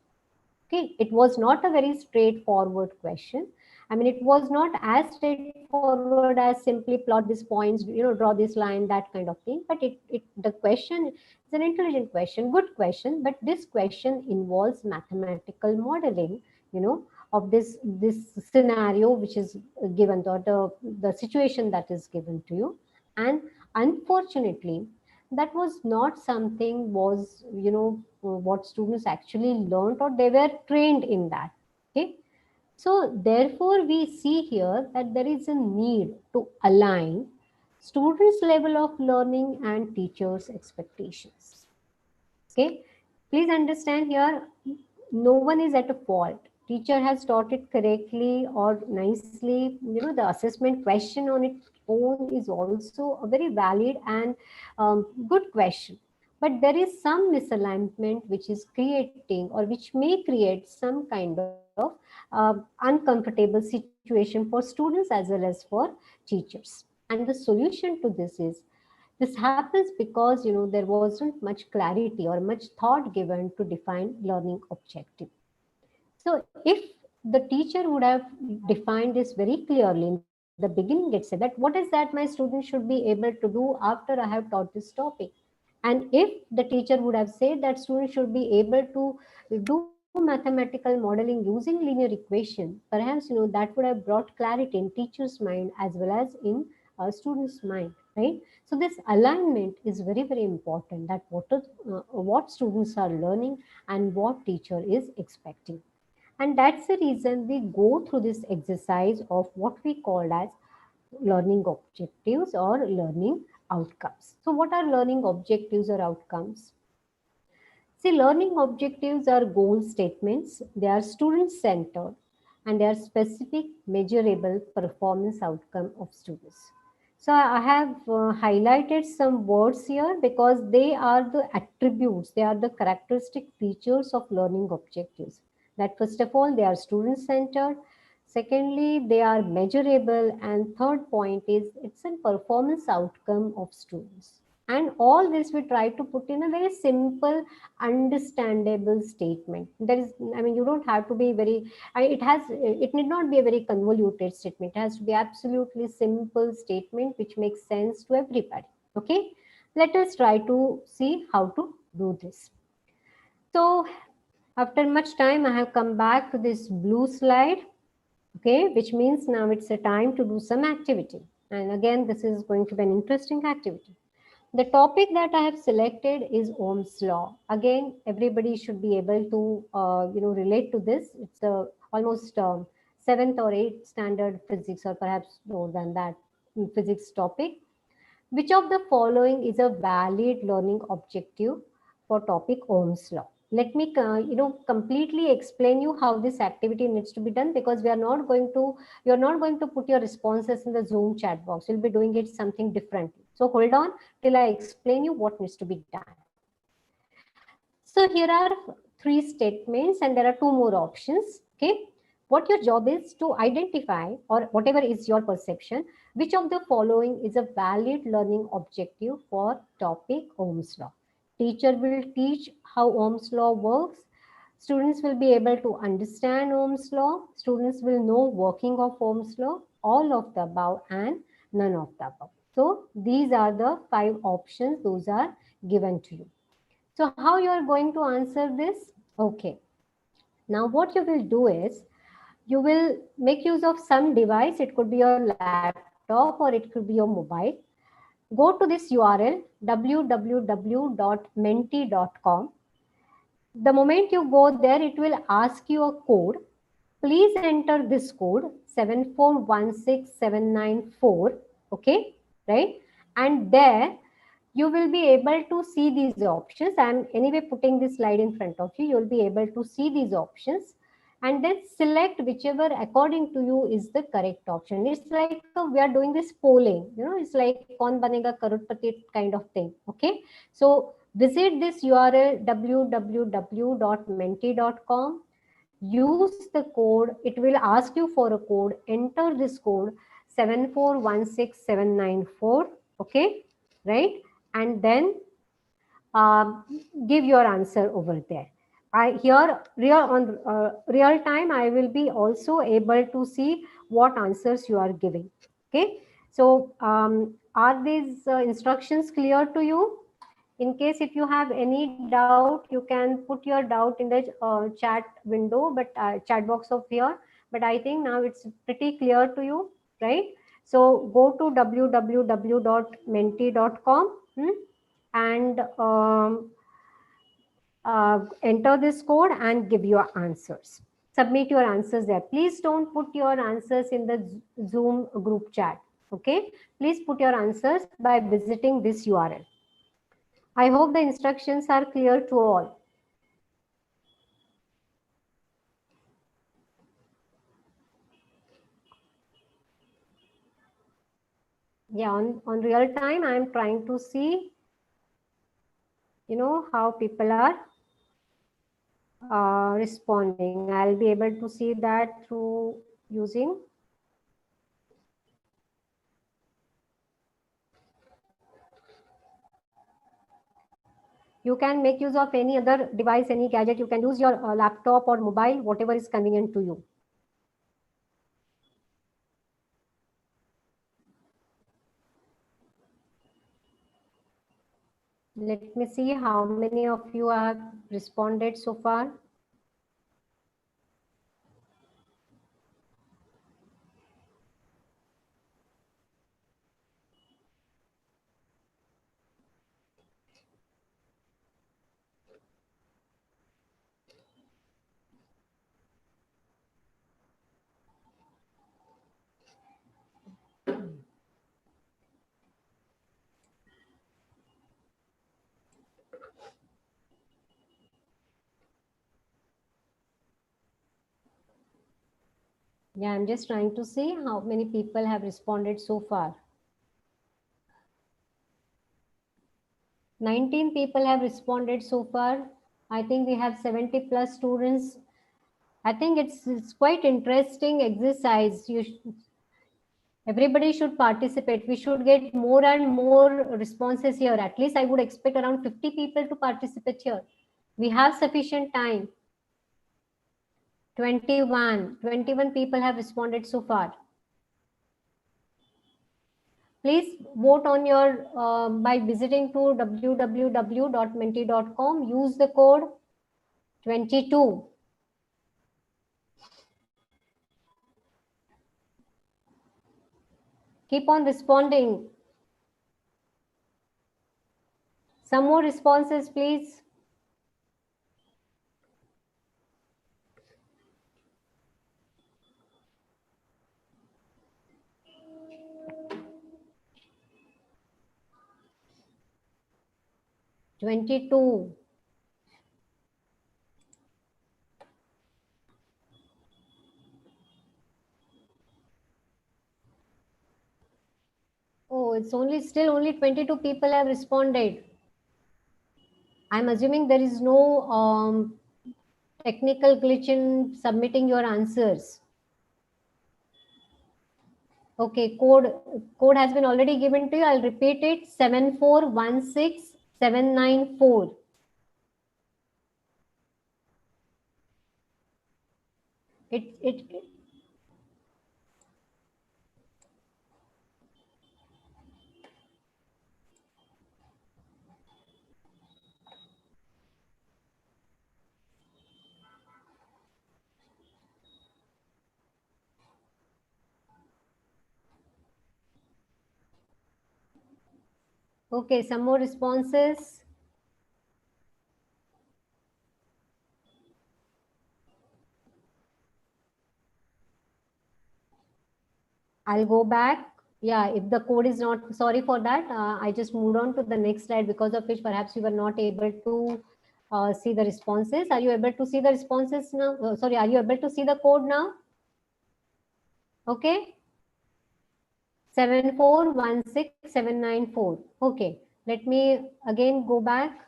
Okay, it was not a very straightforward question. I mean, it was not as straightforward as simply plot these points, draw this line, that kind of thing. But the question is an intelligent question, good question. But this question involves mathematical modeling, of this scenario which is given, or the situation that is given to you. And unfortunately, that was not something was what students actually learned or they were trained in that. Okay, so therefore we see here that there is a need to align students level of learning and teachers expectations. Okay, please understand here, no one is at a fault. Teacher has taught it correctly or nicely. The assessment question on its own is also a very valid and good question. But there is some misalignment which is creating or which may create some kind of uncomfortable situation for students as well as for teachers. And the solution to this is, this happens because there wasn't much clarity or much thought given to define learning objective. So if the teacher would have defined this very clearly in the beginning, it said that what is that my students should be able to do after I have taught this topic. And if the teacher would have said that students should be able to do mathematical modeling using linear equation, perhaps that would have brought clarity in teacher's mind as well as in a student's mind, right? So this alignment is very important, that what students are learning and what teacher is expecting. And that's the reason we go through this exercise of what we call as learning objectives or learning outcomes. So what are learning objectives or outcomes? See, learning objectives are goal statements. They are student-centered and they are specific, measurable performance outcome of students. So I have highlighted some words here because they are the attributes, they are the characteristic features of learning objectives. That first of all, they are student-centered. Secondly, they are measurable. And third point is it's a performance outcome of students. And all this we try to put in a very simple, understandable statement. There is, I mean, you don't have to be very, it need not be a very convoluted statement. It has to be absolutely simple statement which makes sense to everybody. Okay, let us try to see how to do this. So after much time, I have come back to this blue slide. Okay, which means now it's a time to do some activity. And again, this is going to be an interesting activity. The topic that I have selected is Ohm's law. Again, everybody should be able to, relate to this. It's almost 7th or 8th standard physics, or perhaps more than that, physics topic. Which of the following is a valid learning objective for topic Ohm's law? Let me, completely explain you how this activity needs to be done, because you're not going to put your responses in the Zoom chat box. You'll be doing it something differently. So hold on till I explain you what needs to be done. So here are 3 statements and there are 2 more options. Okay. What your job is to identify, or whatever is your perception, which of the following is a valid learning objective for topic Ohm's law. Teacher will teach how Ohm's law works. Students will be able to understand Ohm's law. Students will know working of Ohm's law, all of the above and none of the above. So these are the 5 options. Those are given to you. So how you are going to answer this? Okay. Now what you will do is, you will make use of some device. It could be your laptop or it could be your mobile. Go to this URL, www.menti.com. The moment you go there, it will ask you a code. Please enter this code 7416794. Okay, right? And there you will be able to see these options. I'm anyway putting this slide in front of you. You'll be able to see these options and then select whichever according to you is the correct option. It's like we are doing this polling, it's like kaun banega crorepati kind of thing. Okay, so visit this URL www.menti.com. Use the code. It will ask you for a code. Enter this code 7416794. Okay, right? And then give your answer over there. Real time, I will be also able to see what answers you are giving. Okay, so are these instructions clear to you? In case if you have any doubt, you can put your doubt in the chat window, but chat box of here. But I think now it's pretty clear to you, right? So go to www.menti.com and enter this code and give your answers. Submit your answers there. Please don't put your answers in the Zoom group chat. Okay, please put your answers by visiting this URL. I hope the instructions are clear to all. Yeah, on real time, I am trying to see, how people are responding. I'll be able to see that through using. You can make use of any other device, any gadget. You can use your laptop or mobile, whatever is convenient to you. Let me see how many of you have responded so far. Yeah, I'm just trying to see how many people have responded so far. 19 people have responded so far. I think we have 70 plus students. I think it's quite interesting exercise. Everybody should participate. We should get more and more responses here. At least I would expect around 50 people to participate here. We have sufficient time. 21 people have responded so far. Please vote on your by visiting to www.menti.com. Use the code 22. Keep on responding. Some more responses, please. $22. Oh, it's still only 22 people have responded. I'm assuming there is no technical glitch in submitting your answers. Okay, code has been already given to you. I'll repeat it: 7416794. It Okay, some more responses. I'll go back. Yeah, if the code is not, sorry for that. I just moved on to the next slide, because of which perhaps you were not able to see the responses. Are you able to see the responses now? Sorry, are you able to see the code now? Okay. 7416794. Okay, let me again go back.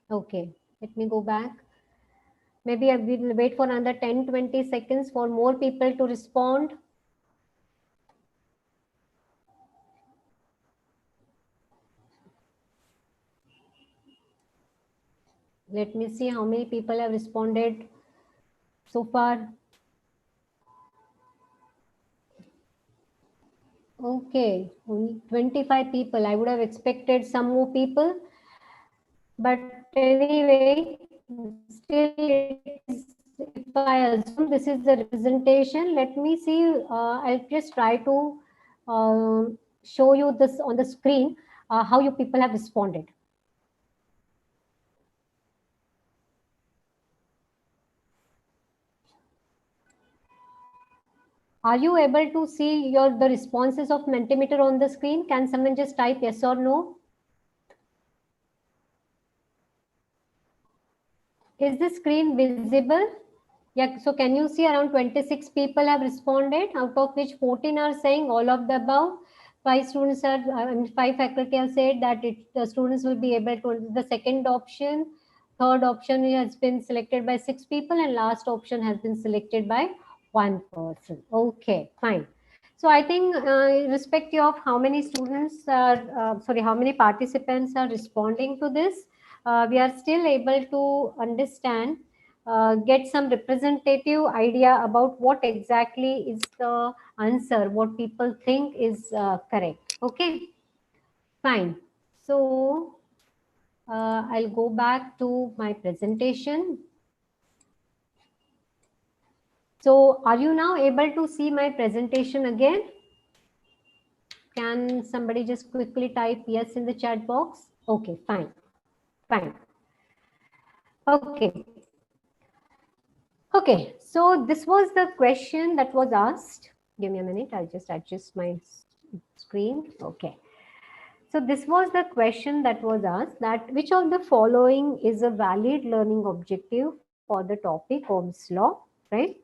Okay, let me go back. Maybe I will wait for another 10-20 seconds for more people to respond. Let me see how many people have responded so far. Okay, only 25 people. I would have expected some more people. But anyway, still it is, if I assume this is the representation, let me see. I'll just try to show you this on the screen, how you people have responded. Are you able to see the responses of Mentimeter on the screen? Can someone just type yes or no? Is the screen visible? Yeah, so can you see around 26 people have responded, out of which 14 are saying all of the above. 5 students are, 5 faculty have said that the students will be able to, the second option. Third option has been selected by 6 people, and last option has been selected by 1 person. Okay, fine. So I think irrespective of how many students are, how many participants are responding to this, we are still able to understand, get some representative idea about what exactly is the answer, what people think is correct. Okay, fine. So I'll go back to my presentation. So are you now able to see my presentation again? Can somebody just quickly type yes in the chat box? Okay, fine. Fine. Okay. Okay, so this was the question that was asked. Give me a minute, I'll just adjust my screen. Okay. So this was the question that was asked, that which of the following is a valid learning objective for the topic Ohm's law, right?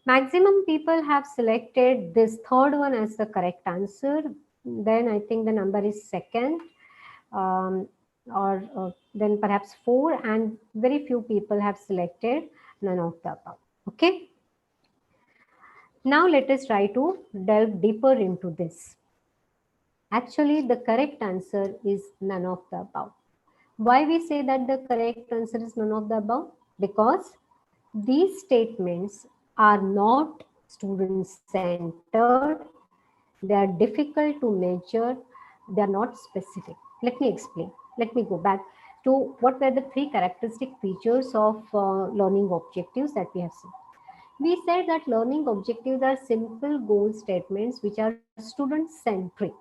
Maximum people have selected this third one as the correct answer. Then I think the number is second, or then perhaps 4, and very few people have selected none of the above. Okay. Now let us try to delve deeper into this. Actually, the correct answer is none of the above. Why we say that the correct answer is none of the above? Because these statements are not student-centered, they are difficult to measure, they are not specific. Let me explain. Let me go back to what were the 3 characteristic features of learning objectives that we have seen. We said that learning objectives are simple goal statements which are student-centric.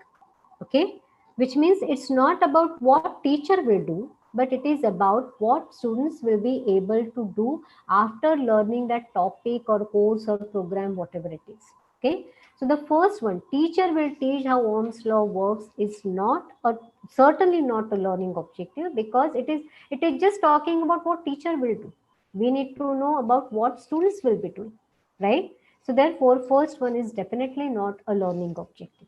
Okay, which means it's not about what teacher will do, but it is about what students will be able to do after learning that topic or course or program, whatever it is. Okay, so the first one, teacher will teach how Ohm's law works, is not a, certainly not a learning objective, because it is just talking about what teacher will do. We need to know about what students will be doing, right? So therefore first one is definitely not a learning objective.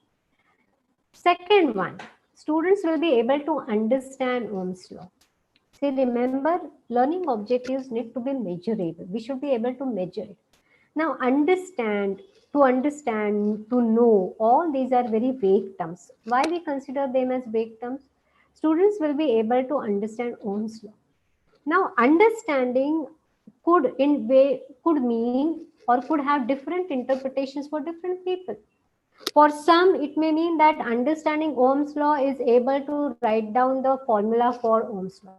Second one, students will be able to understand Ohm's law. See, remember, learning objectives need to be measurable. We should be able to measure it. Now, understand, to know, all these are very vague terms. Why we consider them as vague terms? Students will be able to understand Ohm's law. Now, understanding could mean or could have different interpretations for different people. For some, it may mean that understanding Ohm's law is able to write down the formula for Ohm's law.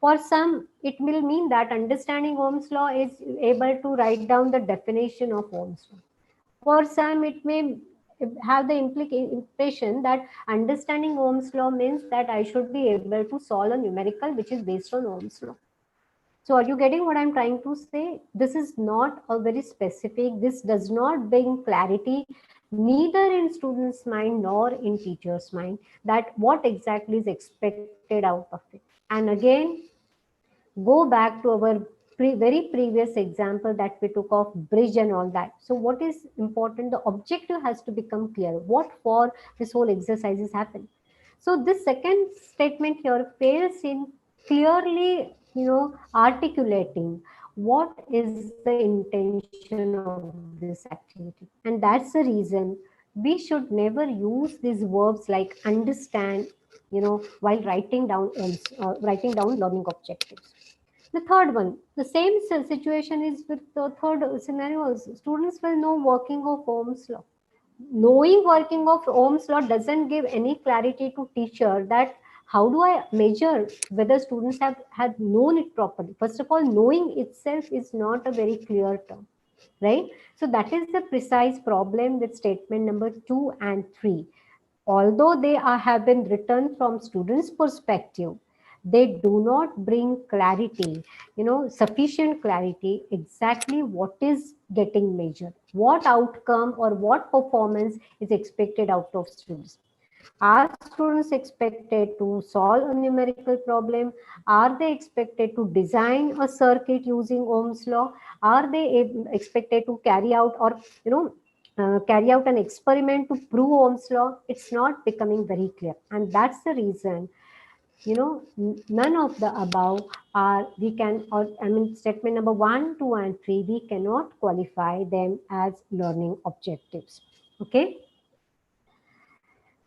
For some, it will mean that understanding Ohm's law is able to write down the definition of Ohm's law. For some, it may have the impression that understanding Ohm's law means that I should be able to solve a numerical which is based on Ohm's law. So are you getting what I'm trying to say? This is not a very specific, this does not bring clarity neither in students' mind nor in teachers' mind that what exactly is expected out of it. And again, go back to our very previous example that we took of bridge and all that. So what is important? The objective has to become clear. What for this whole exercise is happening. So this second statement here fails in clearly, articulating what is the intention of this activity. And that's the reason we should never use these verbs like understand, while writing down learning objectives. The third one, the same situation is with the third scenario. Students will know working of Ohm's law. Knowing working of Ohm's law doesn't give any clarity to teacher that how do I measure whether students have known it properly. First of all, knowing itself is not a very clear term, right? So that is the precise problem with statement number 2 and 3. Although they have been written from students' perspective, they do not bring clarity, sufficient clarity exactly what is getting measured, what outcome or what performance is expected out of students. Are students expected to solve a numerical problem? Are they expected to design a circuit using Ohm's law? Are they expected to carry out or, carry out an experiment to prove Ohm's law? It's not becoming very clear. And that's the reason, none of the above are, statement number 1, 2, and 3, we cannot qualify them as learning objectives. Okay.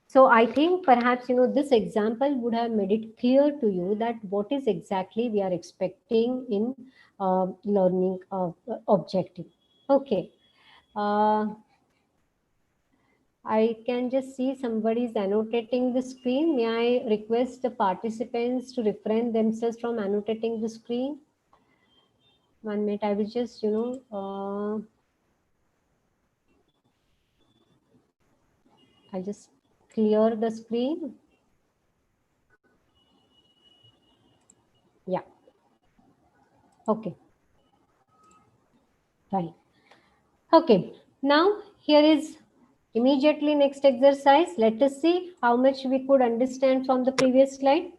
So I think perhaps, this example would have made it clear to you that what is exactly we are expecting in learning objective. Okay. I can just see somebody is annotating the screen. May I request the participants to refrain themselves from annotating the screen? 1 minute, I will just, I'll just clear the screen. Yeah. Okay. Fine. Okay. Now here is immediately next exercise. Let us see how much we could understand from the previous slide.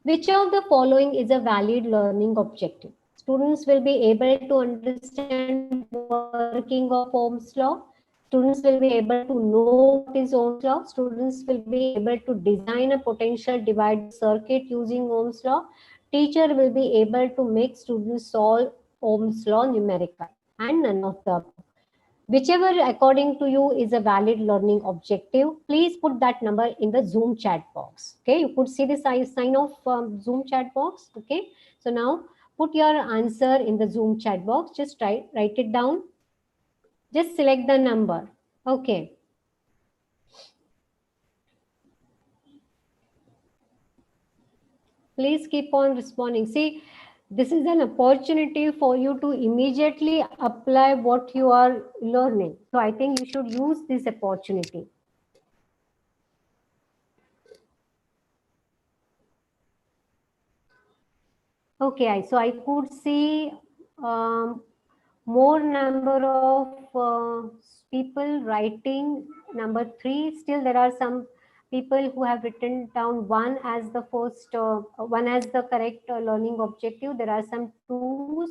Which of the following is a valid learning objective? Students will be able to understand working of Ohm's law. Students will be able to know what is Ohm's law. Students will be able to design a potential divider circuit using Ohm's law. Teacher will be able to make students solve Ohm's law numerically, and none of the above. Whichever according to you is a valid learning objective, please put that number in the Zoom chat box. Okay, you could see the sign of Zoom chat box. Okay, so now put your answer in the Zoom chat box. Just write it down. Just select the number. Okay. Please keep on responding. See, this is an opportunity for you to immediately apply what you are learning. So I think you should use this opportunity. Okay, so I could see more number of people writing number 3. Still, there are some people who have written down 1 as the first, 1 as the correct learning objective. There are some 2s,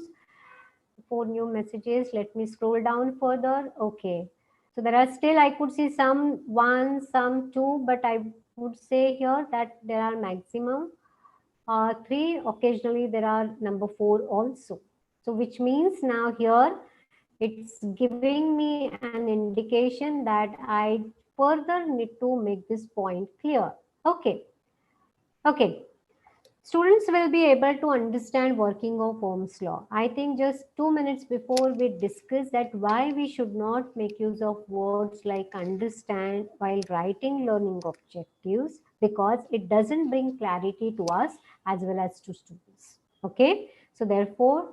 4 new messages. Let me scroll down further. Okay, so there are still, I could see some 1, some 2, but I would say here that there are maximum 3. Occasionally there are number 4 also. So which means now here it's giving me an indication that I further need to make this point clear. Okay. Okay. Students will be able to understand working of Ohm's law. I think just 2 minutes before we discussed that why we should not make use of words like understand while writing learning objectives, because it doesn't bring clarity to us as well as to students. Okay, so therefore,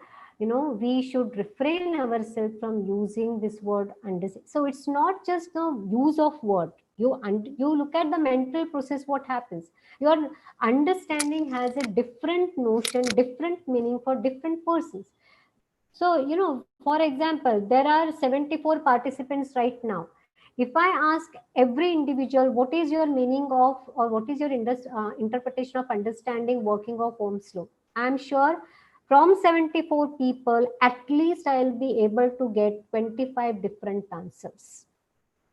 we should refrain ourselves from using this word understand. So it's not just the use of word. You look at the mental process. What happens? Your understanding has a different notion, different meaning for different persons. So, for example, there are 74 participants right now. If I ask every individual, what is your meaning of, or what is your interpretation of understanding working of Ohm's law? I'm sure from 74 people, at least I'll be able to get 25 different answers.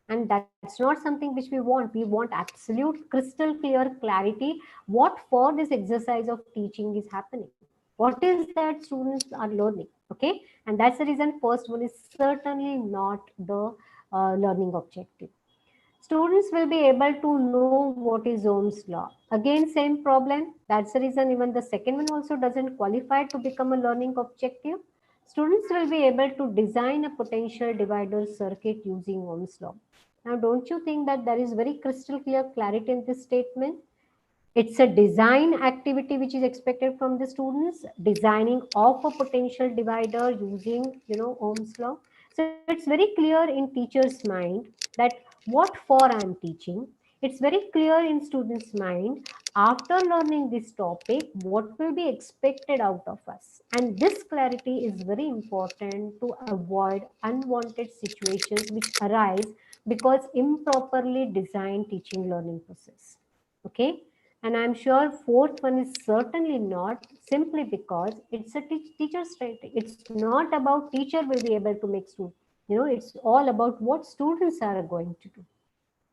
And that's not something which we want. We want absolute crystal clear clarity what for this exercise of teaching is happening, what is that students are learning. Okay, and that's the reason first one is certainly not the learning objective. Students will be able to know what is Ohm's law. Again, same problem. That's the reason even the second one also doesn't qualify to become a learning objective. Students will be able to design a potential divider circuit using Ohm's law. Now, don't you think that there is very crystal clear clarity in this statement? It's a design activity which is expected from the students, designing of a potential divider using, Ohm's law. So it's very clear in teacher's mind that what for I'm teaching. It's very clear in students' mind after learning this topic, what will be expected out of us. And this clarity is very important to avoid unwanted situations which arise because improperly designed teaching learning process. Okay. And I'm sure fourth one is certainly not, simply because it's a teacher's strategy. It's not about teacher will be able to make students. It's all about what students are going to do.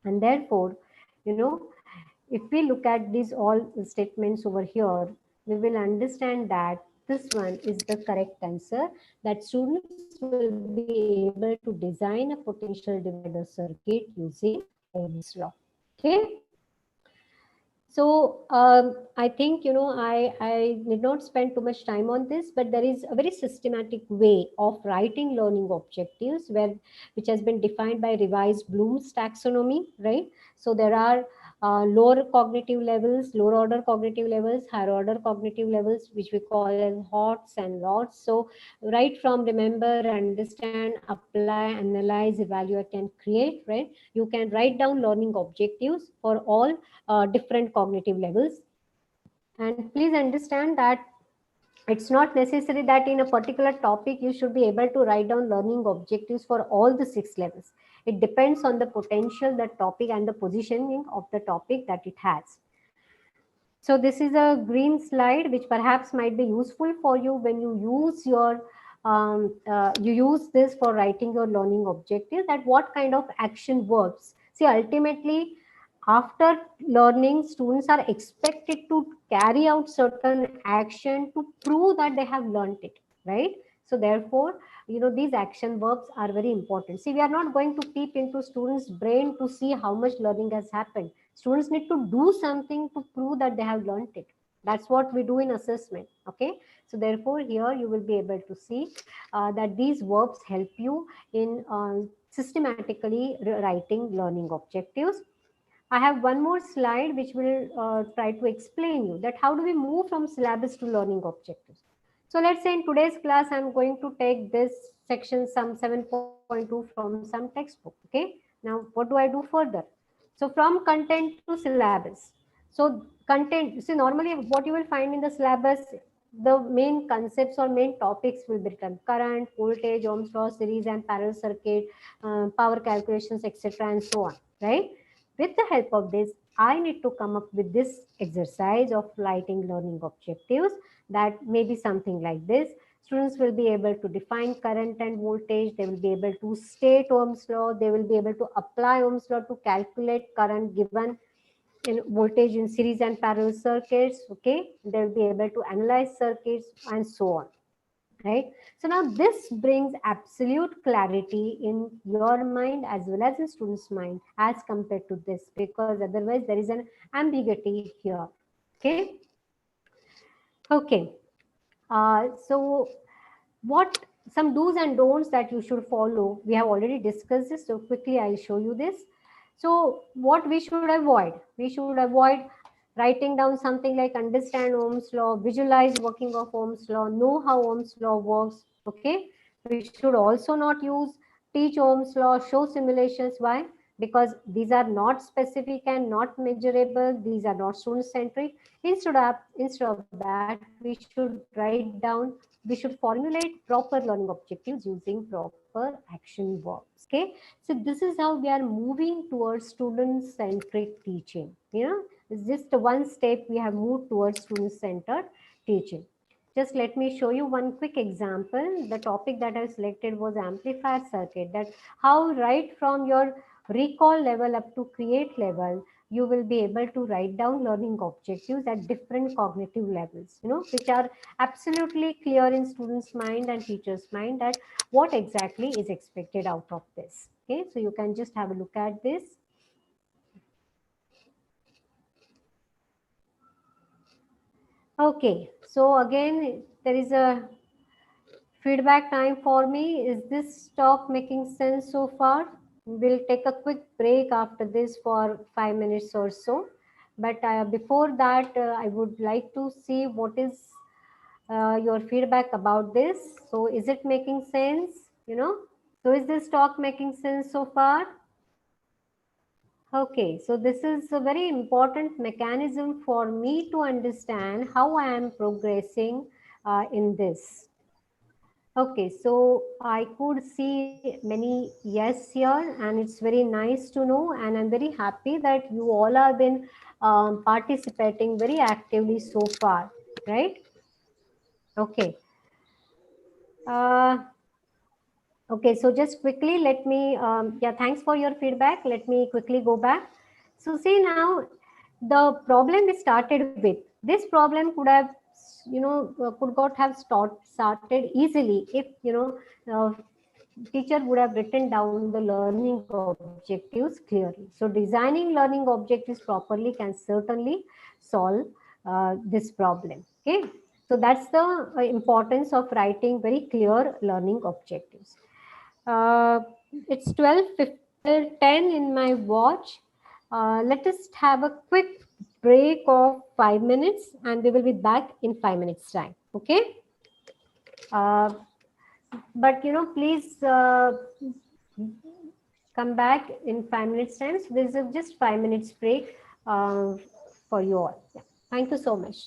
And therefore, if we look at these all statements over here, we will understand that this one is the correct answer, that students will be able to design a potential divider circuit using Ohm's law. Okay. So I think, I did not spend too much time on this, but there is a very systematic way of writing learning objectives which has been defined by revised Bloom's taxonomy, right? So there are lower cognitive levels, lower order cognitive levels, higher order cognitive levels, which we call as HOTS and LOTS. So right from remember, understand, apply, analyze, evaluate, and create, right? You can write down learning objectives for all different cognitive levels. And please understand that it's not necessary that in a particular topic you should be able to write down learning objectives for all the 6 levels. It depends on the potential, the topic, and the positioning of the topic that it has. So this is a green slide which perhaps might be useful for you when you use your you use this for writing your learning objectives. That what kind of action verbs. See, ultimately, after learning, students are expected to carry out certain action to prove that they have learned it, right? So therefore, these action verbs are very important. See, we are not going to peep into students' brain to see how much learning has happened. Students need to do something to prove that they have learned it. That's what we do in assessment. Okay. So therefore, here you will be able to see that these verbs help you in systematically writing learning objectives. I have one more slide which will try to explain you that how do we move from syllabus to learning objectives. So let's say in today's class, I'm going to take this section, some 7.2 from some textbook. Okay. Now, what do I do further? So from content to syllabus. So content, see, normally what you will find in the syllabus, the main concepts or main topics will be written: current, voltage, Ohm's law, series and parallel circuit, power calculations, etc. and so on, right? With the help of this, I need to come up with this exercise of writing learning objectives that may be something like this. Students will be able to define current and voltage. They will be able to state Ohm's law. They will be able to apply Ohm's law to calculate current given in voltage in series and parallel circuits. Okay, they will be able to analyze circuits and so on. Right. So now this brings absolute clarity in your mind as well as in students' mind as compared to this, because otherwise there is an ambiguity here. Okay. Okay. So what some do's and don'ts that you should follow, we have already discussed this, so quickly I'll show you this. So what we should avoid, writing down something like understand Ohm's law, visualize working of Ohm's law, know how Ohm's law works. Okay, we should also not use teach Ohm's law, show simulations. Why? Because these are not specific and not measurable, these are not student centric. Instead of that, we should write down, we should formulate proper learning objectives using proper action verbs. Okay, so this is how we are moving towards student centric teaching. It's just one step we have moved towards student centered teaching. Just let me show you one quick example. The topic that I selected was amplifier circuit, that how right from your recall level up to create level, you will be able to write down learning objectives at different cognitive levels, which are absolutely clear in students' mind and teachers' mind, that what exactly is expected out of this. Okay, so you can just have a look at this. Okay, so again, there is a feedback time for me. Is this talk making sense so far? We'll take a quick break after this for 5 minutes or so. But before that, I would like to see what is your feedback about this. So is it making sense? So is this talk making sense so far? Okay, so this is a very important mechanism for me to understand how I am progressing in this. Okay, so I could see many yes here, and it's very nice to know, and I'm very happy that you all have been participating very actively so far, right? Okay. Okay, so just quickly, let me, thanks for your feedback. Let me quickly go back. So see now, the problem we started with, this problem could have, could not have started easily if, teacher would have written down the learning objectives clearly. So designing learning objectives properly can certainly solve this problem. Okay. So that's the importance of writing very clear learning objectives. It's 12:10 in my watch. Let us have a quick break of 5 minutes and we will be back in 5 minutes time. Okay. But please come back in 5 minutes time. So this is just 5 minutes break for you all. Yeah. Thank you so much.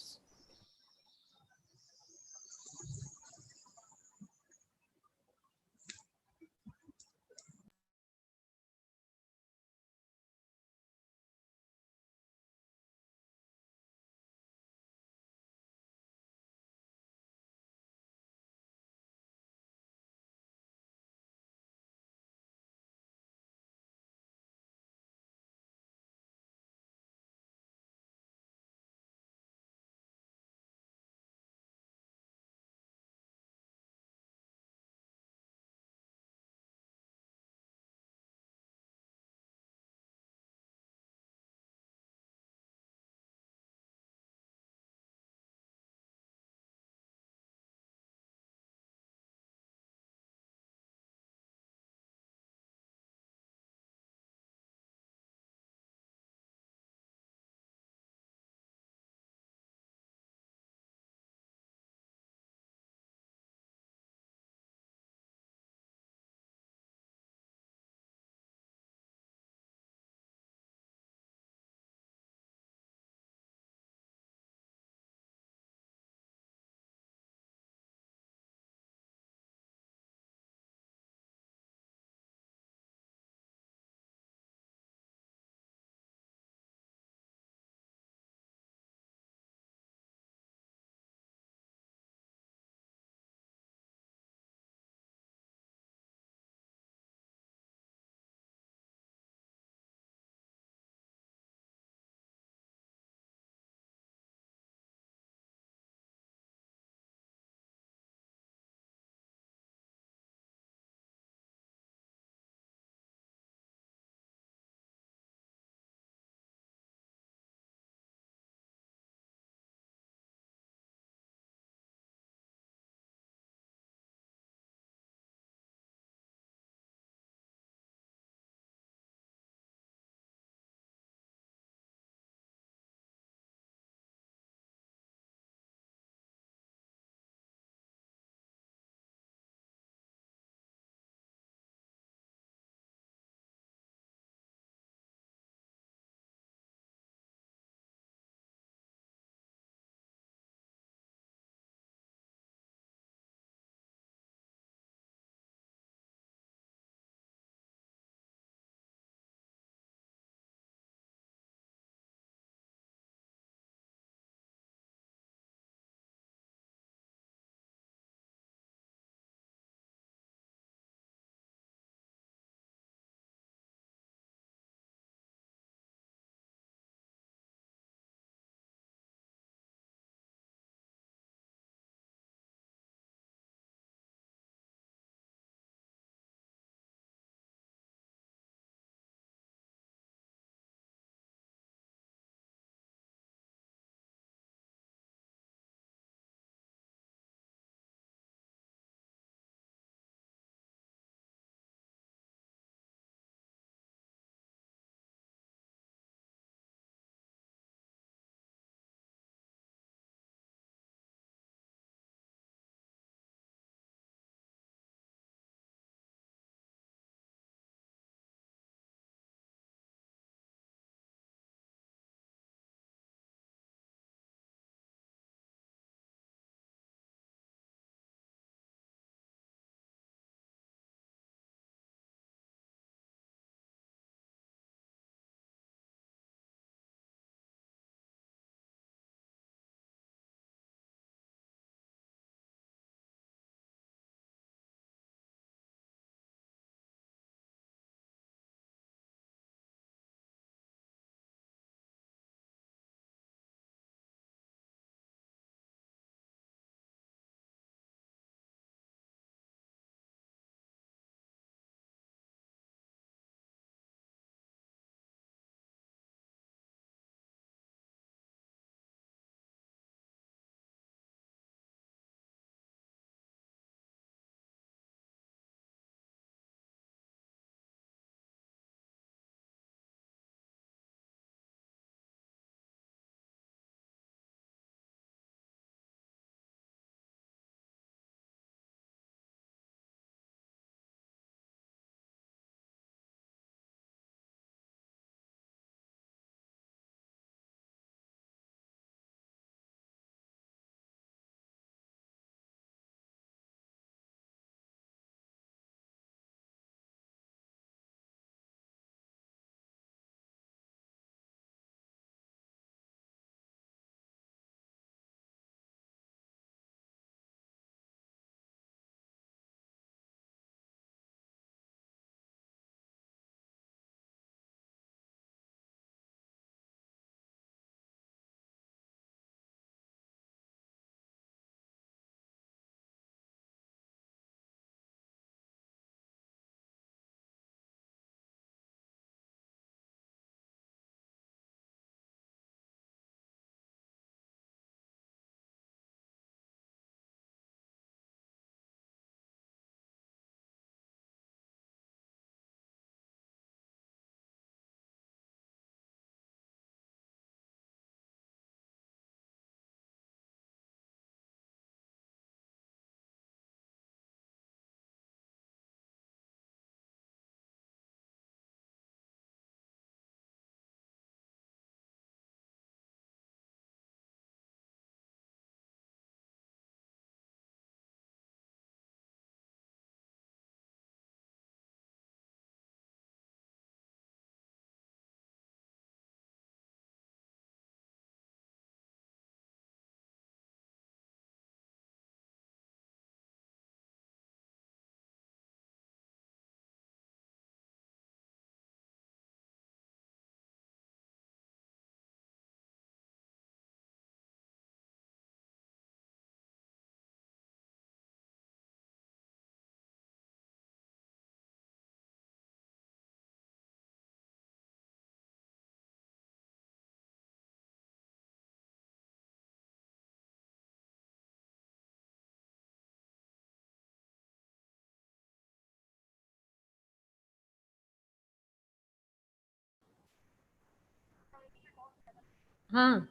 हाँ,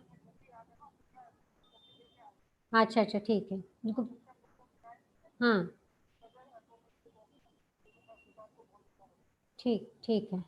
अच्छा अच्छा ठीक है उनको। हाँ, ठीक ठीक है।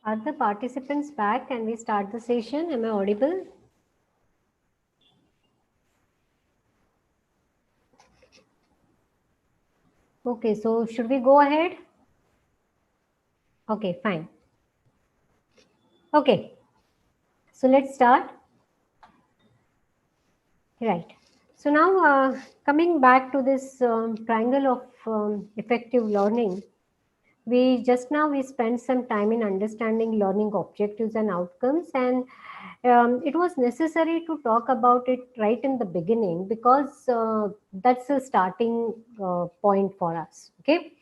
Are the participants back? Can we start the session? Am I audible? Okay, so should we go ahead? Okay, fine. Okay, so let's start. Right. So now coming back to this triangle of effective learning, we spent some time in understanding learning objectives and outcomes, and it was necessary to talk about it right in the beginning because that's a starting point for us. Okay.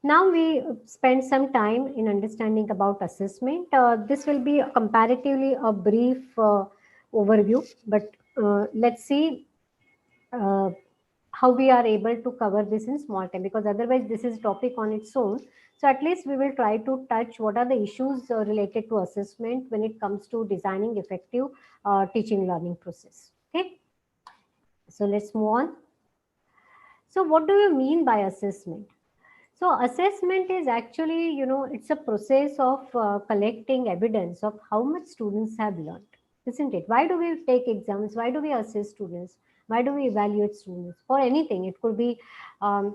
Now we spend some time in understanding about assessment. This will be comparatively a brief overview, but let's see uh, how we are able to cover this in small time, because otherwise this is topic on its own. So at least we will try to touch what are the issues related to assessment when it comes to designing effective teaching learning process. Okay, so let's move on. So what do you mean by assessment? So assessment is actually, it's a process of collecting evidence of how much students have learned, isn't it? Why do we take exams? Why do we assess students? Why do we evaluate students? For anything, it could be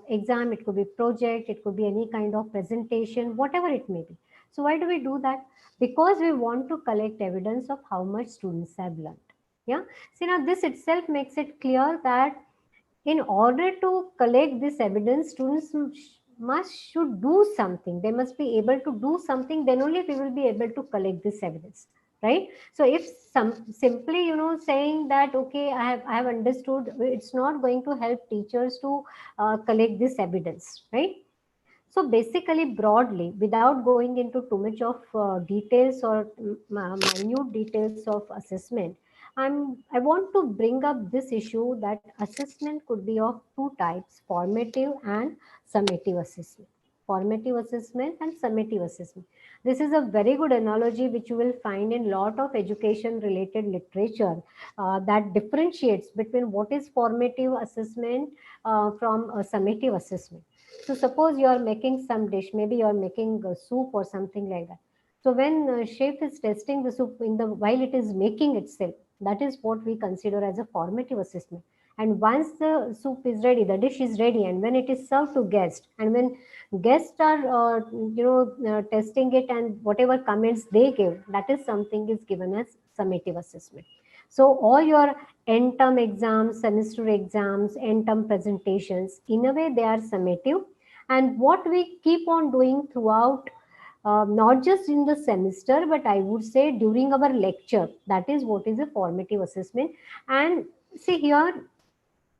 exam, it could be project, it could be any kind of presentation, whatever it may be. So why do we do that? Because we want to collect evidence of how much students have learned. Yeah. See, now this itself makes it clear that in order to collect this evidence, students must should do something. They must be able to do something, then only we will be able to collect this evidence, right? So if some simply saying that okay, I have understood, it's not going to help teachers to collect this evidence, right? So basically, broadly, without going into too much of details or minute details of assessment, I want to bring up this issue that assessment could be of two types: formative and summative assessment. Formative assessment and summative assessment. This is a very good analogy which you will find in lot of education related literature that differentiates between what is formative assessment from a summative assessment. So suppose you are making some dish, maybe you are making a soup or something like that. So when chef is testing the soup while it is making itself, that is what we consider as a formative assessment. And once the soup is ready, the dish is ready, and when it is served to guests, and when guests are testing it, and whatever comments they give, that is something is given as summative assessment. So all your end term exams, semester exams, end term presentations, in a way they are summative. And what we keep on doing throughout, not just in the semester, but I would say during our lecture, that is what is a formative assessment. And see here,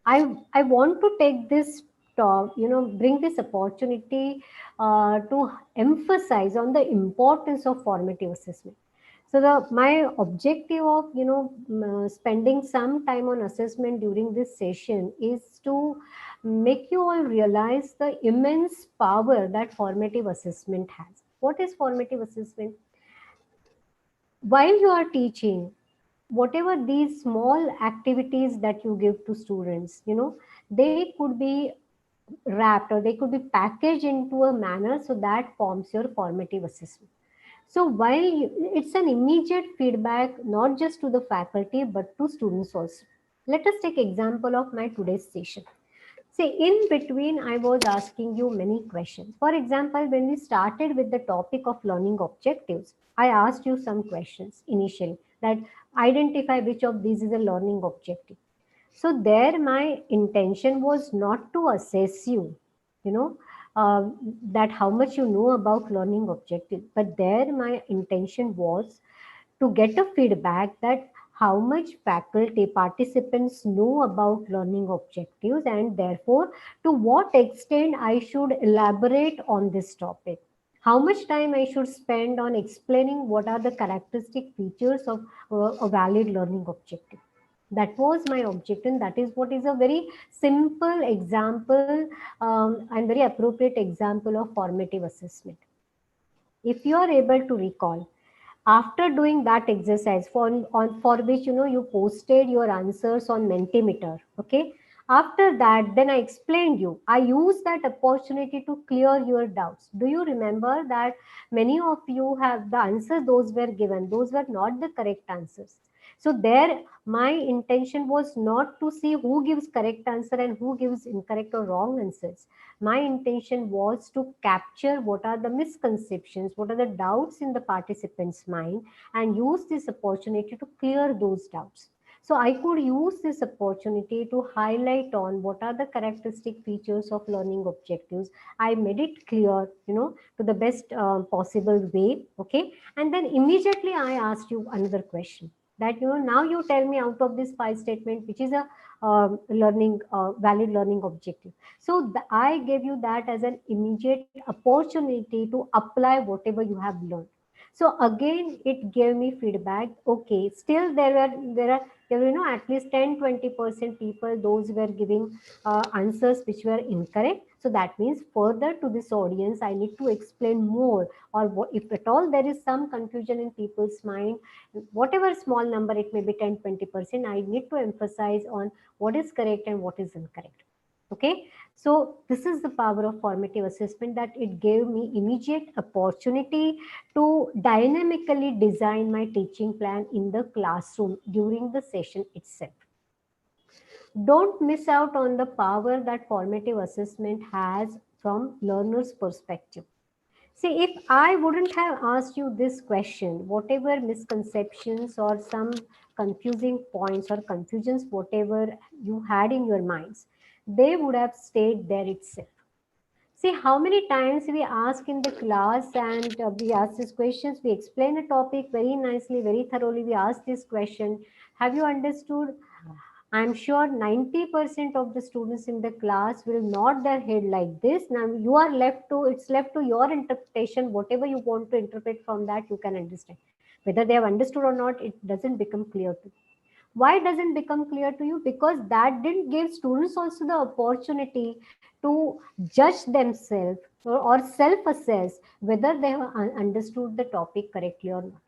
I want to take this talk, bring this opportunity to emphasize on the importance of formative assessment. So my objective of spending some time on assessment during this session is to make you all realize the immense power that formative assessment has. What is formative assessment? While you are teaching, whatever these small activities that you give to students, they could be wrapped or they could be packaged into a manner so that forms your formative assessment. So while it's an immediate feedback, not just to the faculty, but to students also. Let us take example of my today's session. See, in between, I was asking you many questions. For example, when we started with the topic of learning objectives, I asked you some questions initially that identify which of these is a learning objective. So there, my intention was not to assess you, you know, that how much you know about learning objective, but there my intention was to get a feedback that how much faculty participants know about learning objectives, and therefore to what extent I should elaborate on this topic, how much time I should spend on explaining what are the characteristic features of a valid learning objective. That was my objective. That is what is a very simple example and very appropriate example of formative assessment. If you are able to recall, after doing that exercise for which you posted your answers on Mentimeter, okay, after that then I explained you, I used that opportunity to clear your doubts. Do you remember that many of you have the answers those were given, those were not the correct answers? So there my intention was not to see who gives correct answer and who gives incorrect or wrong answers. My intention was to capture what are the misconceptions, what are the doubts in the participants' mind, and use this opportunity to clear those doubts. So I could use this opportunity to highlight on what are the characteristic features of learning objectives. I made it clear, to the best possible way. Okay. And then immediately I asked you another question that, now you tell me out of this 5 statement, which is a valid learning objective. So I gave you that as an immediate opportunity to apply whatever you have learned. So again, it gave me feedback. Okay, still there were at least 10-20% people those were giving answers which were incorrect. So that means further to this audience, I need to explain more, or if at all there is some confusion in people's mind, whatever small number it may be 10-20%, I need to emphasize on what is correct and what is incorrect. Okay, so this is the power of formative assessment, that it gave me immediate opportunity to dynamically design my teaching plan in the classroom during the session itself. Don't miss out on the power that formative assessment has from learner's perspective. See, if I wouldn't have asked you this question, whatever misconceptions or some confusing points or confusions, whatever you had in your minds, they would have stayed there itself. See how many times we ask in the class and we ask these questions, we explain a topic very nicely, very thoroughly. We ask this question, have you understood? I'm sure 90% of the students in the class will nod their head like this. Now you are it's left to your interpretation. Whatever you want to interpret from that, you can understand. Whether they have understood or not, it doesn't become clear to you. Why doesn't become clear to you? Because that didn't give students also the opportunity to judge themselves or self-assess whether they have understood the topic correctly or not.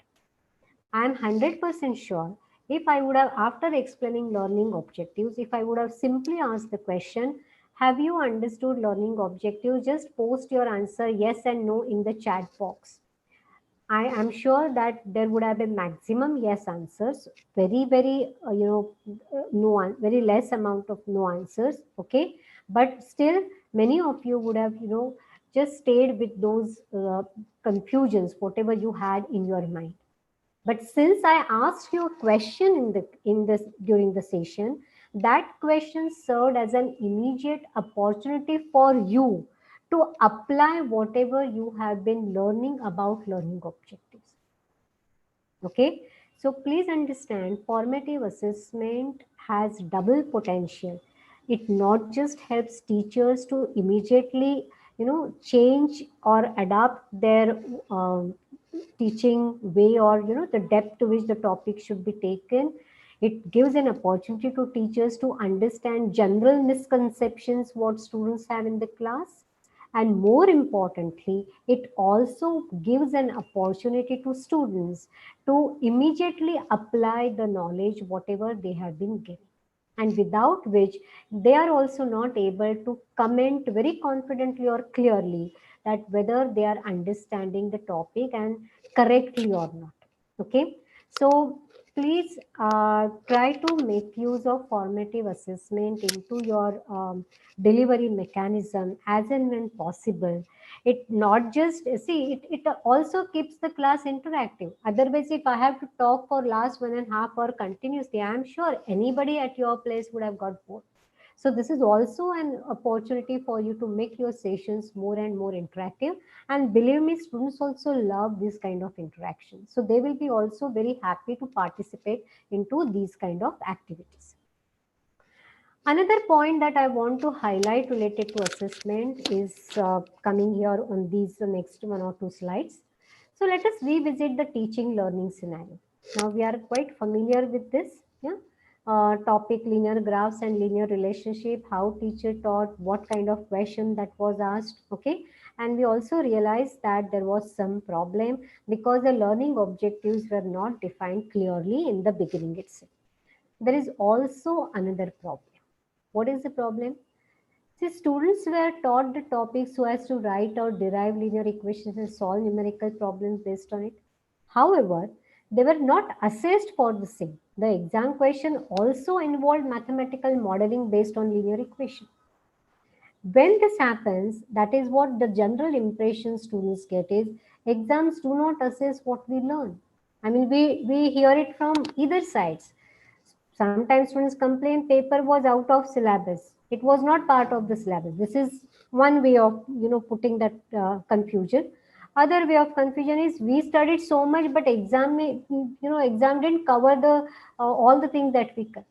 I am 100% sure if I would have, after explaining learning objectives, if I would have simply asked the question, have you understood learning objectives? Just post your answer yes and no in the chat box. I am sure that there would have been maximum yes answers, very, no, very less amount of no answers. Okay. But still, many of you would have, just stayed with those confusions, whatever you had in your mind. But since I asked you a question in this during the session, that question served as an immediate opportunity for you to apply whatever you have been learning about learning objectives. Okay, so please understand, formative assessment has double potential. It not just helps teachers to immediately, change or adapt their teaching way, or the depth to which the topic should be taken. It gives an opportunity to teachers to understand general misconceptions what students have in the class, and more importantly, it also gives an opportunity to students to immediately apply the knowledge whatever they have been given, and without which they are also not able to comment very confidently or clearly that whether they are understanding the topic and correctly or not. Okay, so please try to make use of formative assessment into your delivery mechanism as and when possible. It not just see it, it also keeps the class interactive. Otherwise, if I have to talk for last 1.5 hour continuously, I am sure anybody at your place would have got bored. So this is also an opportunity for you to make your sessions more and more interactive. And believe me, students also love this kind of interaction. So they will be also very happy to participate into these kind of activities. Another point that I want to highlight related to assessment is coming here on these next 1 or 2 slides. So let us revisit the teaching learning scenario. Now we are quite familiar with this. Yeah. Topic linear graphs and linear relationship, how teacher taught, what kind of question that was asked. Okay. And we also realized that there was some problem because the learning objectives were not defined clearly in the beginning itself. There is also another problem. What is the problem? See, students were taught the topic so as to write or derive linear equations and solve numerical problems based on it. However, they were not assessed for the same. The exam question also involved mathematical modeling based on linear equation. When this happens, that is what the general impression students get is exams do not assess what we learn. I mean, we hear it from either sides. Sometimes students complain paper was out of syllabus. It was not part of the syllabus. This is one way of putting that confusion. Other way of confusion is we studied so much, but exam didn't cover the all the things that we could.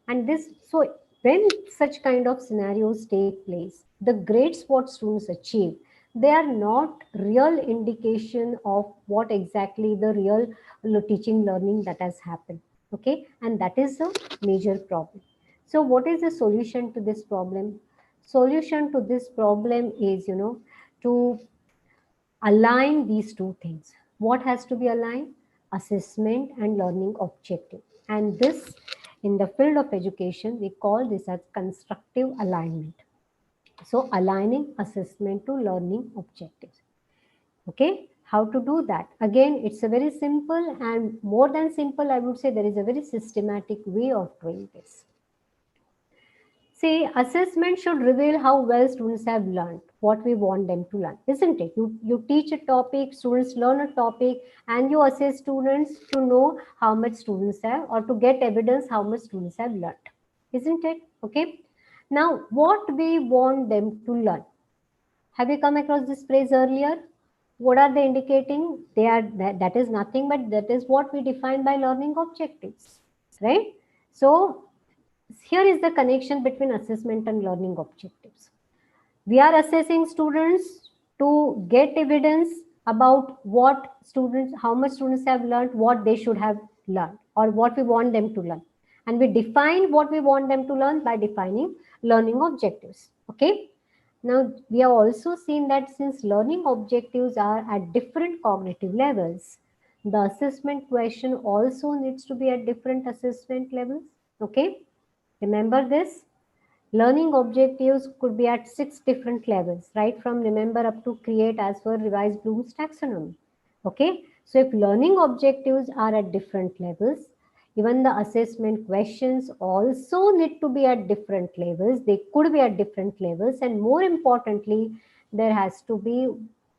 And this, so when such kind of scenarios take place, the grades what students achieve, they are not real indication of what exactly the real teaching learning that has happened. Okay, and that is a major problem. So what is the solution to this problem? Solution to this problem is to align these two things. What has to be aligned? Assessment and learning objective. And this, in the field of education, we call this as constructive alignment. So aligning assessment to learning objectives. Okay, how to do that? Again, it's a very simple, and more than simple, I would say there is a very systematic way of doing this. See, assessment should reveal how well students have learned, what we want them to learn, isn't it? You teach a topic, students learn a topic, and you assess students to know how much students have, or to get evidence how much students have learned, isn't it? Okay. Now, what we want them to learn? Have you come across this phrase earlier? What are they indicating? They are that is nothing but that is what we define by learning objectives, right? So here is the connection between assessment and learning objectives. We are assessing students to get evidence about what students, how much students have learned, what they should have learned, or what we want them to learn. And we define what we want them to learn by defining learning objectives. Okay. Now, we have also seen that since learning objectives are at different cognitive levels, the assessment question also needs to be at different assessment levels. Okay. Remember this? Learning objectives could be at 6 different levels, right from remember up to create as per revised Bloom's taxonomy. Okay, so if learning objectives are at different levels, even the assessment questions also need to be at different levels. They could be at different levels, and more importantly, there has to be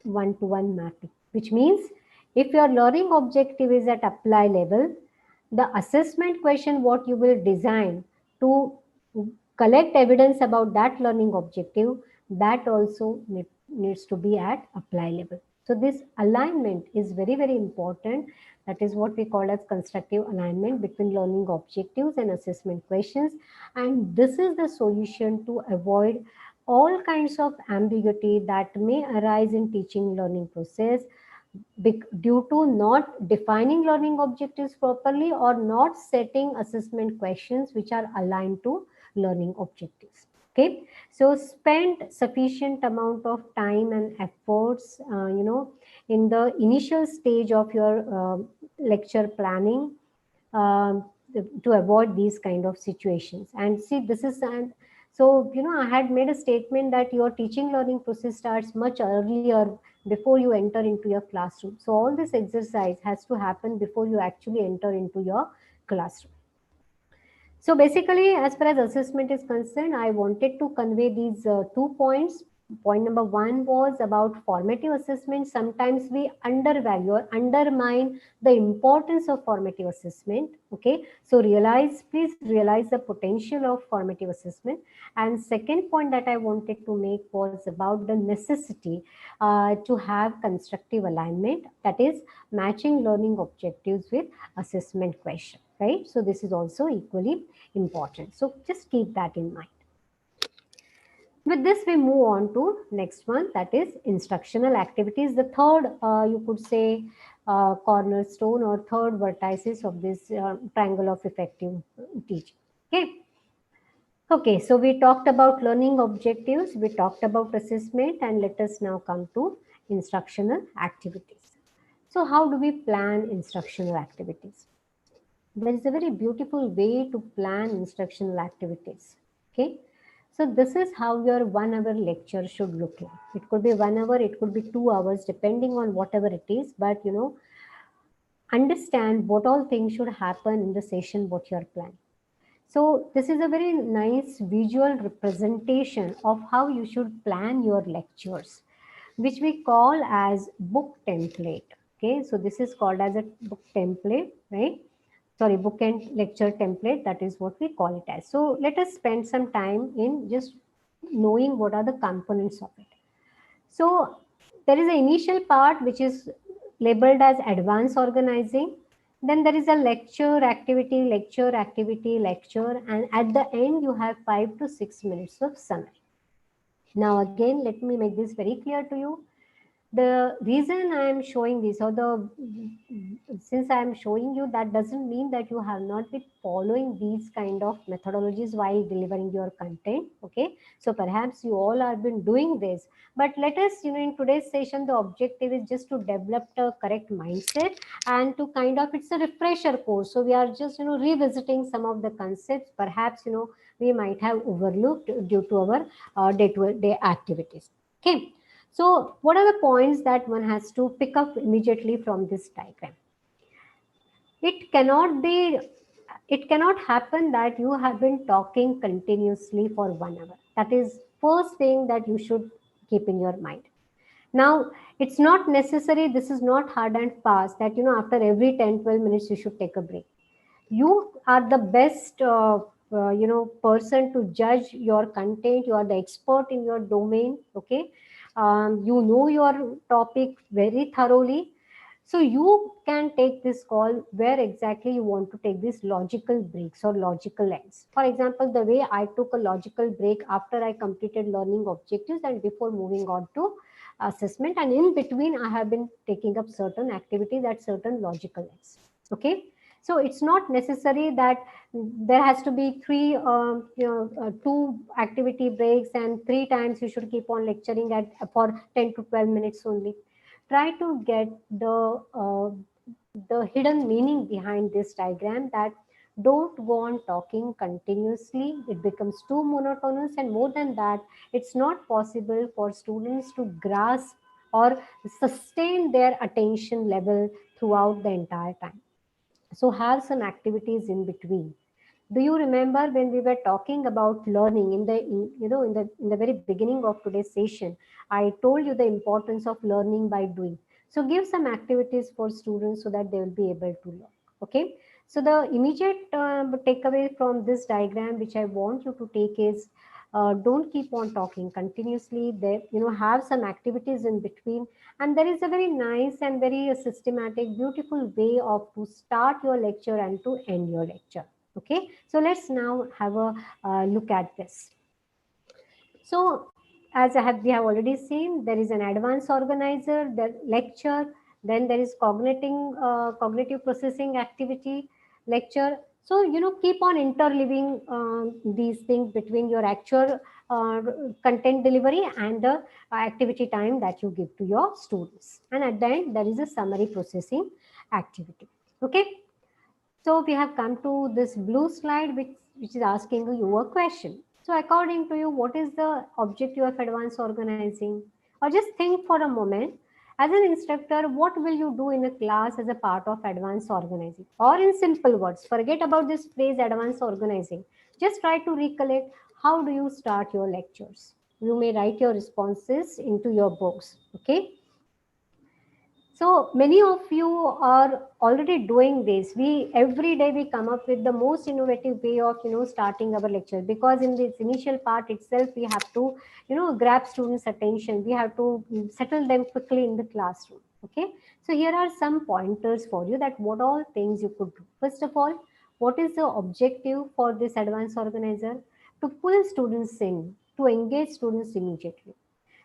one-to-one mapping, which means if your learning objective is at apply level, the assessment question what you will design to collect evidence about that learning objective, that also needs to be at apply level. So this alignment is very, very important. That is what we call as constructive alignment between learning objectives and assessment questions. And this is the solution to avoid all kinds of ambiguity that may arise in teaching learning process due to not defining learning objectives properly or not setting assessment questions which are aligned to learning objectives. Okay, so spend sufficient amount of time and efforts, in the initial stage of your lecture planning, um, to avoid these kind of situations. And see, this is an so I had made a statement that your teaching learning process starts much earlier before you enter into your classroom. So all this exercise has to happen before you actually enter into your classroom. So basically, as far as assessment is concerned, I wanted to convey these 2 points. Point number one was about formative assessment. Sometimes we undervalue or undermine the importance of formative assessment. Okay, so please realize the potential of formative assessment. And second point that I wanted to make was about the necessity to have constructive alignment, that is matching learning objectives with assessment question, right? So this is also equally important. So just keep that in mind. With this, we move on to next one, that is instructional activities. The third, you could say, cornerstone or third vertices of this triangle of effective teaching. Okay. Okay, so we talked about learning objectives, we talked about assessment, and let us now come to instructional activities. So how do we plan instructional activities? There is a very beautiful way to plan instructional activities. Okay, so this is how your 1 hour lecture should look like. It could be 1 hour, it could be 2 hours, depending on whatever it is, but understand what all things should happen in the session, what you're planning. So this is a very nice visual representation of how you should plan your lectures, which we call as book template. Okay, so this is called as a book template, right? Sorry, book and lecture template, that is what we call it as. So let us spend some time in just knowing what are the components of it. So there is an initial part which is labeled as advanced organizing. Then there is a lecture activity, lecture activity, lecture, and at the end you have 5 to 6 minutes of summary. Now again, let me make this very clear to you. The reason I am showing this, or since I am showing you, that doesn't mean that you have not been following these kind of methodologies while delivering your content. Okay, so perhaps you all have been doing this, but let us, in today's session, the objective is just to develop the correct mindset and to kind of, it's a refresher course. So we are just, revisiting some of the concepts, perhaps, we might have overlooked due to our day-to-day activities. Okay. So what are the points that one has to pick up immediately from this diagram? It cannot happen that you have been talking continuously for 1 hour. That is first thing that you should keep in your mind. Now, it's not necessary, this is not hard and fast that, after every 10-12 minutes you should take a break. You are the best person to judge your content. You are the expert in your domain. Okay, you know your topic very thoroughly, so you can take this call where exactly you want to take these logical breaks or logical ends. For example, the way I took a logical break after I completed learning objectives and before moving on to assessment, and in between I have been taking up certain activities at certain logical ends. Okay, so it's not necessary that there has to be two activity breaks and 3 times you should keep on lecturing for 10 to 12 minutes only. Try to get the hidden meaning behind this diagram, that don't go on talking continuously. It becomes too monotonous, and more than that, it's not possible for students to grasp or sustain their attention level throughout the entire time. So have some activities in between. Do you remember when we were talking about learning in the very beginning of today's session? I told you the importance of learning by doing. So give some activities for students so that they will be able to learn. Okay. So the immediate takeaway from this diagram, which I want you to take, is don't keep on talking continuously. There, have some activities in between, and there is a very nice and very systematic, beautiful way of to start your lecture and to end your lecture. Okay, so let's now have a look at this. So as we have already seen, there is an advanced organizer, the lecture, then there is cognitive processing activity, lecture. So, keep on interleaving these things between your actual uh, content delivery and the activity time that you give to your students. And at the end, there is a summary processing activity. Okay. So we have come to this blue slide, which is asking you a question. So according to you, what is the objective of advanced organizing? Or just think for a moment, as an instructor, what will you do in a class as a part of advanced organizing? Or in simple words, forget about this phrase advanced organizing. Just try to recollect, how do you start your lectures? You may write your responses into your books. Okay. So many of you are already doing this. We every day we come up with the most innovative way of starting our lecture, because in this initial part itself we have to grab students' attention. We have to settle them quickly in the classroom. Okay. So here are some pointers for you that what all things you could do. First of all, what is the objective for this advanced organizer? To pull students in, to engage students immediately.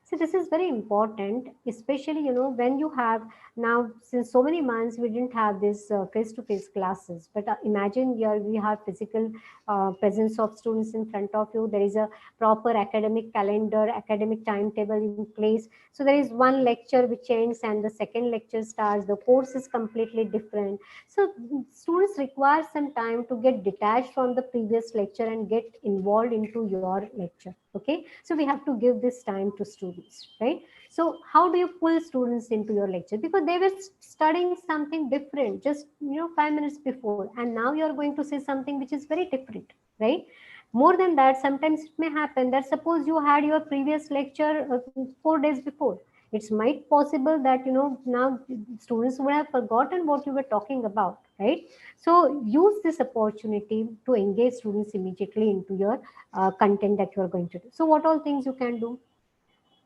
So this is very important, especially, when you have now, since so many months, we didn't have this face-to-face classes, but imagine here we have physical presence of students in front of you. There is a proper academic calendar, academic timetable in place. So there is one lecture which ends and the second lecture starts. The course is completely different. So students require some time to get detached from the previous lecture and get involved into your lecture. Okay, so we have to give this time to students, right? So how do you pull students into your lecture? Because they were studying something different just 5 minutes before, and now you are going to say something which is very different, right? More than that, sometimes it may happen that suppose you had your previous lecture 4 days before. It's might possible that now students would have forgotten what you were talking about, right? So use this opportunity to engage students immediately into your content that you are going to do. So what all things you can do?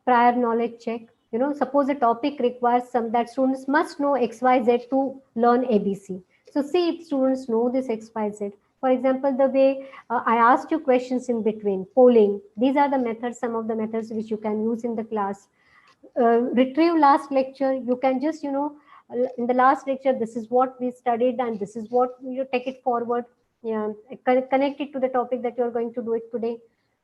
Prior knowledge check. Suppose a topic requires some that students must know XYZ to learn ABC. So see if students know this XYZ. For example, the way I asked you questions in between, polling. These are the methods, some of the methods which you can use in the class. Retrieve last lecture. You can just, in the last lecture, this is what we studied and this is what you take it forward. Yeah, connect it to the topic that you're going to do it today.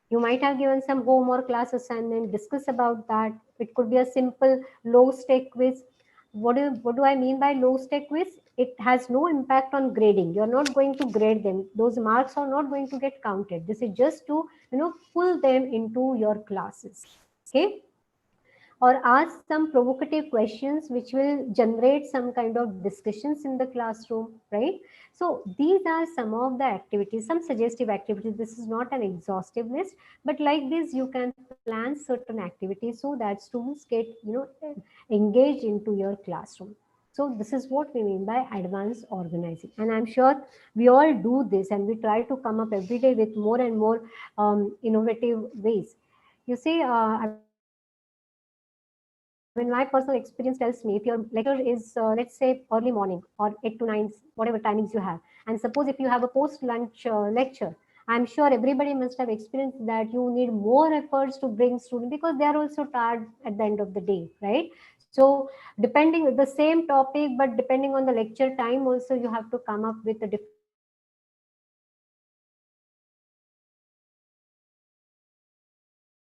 You might have given some home or class assignment, discuss about that. It could be a simple low stake quiz. What do I mean by low stake quiz? It has no impact on grading. You're not going to grade them. Those marks are not going to get counted. This is just to, pull them into your classes. Okay. Or ask some provocative questions which will generate some kind of discussions in the classroom, right? So these are some of the activities, some suggestive activities. This is not an exhaustive list, but like this you can plan certain activities so that students get engaged into your classroom. So this is what we mean by advanced organizing, and I'm sure we all do this and we try to come up every day with more and more innovative ways. You see, my personal experience tells me if your lecture is, let's say, early morning or 8 to 9, whatever timings you have, and suppose if you have a post-lunch lecture, I'm sure everybody must have experienced that you need more efforts to bring students because they are also tired at the end of the day, right? So depending the same topic, but depending on the lecture time, also you have to come up with a different activities to engage students in your lecture. So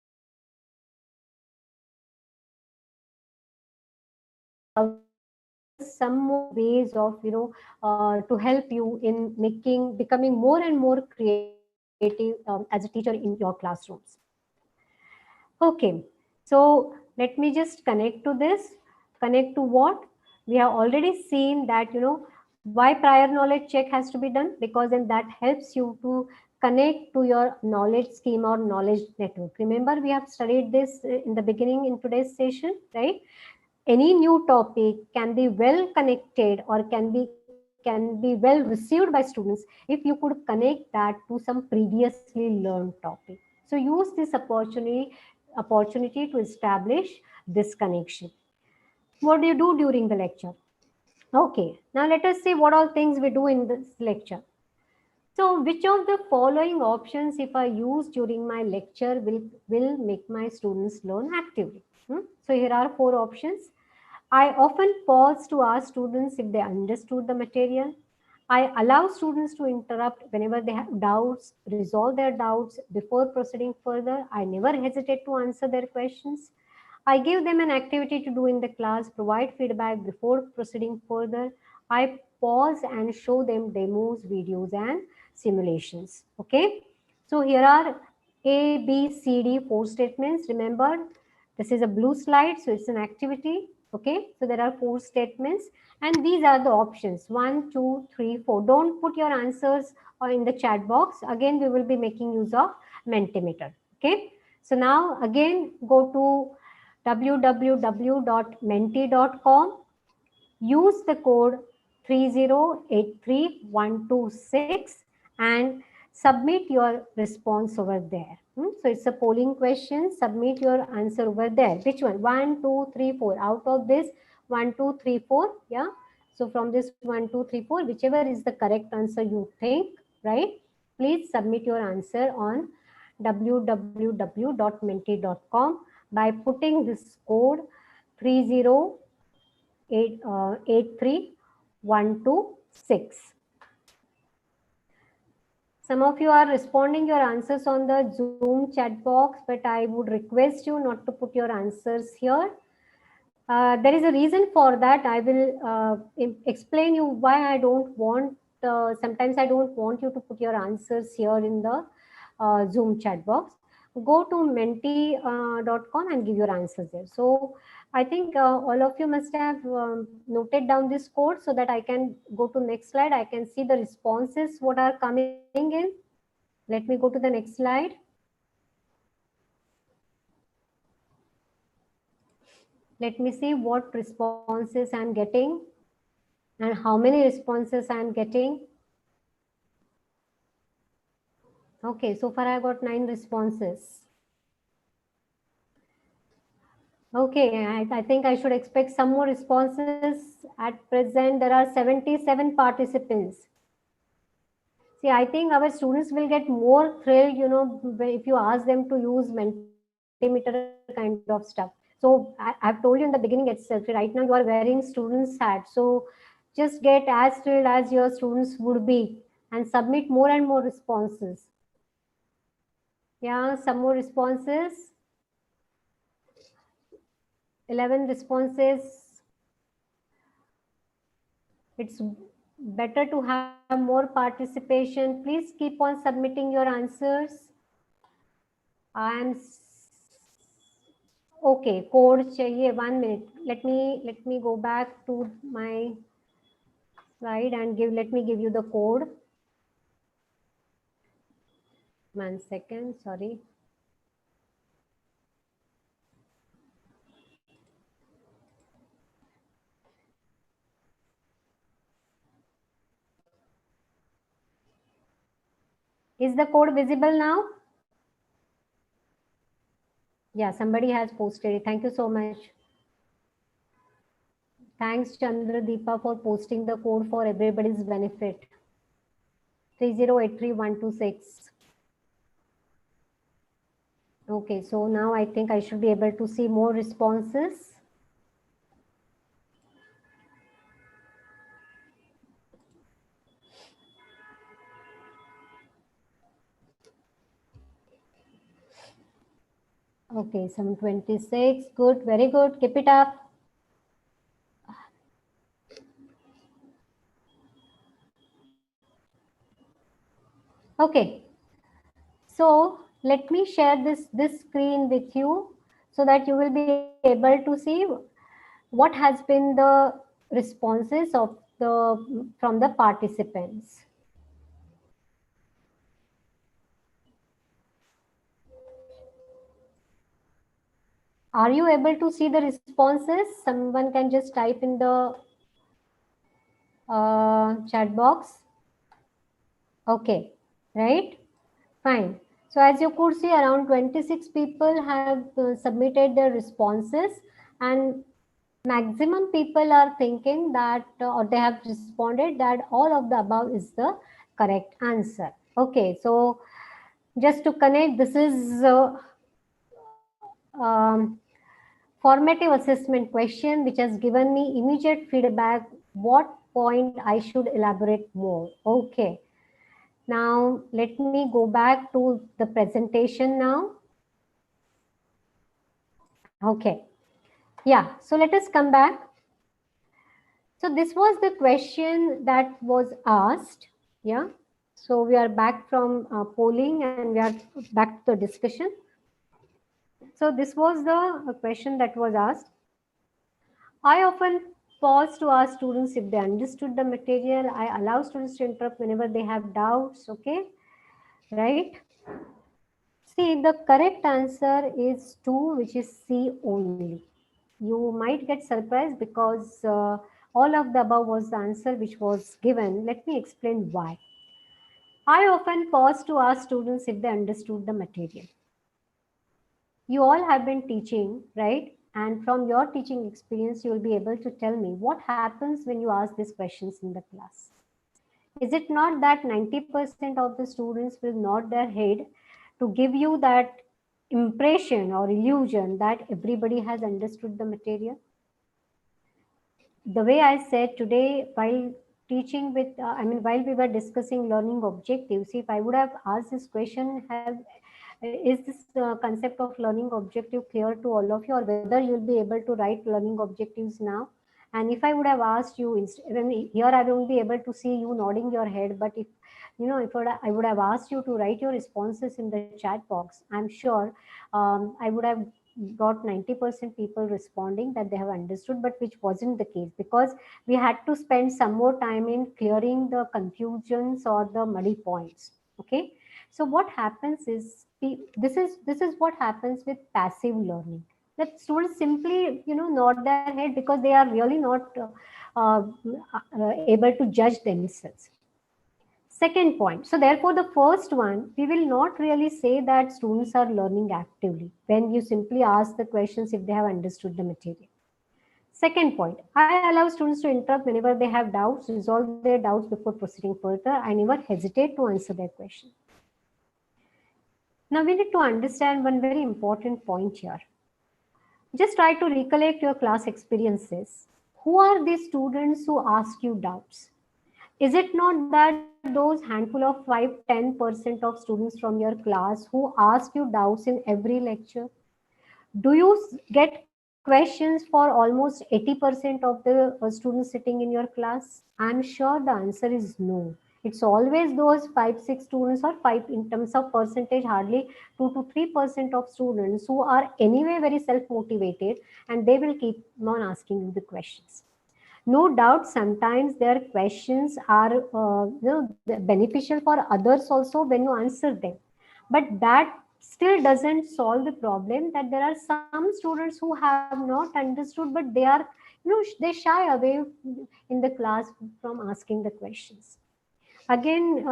this is what we mean by advanced organizing. And I'm sure we will discuss some more ways of to help you in becoming more and more creative as a teacher in your classrooms. Okay, so Let me just connect to this. Connect to what? We have already seen that, why prior knowledge check has to be done, because then that helps you to connect to your knowledge scheme or knowledge network. Remember, we have studied this in the beginning in today's session, right? Any new topic can be well connected or can be well received by students if you could connect that to some previously learned topic. So use this opportunity to establish this connection. What do you do during the lecture? Okay, now let us see what all things we do in this lecture. So which of the following options, if I use during my lecture, will make my students learn actively? So here are 4 options. I often pause to ask students if they understood the material. I allow students to interrupt whenever they have doubts, resolve their doubts before proceeding further. I never hesitate to answer their questions. I give them an activity to do in the class, provide feedback before proceeding further. I pause and show them demos, videos, and simulations. Okay. So here are A, B, C, D, 4 statements. Remember, this is a blue slide, so it's an activity. Okay. So there are 4 statements, and these are the options 1, 2, 3, 4. Don't put your answers in the chat box. Again, we will be making use of Mentimeter. Okay. So now again, go to www.menti.com, use the code 3083126 and submit your response over there. So it's a polling question. Submit your answer over there. Which one? 1, 2, 3, 4. Out of this 1, 2, 3, 4. Yeah. So from this 1, 2, 3, 4, whichever is the correct answer you think, right? Please submit your answer on www.menti.com by putting this code 3083126. Some of you are responding your answers on the Zoom chat box, but I would request you not to put your answers here. There is a reason for that. I will explain you why I don't want, sometimes I don't want you to put your answers here in the Zoom chat box. Go to menti.com and give your answers there. So I think all of you must have noted down this code so that I can go to next slide. I can see the responses, what are coming in. Let me go to the next slide. Let me see what responses I'm getting and how many responses I'm getting. Okay, so far I got 9 responses. Okay, I think I should expect some more responses. At present, there are 77 participants. See, I think our students will get more thrilled, if you ask them to use Mentimeter kind of stuff. So I've told you in the beginning itself, right now you are wearing students' hat. So just get as thrilled as your students would be and submit more and more responses. Yeah, some more responses. 11 responses. It's better to have more participation. Please keep on submitting your answers. Okay, code chahiye. 1 minute. Let me go back to my slide and let me give you the code. 1 second, sorry. Is the code visible now? Yeah, somebody has posted it. Thank you so much. Thanks, Chandradeepa, for posting the code for everybody's benefit. 3083126. Okay, so now I think I should be able to see more responses. Okay, some 26. Good, very good. Keep it up. Okay, so let me share this screen with you so that you will be able to see what has been the responses of from the participants. Are you able to see the responses? Someone can just type in the chat box. Okay, right? Fine. So as you could see, around 26 people have submitted their responses, and maximum people are thinking that, or they have responded that all of the above is the correct answer. Okay, so just to connect, this is formative assessment question which has given me immediate feedback what point I should elaborate more. Okay, now let me go back to the presentation now. Okay, yeah, so let us come back. So this was the question that was asked. Yeah, so we are back from polling and we are back to the discussion. So this was the question that was asked. I often pause to ask students if they understood the material. I allow students to interrupt whenever they have doubts. Okay, right? See, the correct answer is 2, which is C only. You might get surprised because all of the above was the answer which was given. Let me explain why. I often pause to ask students if they understood the material. You all have been teaching, right? And from your teaching experience, you will be able to tell me what happens when you ask these questions in the class. Is it not that 90% of the students will nod their head to give you that impression or illusion that everybody has understood the material? The way I said today, while teaching with, while we were discussing learning objectives, if I would have asked this question, is this concept of learning objective clear to all of you, or whether you'll be able to write learning objectives now? And if I would have asked you, here I won't be able to see you nodding your head, but if I would have asked you to write your responses in the chat box, I'm sure I would have got 90% people responding that they have understood, but which wasn't the case because we had to spend some more time in clearing the confusions or the muddy points. Okay, so what happens is this is what happens with passive learning, that students simply nod their head because they are really not able to judge themselves. Second point, so therefore the first one, we will not really say that students are learning actively when you simply ask the questions if they have understood the material. Second point, I allow students to interrupt whenever they have doubts, resolve their doubts before proceeding further. I never hesitate to answer their question. Now we need to understand one very important point here. Just try to recollect your class experiences. Who are these students who ask you doubts? Is it not that those handful of 5-10% of students from your class who ask you doubts in every lecture? Do you get questions for almost 80% of the students sitting in your class? I'm sure the answer is no. It's always those 5-6 students, or 5 in terms of percentage, hardly 2 to 3% of students who are anyway very self-motivated, and they will keep on asking you the questions. No doubt sometimes their questions are beneficial for others also when you answer them, but that still doesn't solve the problem that there are some students who have not understood, but they are they shy away in the class from asking the questions. Again,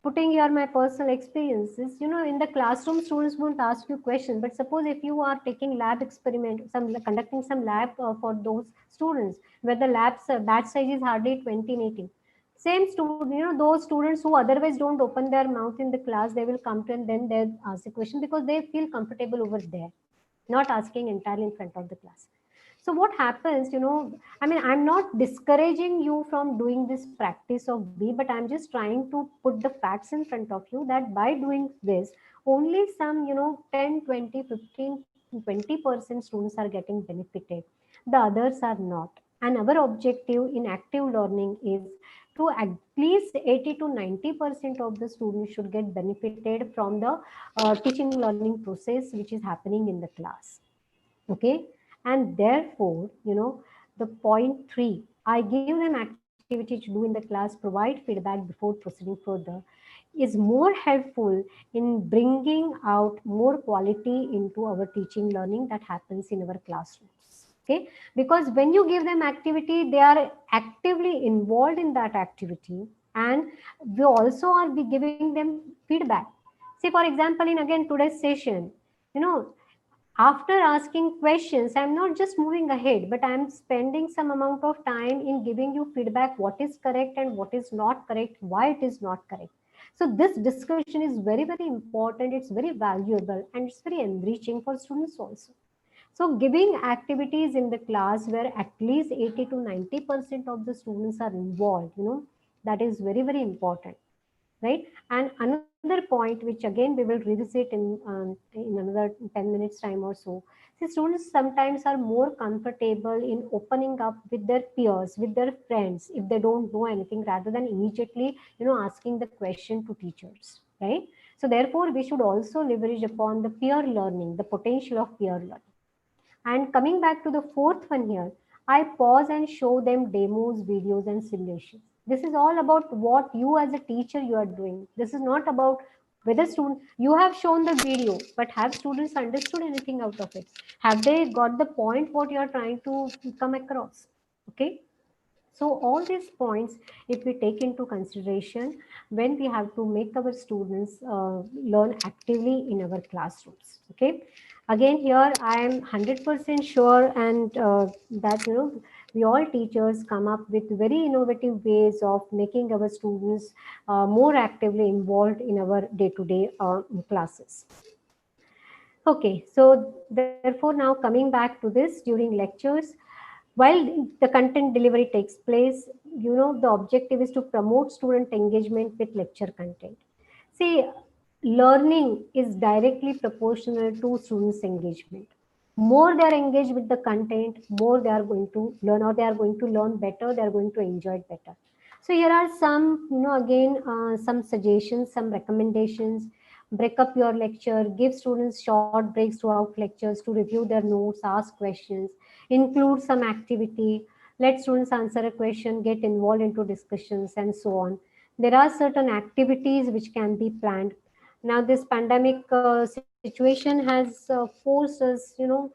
putting here my personal experiences, in the classroom students won't ask you questions, but suppose if you are taking lab experiment, conducting some lab for those students where the lab's batch size is hardly 20 in 18, same student, those students who otherwise don't open their mouth in the class, they will come to and then they ask the question because they feel comfortable over there, not asking entirely in front of the class. So what happens, I'm not discouraging you from doing this practice of B, but I'm just trying to put the facts in front of you that by doing this, only some, 10, 20, 15, 20% students are getting benefited. The others are not. And our objective in active learning is to at least 80 to 90% of the students should get benefited from the teaching learning process which is happening in the class. Okay. And therefore, the point 3, I give them activity to do in the class, provide feedback before proceeding further, is more helpful in bringing out more quality into our teaching learning that happens in our classrooms. Okay. Because when you give them activity, they are actively involved in that activity, and we also are be giving them feedback. See, for example, in again today's session, you know, after asking questions, I'm not just moving ahead, but I'm spending some amount of time in giving you feedback what is correct and what is not correct, why it is not correct. So this discussion is very, very important. It's very valuable and it's very enriching for students also. So giving activities in the class where at least 80 to 90% of the students are involved, that is very, very important, right? And another point, which again we will revisit in another 10 minutes time or so. See, students sometimes are more comfortable in opening up with their peers, with their friends, if they don't know anything, rather than immediately, asking the question to teachers, right? So therefore, we should also leverage upon the peer learning, the potential of peer learning. And coming back to the fourth one here, I pause and show them demos, videos, and simulations. This is all about what you as a teacher you are doing. This is not about whether student you have shown the video, but have students understood anything out of it? Have they got the point what you are trying to come across? Okay. So all these points, if we take into consideration when we have to make our students learn actively in our classrooms. Okay. Again, here I am 100% sure, and that we all teachers come up with very innovative ways of making our students more actively involved in our day-to-day classes. Okay, so therefore now coming back to this, during lectures, while the content delivery takes place, the objective is to promote student engagement with lecture content. See, learning is directly proportional to students' engagement. More they are engaged with the content, more they are going to learn, or they are going to learn better, they are going to enjoy it better. So here are some, again, some suggestions, some recommendations. Break up your lecture, give students short breaks throughout lectures to review their notes, ask questions, include some activity, let students answer a question, get involved into discussions, and so on. There are certain activities which can be planned. Now this pandemic situation has forced us, to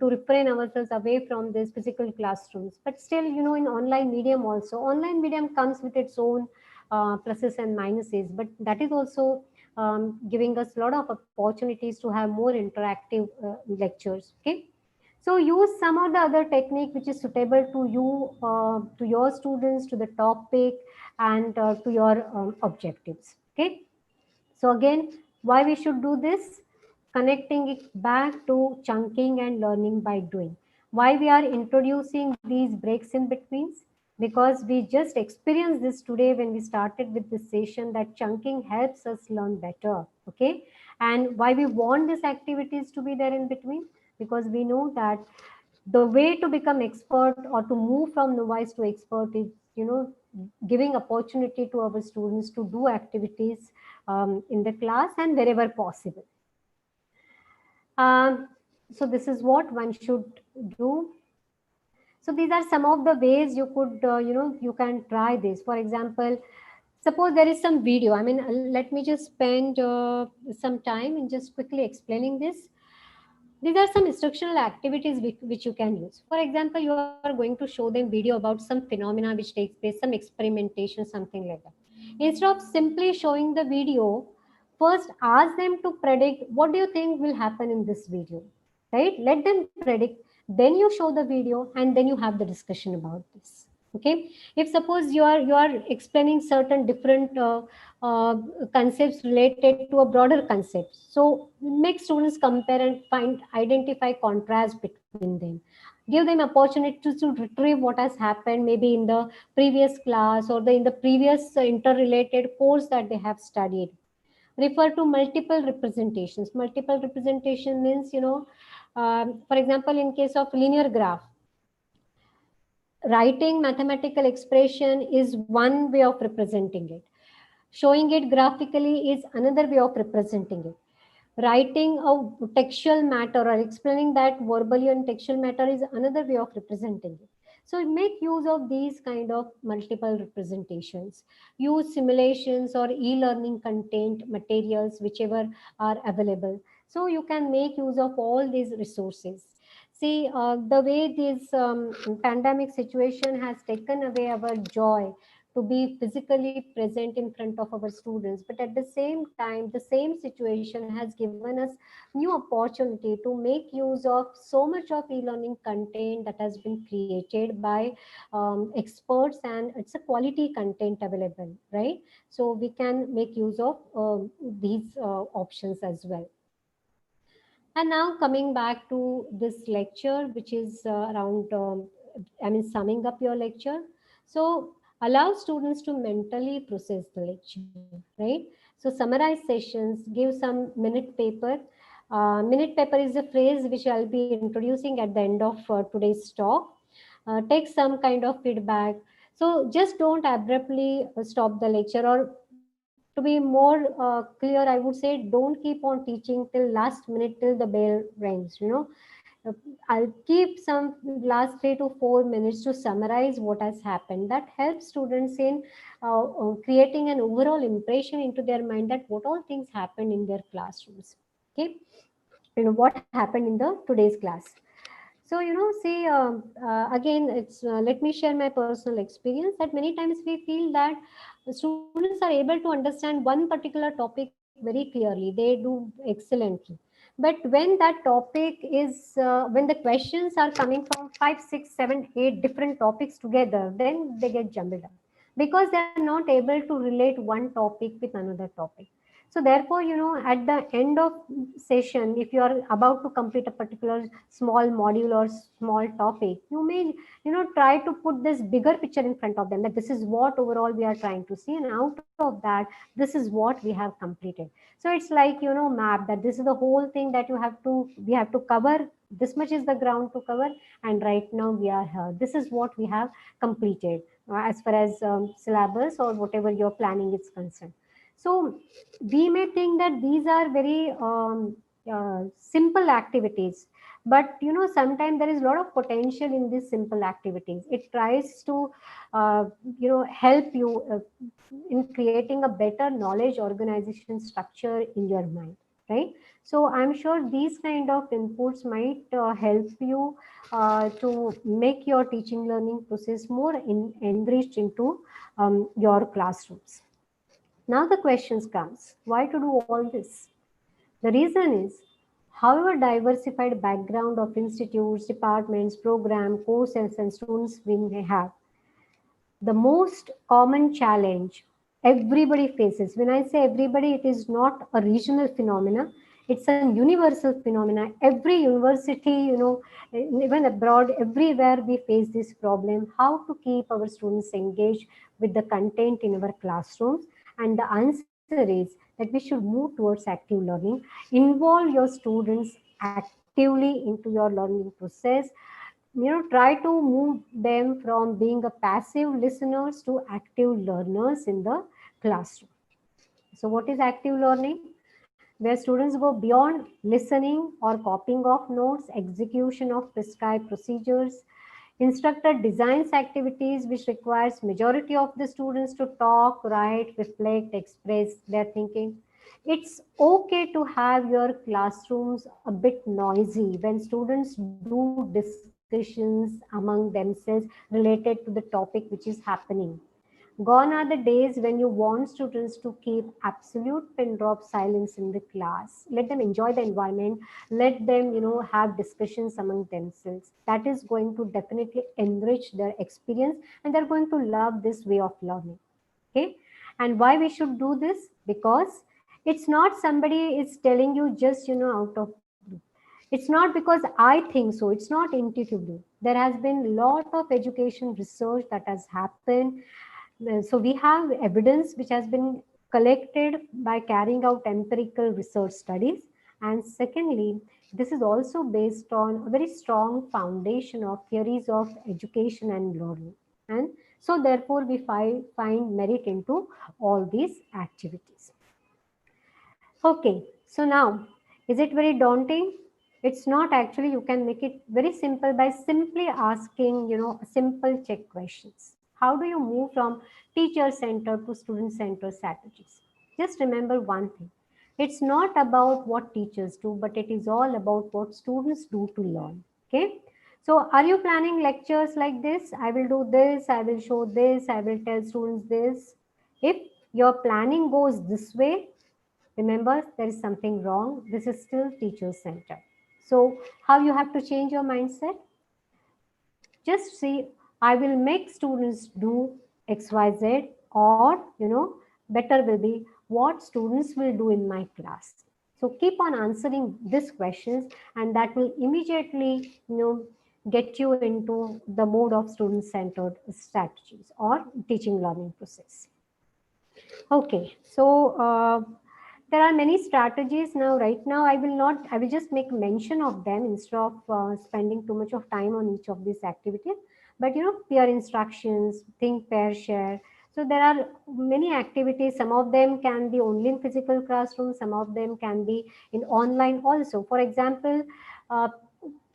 refrain ourselves away from these physical classrooms. But still, in online medium also, online medium comes with its own pluses and minuses, but that is also giving us a lot of opportunities to have more interactive lectures. Okay. So use some of the other technique which is suitable to you, to your students, to the topic, and to your objectives. Okay. So again, why we should do this? Connecting it back to chunking and learning by doing. Why we are introducing these breaks in betweens? Because we just experienced this today when we started with this session, that chunking helps us learn better. Okay. And why we want these activities to be there in between? Because we know that the way to become expert or to move from novice to expert is, giving opportunity to our students to do activities in the class and wherever possible. So this is what one should do. So these are some of the ways you could, you can try this. For example, suppose there is some video. I mean, let me just spend some time in just quickly explaining this. These are some instructional activities which you can use. For example, you are going to show them video about some phenomena which takes place, some experimentation, something like that. Instead of simply showing the video, first ask them to predict what do you think will happen in this video, right? Let them predict, then you show the video, and then you have the discussion about this. Okay. If suppose you are explaining certain different uh, concepts related to a broader concept, so make students compare and find identify contrast between them. Give them opportunity to retrieve what has happened maybe in the previous class or in the previous interrelated course that they have studied. Refer to multiple representations. Multiple representation means, for example, in case of linear graph, writing mathematical expression is one way of representing it. Showing it graphically is another way of representing it. Writing a textual matter or explaining that verbally and textual matter is another way of representing it. So make use of these kind of multiple representations. Use simulations or e-learning content materials, whichever are available. So you can make use of all these resources. See, the way this pandemic situation has taken away our joy to be physically present in front of our students, but at the same time the same situation has given us new opportunity to make use of so much of e-learning content that has been created by experts, and it's a quality content available, right? So we can make use of these options as well. And now coming back to this lecture, which is around, summing up your lecture. So allow students to mentally process the lecture, right? So summarize sessions, give some minute paper. Minute paper is a phrase which I'll be introducing at the end of today's talk. Take some kind of feedback. So just don't abruptly stop the lecture, or to be more clear, I would say don't keep on teaching till last minute, till the bell rings, Uh, I'll keep some last 3 to 4 minutes to summarize what has happened. That helps students in creating an overall impression into their mind that what all things happened in their classrooms. Okay, what happened in the today's class. So, see, again, it's let me share my personal experience that many times we feel that students are able to understand one particular topic very clearly. They do excellently. But when that topic is, when the questions are coming from 5, 6, 7, 8 different topics together, then they get jumbled up because they are not able to relate one topic with another topic. So therefore, at the end of session, if you are about to complete a particular small module or small topic, you may, try to put this bigger picture in front of them, that this is what overall we are trying to see, and out of that, this is what we have completed. So it's like, map, that this is the whole thing that we have to cover. This much is the ground to cover, and right now we are here. This is what we have completed as far as syllabus or whatever your planning is concerned. So we may think that these are very simple activities, but sometimes there is a lot of potential in these simple activities. It tries to help you in creating a better knowledge organization structure in your mind, right? So I'm sure these kind of inputs might help you to make your teaching learning process more enriched into your classrooms. Now the questions comes, why to do all this? The reason is, however diversified background of institutes, departments, program, courses and students we may have, the most common challenge everybody faces, when I say everybody, it is not a regional phenomena, it's a universal phenomena. Every university, even abroad, everywhere we face this problem, how to keep our students engaged with the content in our classrooms. And the answer is that we should move towards active learning. Involve your students actively into your learning process. Try to move them from being a passive listeners to active learners in the classroom. So what is active learning? Where students go beyond listening or copying of notes, execution of prescribed procedures. Instructor designs activities which requires majority of the students to talk, write, reflect, express their thinking. It's okay to have your classrooms a bit noisy when students do discussions among themselves related to the topic which is happening. Gone are the days when you want students to keep absolute pin drop silence in the class. Let them enjoy the environment. Let them, have discussions among themselves. That is going to definitely enrich their experience, and they're going to love this way of learning. Okay. And why we should do this? Because it's not somebody is telling you just, out of blue. It's not because I think so. It's not intuitively. There has been a lot of education research that has happened. So we have evidence which has been collected by carrying out empirical research studies. And secondly, this is also based on a very strong foundation of theories of education and learning. And so therefore we find merit into all these activities. Okay, so now Is it very daunting? It's not actually. You can make it very simple by simply asking, simple check questions. How do you move from teacher-centered to student-centered strategies? Just remember one thing. It's not about what teachers do, but it is all about what students do to learn. Okay. So are you planning lectures like this? I will do this, I will show this, I will tell students this. If your planning goes this way, remember, there is something wrong. This is still teacher-centered. So how you have to change your mindset? Just see, I will make students do XYZ, or, better will be what students will do in my class. So keep on answering these questions, and that will immediately, get you into the mode of student-centered strategies or teaching learning process. Okay, so there are many strategies now. Right now, I will just make mention of them instead of spending too much of time on each of these activities. But peer instructions, think, pair, share. So there are many activities. Some of them can be only in physical classroom. Some of them can be in online also. For example, uh,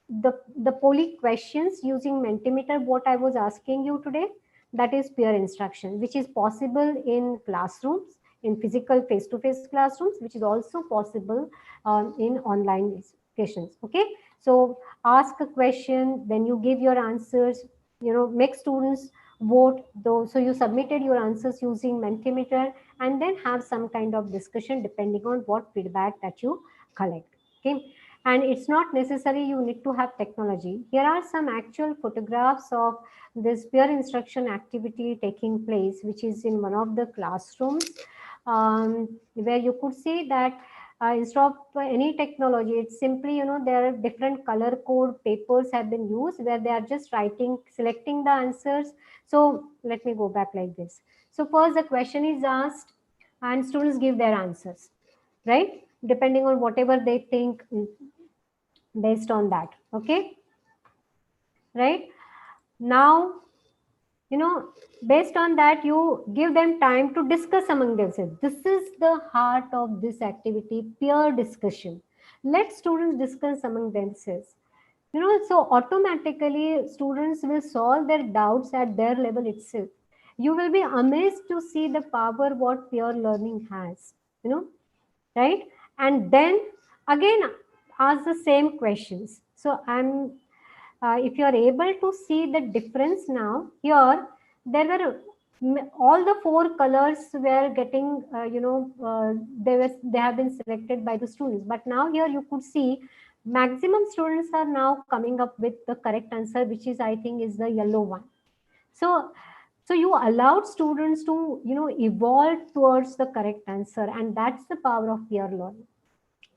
the poly questions using Mentimeter, what I was asking you today, that is peer instruction, which is possible in classrooms, in physical face-to-face classrooms, which is also possible in online sessions. Okay, so ask a question, then you give your answers, make students vote though. So you submitted your answers using Mentimeter, and then have some kind of discussion depending on what feedback that you collect. Okay, and it's not necessary you need to have technology. Here are some actual photographs of this peer instruction activity taking place, which is in one of the classrooms, where you could see that instead of any technology, it's simply, there are different color code papers have been used where they are just writing, selecting the answers. So let me go back like this. So first the question is asked and students give their answers, right? Depending on whatever they think based on that. Okay, right? Now, based on that, you give them time to discuss among themselves. This is the heart of this activity, peer discussion. Let students discuss among themselves. So automatically students will solve their doubts at their level itself. You will be amazed to see the power what peer learning has, right? And then again, ask the same questions. So if you are able to see the difference now, here there were all the four colors were getting, they have been selected by the students. But now here you could see maximum students are now coming up with the correct answer, which is, I think, is the yellow one. So you allowed students to, evolve towards the correct answer, and that's the power of peer learning.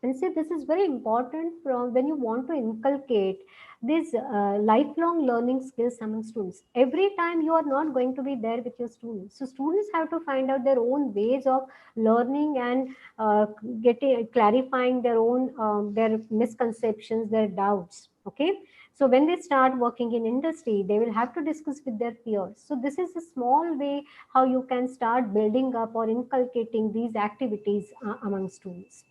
And see, this is very important from when you want to inculcate these lifelong learning skills among students. Every time you are not going to be there with your students. So students have to find out their own ways of learning and clarifying their own, their misconceptions, their doubts. Okay. So when they start working in industry, they will have to discuss with their peers. So this is a small way how you can start building up or inculcating these activities among students.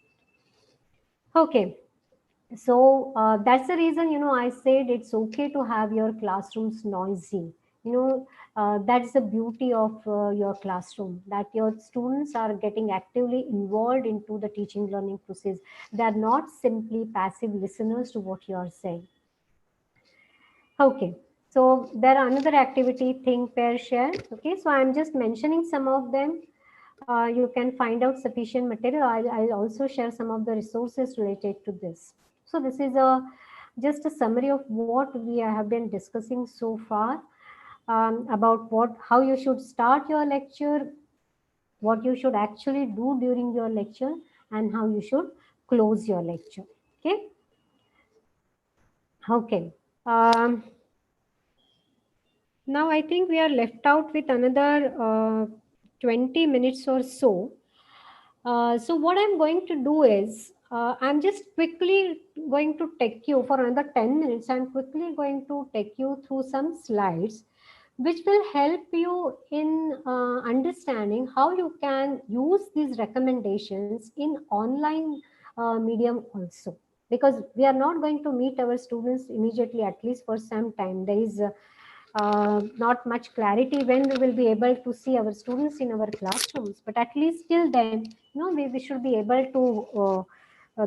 Okay, so that's the reason, I said it's okay to have your classrooms noisy. That's the beauty of your classroom, that your students are getting actively involved into the teaching learning process. They are not simply passive listeners to what you are saying. Okay, so there are another activity, think, pair, share. Okay, so I'm just mentioning some of them. You can find out sufficient material. I'll also share some of the resources related to this. So this is just a summary of what we have been discussing so far, about how you should start your lecture, what you should actually do during your lecture, and how you should close your lecture. Okay. Okay. Now I think we are left out with another 20 minutes or so. So what I'm going to do is, I'm just quickly going to take you for another 10 minutes. I'm quickly going to take you through some slides, which will help you in understanding how you can use these recommendations in online medium also, because we are not going to meet our students immediately, at least for some time. There is not much clarity when we will be able to see our students in our classrooms, but at least till then, we should be able to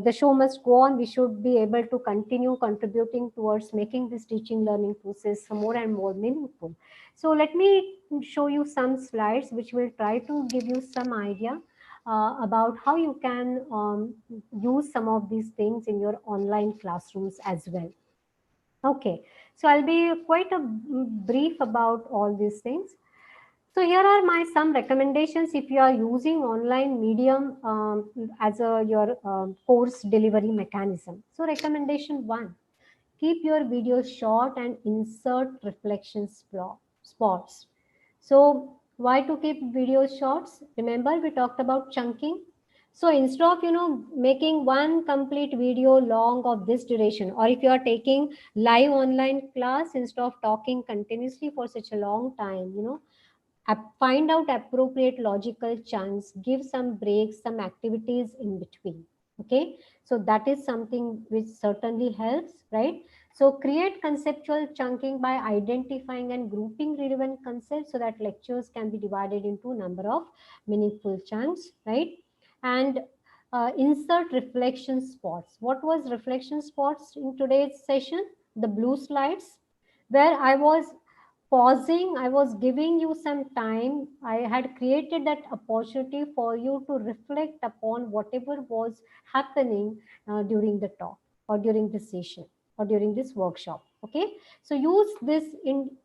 the show must go on. We should be able to continue contributing towards making this teaching learning process more and more meaningful. So let me show you some slides which will try to give you some idea about how you can use some of these things in your online classrooms as well. Okay, so I'll be quite a brief about all these things. So here are my some recommendations if you are using online medium as your course delivery mechanism. So recommendation 1, keep your videos short and insert reflection spots. So why to keep videos shorts? Remember we talked about chunking. So instead of making one complete video long of this duration, or if you are taking live online class, instead of talking continuously for such a long time, find out appropriate logical chunks, give some breaks, some activities in between. Okay, so that is something which certainly helps, right? So create conceptual chunking by identifying and grouping relevant concepts so that lectures can be divided into a number of meaningful chunks, right? And insert reflection spots. What was reflection spots in today's session? The blue slides, where I was pausing, I was giving you some time. I had created that opportunity for you to reflect upon whatever was happening during the talk or during the session or during this workshop. Okay, so use this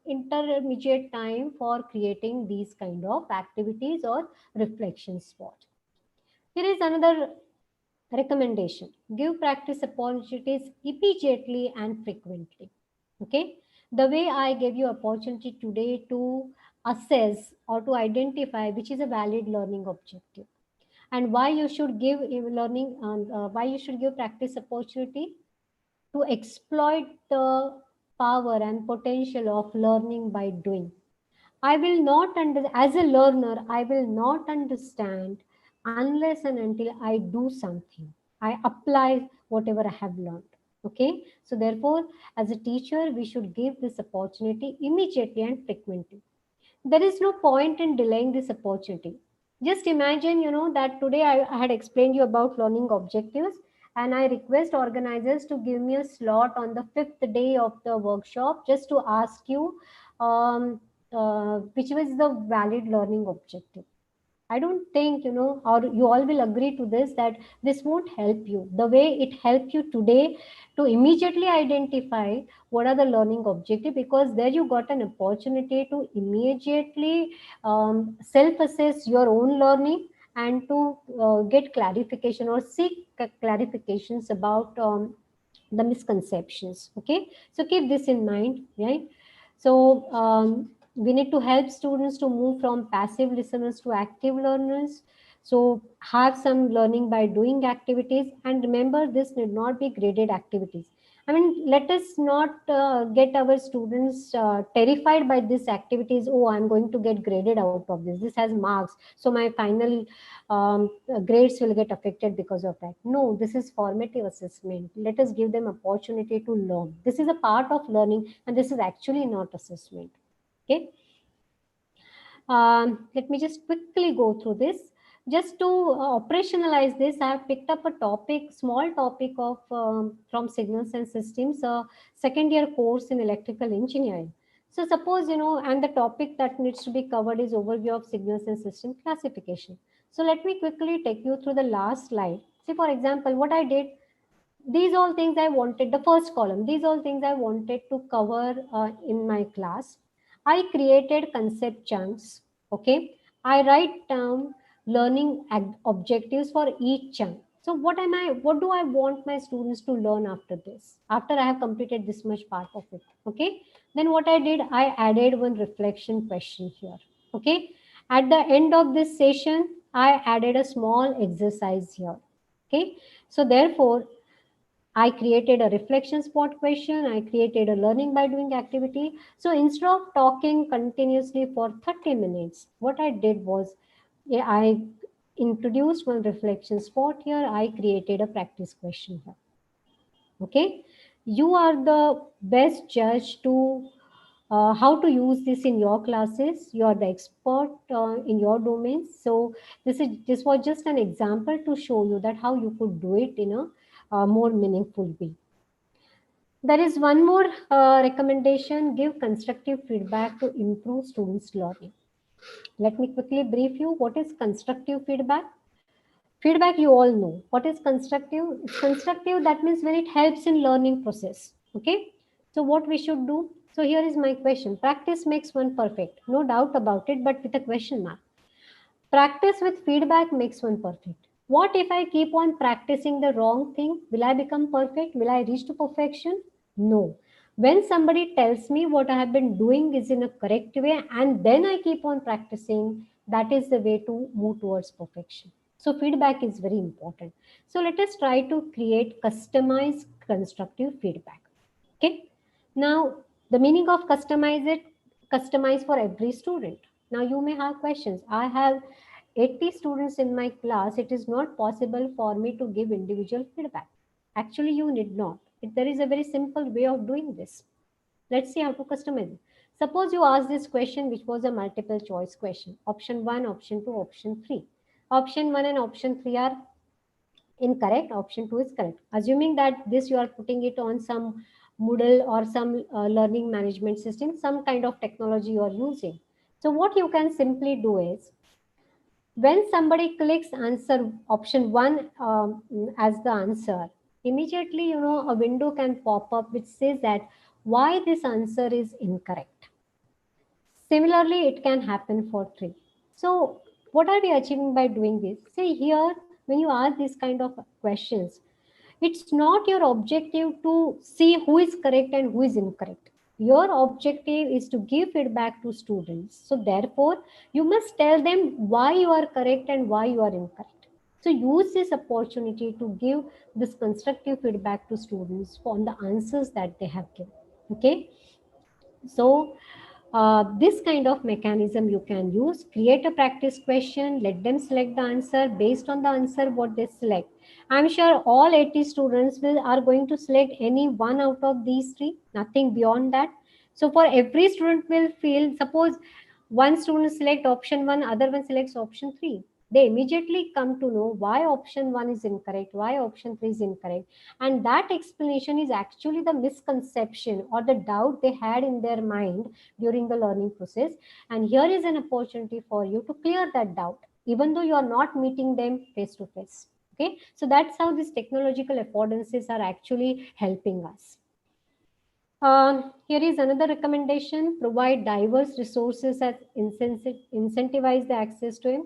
intermediate time for creating these kind of activities or reflection spot. Here is another recommendation: give practice opportunities immediately and frequently. Okay, the way I gave you opportunity today to assess or to identify which is a valid learning objective, and why you should give learning, why you should give practice opportunity to exploit the power and potential of learning by doing. I will not as a learner, I will not understand unless and until I do something. I apply whatever I have learned. Okay. So therefore, as a teacher, we should give this opportunity immediately and frequently. There is no point in delaying this opportunity. Just imagine, that today I had explained you about learning objectives, and I request organizers to give me a slot on the 5th day of the workshop just to ask you which was the valid learning objective. I don't think, or you all will agree to this, that this won't help you the way it helped you today to immediately identify what are the learning objective, because there you got an opportunity to immediately self-assess your own learning and to get clarification or seek clarifications about the misconceptions. Okay, so keep this in mind, right? So we need to help students to move from passive listeners to active learners. So have some learning by doing activities, and remember, this need not be graded activities. I mean, let us not get our students terrified by these activities. Oh, I'm going to get graded out of this. This has marks, so my final grades will get affected because of that. No, this is formative assessment. Let us give them opportunity to learn. This is a part of learning, and this is actually not assessment. Okay. Let me just quickly go through this. Just to operationalize this, I have picked up a topic, small topic of from Signals and Systems, a second year course in electrical engineering. So suppose, and the topic that needs to be covered is overview of signals and system classification. So let me quickly take you through the last slide. See, for example, what I did, these all things I wanted, the first column, these all things I wanted to cover in my class. I created concept chunks. Okay. I write down learning objectives for each chunk. So what do I want my students to learn after this, after I have completed this much part of it? Okay. Then what I did, I added one reflection question here. Okay. At the end of this session, I added a small exercise here. Okay. So therefore, I created a reflection spot question. I created a learning by doing activity. So instead of talking continuously for 30 minutes, what I did was, I introduced one reflection spot here. I created a practice question here. Okay, you are the best judge to how to use this in your classes. You are the expert in your domain. So this was just an example to show you that how you could do it in a more meaningful way. There is one more recommendation: give constructive feedback to improve students' learning. Let me quickly brief you. What is constructive feedback? Feedback, you all know. What is constructive? It's constructive, that means when it helps in learning process. Okay. So what we should do? So here is my question. Practice makes one perfect. No doubt about it, but with a question mark. Practice with feedback makes one perfect. What if I keep on practicing the wrong thing? Will I become perfect? Will I reach to perfection? No. When somebody tells me what I have been doing is in a correct way and then I keep on practicing, that is the way to move towards perfection. So feedback is very important. So let us try to create customized constructive feedback. Okay. Now the meaning of customize for every student. Now you may have questions. I have 80 students in my class. It is not possible for me to give individual feedback. Actually, you need not. There is a very simple way of doing this. Let's see how to customize it. Suppose you ask this question, which was a multiple choice question. Option 1, option 2, option 3. Option 1 and option 3 are incorrect. Option 2 is correct. Assuming that this you are putting it on some Moodle or some learning management system, some kind of technology you are using. So what you can simply do is, when somebody clicks answer option 1 as the answer, immediately a window can pop up which says that why this answer is incorrect. Similarly, it can happen for 3. So what are we achieving by doing this? See here, when you ask these kind of questions, it's not your objective to see who is correct and who is incorrect. Your objective is to give feedback to students. So therefore, you must tell them why you are correct and why you are incorrect. So use this opportunity to give this constructive feedback to students on the answers that they have given. Okay. So this kind of mechanism you can use. Create a practice question, let them select the answer. Based on the answer what they select, I'm sure all 80 students are going to select any one out of these 3, nothing beyond that. So for every student will feel, suppose one student select option 1, other one selects option 3, they immediately come to know why option 1 is incorrect, why option 3 is incorrect. And that explanation is actually the misconception or the doubt they had in their mind during the learning process. And here is an opportunity for you to clear that doubt, even though you are not meeting them face to face. Okay, so that's how these technological affordances are actually helping us. Here is another recommendation: provide diverse resources that incentivize the access to it.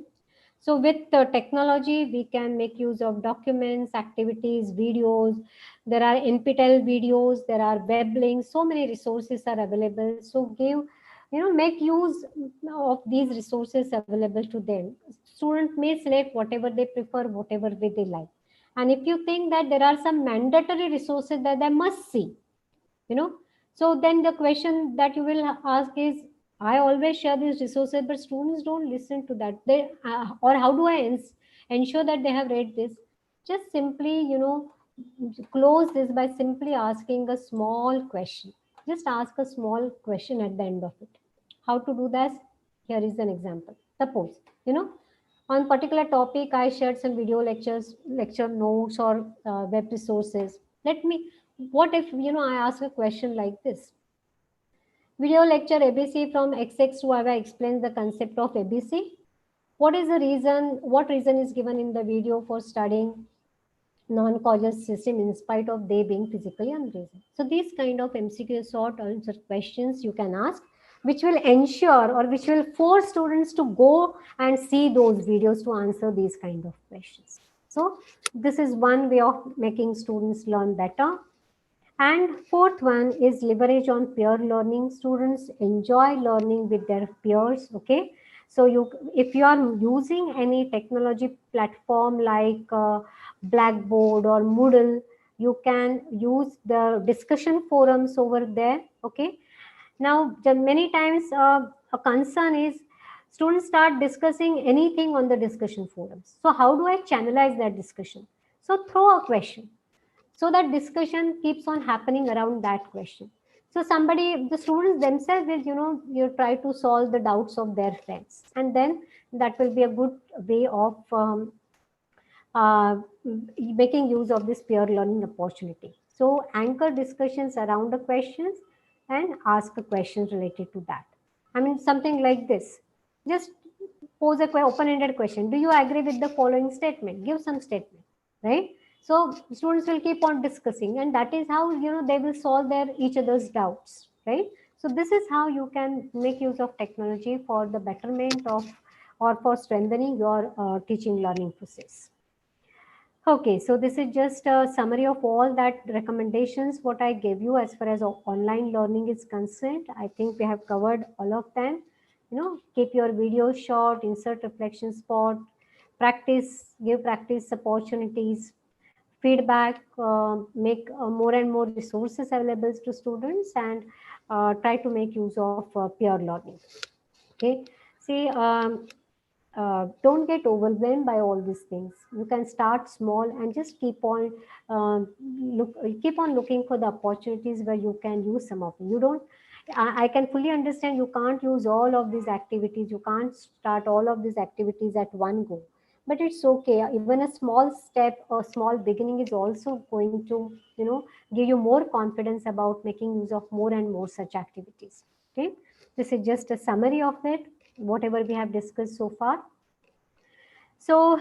So with technology, we can make use of documents, activities, videos. There are NPTEL videos, there are web links, so many resources are available. So make use of these resources available to them. Students may select whatever they prefer, whatever way they like. And if you think that there are some mandatory resources that they must see, so then the question that you will ask is, I always share these resources, but students don't listen to that. They or how do I ensure that they have read this? Just simply, close this by simply asking a small question. Just ask a small question at the end of it. How to do that? Here is an example. Suppose, on particular topic, I shared some video lecture notes or web resources. What if, I ask a question like this? Video lecture ABC from XX to YY explains the concept of ABC. What reason is given in the video for studying non-causal system in spite of they being physically unreasonable? So these kind of MCQ sort answer questions you can ask, which will ensure or which will force students to go and see those videos to answer these kind of questions. So this is one way of making students learn better. And fourth one is leverage on peer learning. Students enjoy learning with their peers. Okay, so if you are using any technology platform like Blackboard or Moodle, you can use the discussion forums over there. Okay, now many times a concern is Students start discussing anything on the discussion forums. So how do I channelize that discussion? So throw a question, so that discussion keeps on happening around that question. So the students themselves will, you try to solve the doubts of their friends, and then that will be a good way of uh, making use of this peer learning opportunity. So anchor discussions around the questions and ask a question related to that. I mean, something like this. Just pose a open-ended question. Do you agree with the following statement? Give some statement, right? So students will keep on discussing, and that is how they will solve their each other's doubts, right? So this is how you can make use of technology for the betterment of or for strengthening your teaching learning process. Okay, so this is just a summary of all that recommendations what I gave you as far as online learning is concerned. I think we have covered all of them. Keep your videos short, insert reflection spot, practice, give practice opportunities, feedback, make more and more resources available to students, and try to make use of peer learning. Okay, see, don't get overwhelmed by all these things. You can start small and just keep on looking for the opportunities where you can use some of them. You don't. I can fully understand you can't use all of these activities. You can't start all of these activities at one go. But it's okay. Even a small step or small beginning is also going to, give you more confidence about making use of more and more such activities. Okay. This is just a summary of it, whatever we have discussed so far. So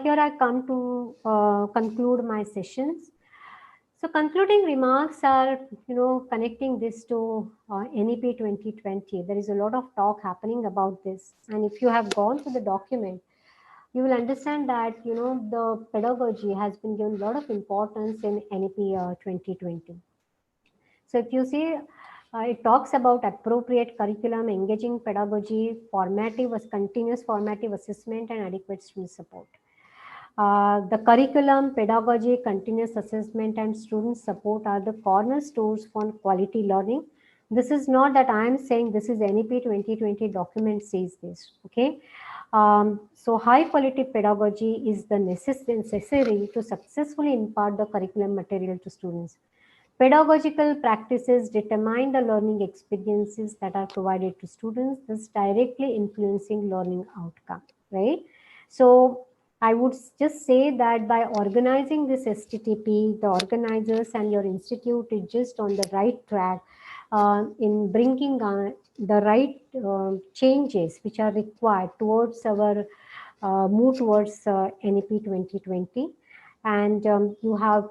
here I come to conclude my sessions. So concluding remarks are, connecting this to NEP 2020. There is a lot of talk happening about this. And if you have gone to the document, you will understand that, the pedagogy has been given a lot of importance in NEP 2020. So if you see, it talks about appropriate curriculum, engaging pedagogy, continuous formative assessment, and adequate student support. The curriculum, pedagogy, continuous assessment, and student support are the cornerstones for quality learning. This is not that I am saying this is NEP 2020 document says this, okay? So high quality pedagogy is the necessary to successfully impart the curriculum material to students. Pedagogical practices determine the learning experiences that are provided to students, thus directly influencing learning outcome, right? So I would just say that by organizing this STTP, the organizers and your institute is just on the right track in bringing the right changes which are required towards our move towards NEP 2020. And you have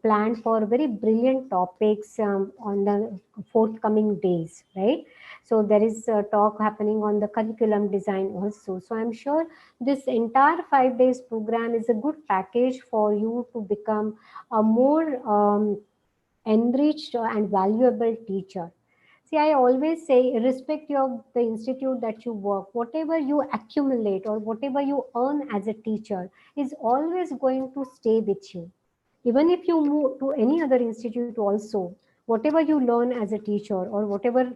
planned for very brilliant topics on the forthcoming days, right? So there is a talk happening on the curriculum design also. So I'm sure this entire 5 days program is a good package for you to become a more enriched and valuable teacher. See, I always say, irrespective of the institute that you work, whatever you accumulate or whatever you earn as a teacher is always going to stay with you. Even if you move to any other institute also, whatever you learn as a teacher or whatever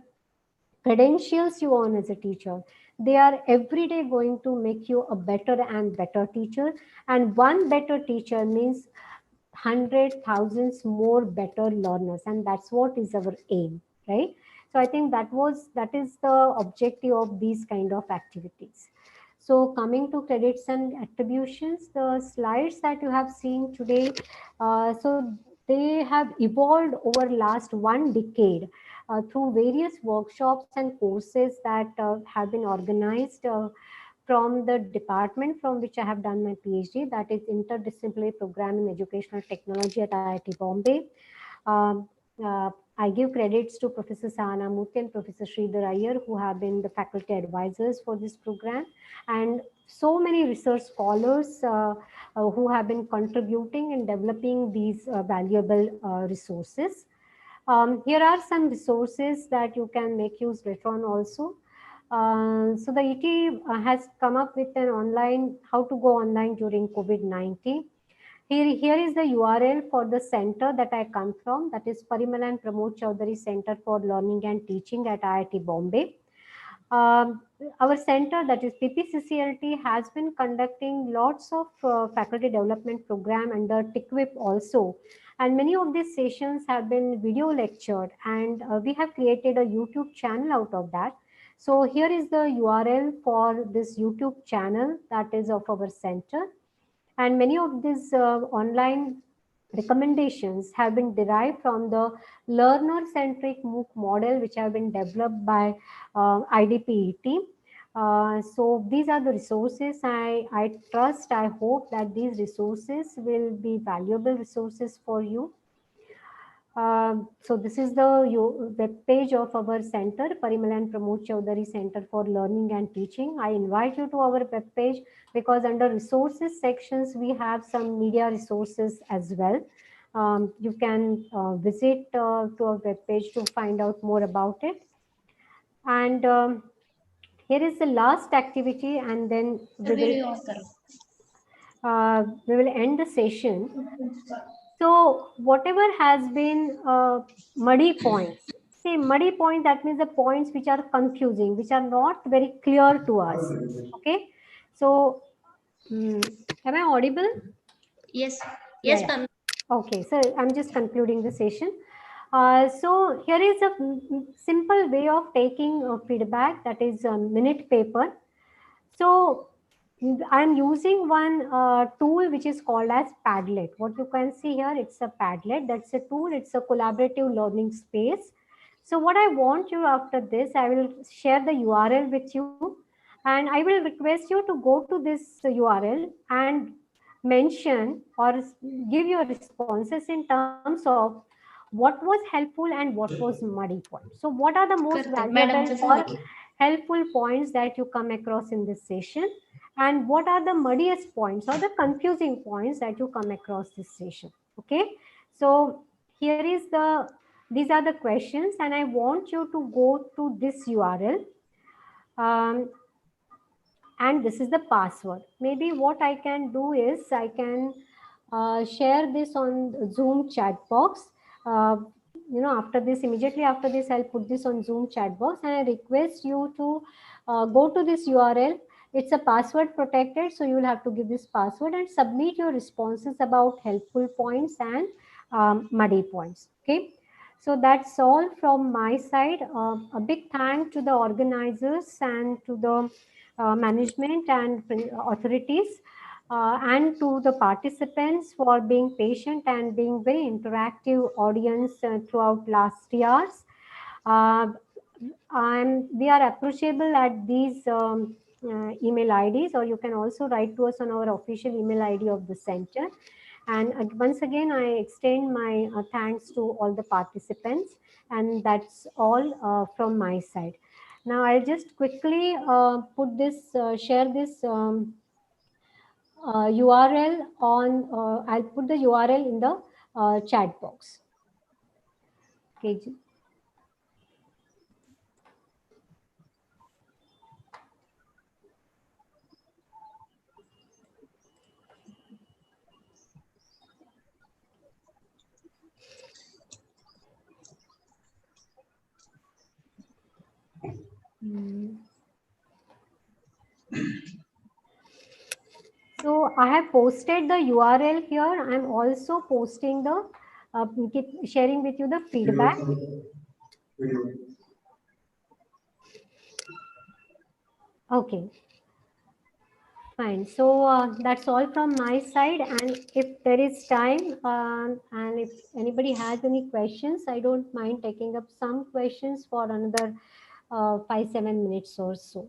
credentials you earn as a teacher, they are every day going to make you a better and better teacher. And one better teacher means 100,000 more better learners, and that's what is our aim, right? So I think that is the objective of these kind of activities. So coming to credits and attributions, the slides that you have seen today, so they have evolved over last 1 decade through various workshops and courses that have been organized from the department from which I have done my PhD, that is Interdisciplinary Program in Educational Technology at IIT Bombay. Um, I give credits to Professor Sahana Murthy and Professor Sridhar Iyer, who have been the faculty advisors for this program, and so many research scholars who have been contributing and developing these valuable resources. Here are some resources that you can make use later on also. So the ET has come up with an online, how to go online during COVID-19. Here is the URL for the center that I come from, that is Parimal and Pramod Chaudhary Center for Learning and Teaching at IIT Bombay. Our center, that is PPCCLT, has been conducting lots of faculty development program under TICWIP also. And many of these sessions have been video lectured, and we have created a YouTube channel out of that. So here is the URL for this YouTube channel that is of our center. And many of these online recommendations have been derived from the learner-centric MOOC model, which have been developed by IDPET. So these are the resources. I trust, I hope that these resources will be valuable resources for you. So this is the web page of our center, Parimal and Pramod Chaudhary Center for Learning and Teaching. I invite you to our web page because under resources sections, we have some media resources as well. You can visit to our web page to find out more about it. And here is the last activity, and then we will end the session. So whatever has been muddy points, see muddy point, that means the points which are confusing, which are not very clear to us. Okay. So am I audible? Yes. Yeah, Yes, ma'am. Okay, so I'm just concluding the session. So here is a simple way of taking feedback, that is a minute paper. So I'm using one tool which is called as Padlet. What you can see here, it's a Padlet. That's a tool. It's a collaborative learning space. So what I want you after this, I will share the URL with you, and I will request you to go to this URL and mention or give your responses in terms of what was helpful and what was muddy point. So what are the most valuable or helpful points that you come across in this session, and what are the muddiest points or the confusing points that you come across this session? Okay, so here is these are the questions, and I want you to go to this URL, and this is the password. Maybe what I can do is I can share this on Zoom chat box. After this, immediately after this, I'll put this on Zoom chat box, and I request you to go to this URL. It's a password protected, so you will have to give this password and submit your responses about helpful points and muddy points. Okay. So that's all from my side. A big thank to the organizers and to the management and authorities, and to the participants for being patient and being very interactive audience throughout last years. And we are approachable at these email IDs, or you can also write to us on our official email ID of the center. And once again, I extend my thanks to all the participants, and that's all from my side. Now I'll just quickly share this URL on, I'll put the URL in the chat box. Okay. So I have posted the URL here. I'm also posting the, sharing with you the feedback. Okay. Fine. So that's all from my side. And if there is time, and if anybody has any questions, I don't mind taking up some questions for another 5-7 minutes or so.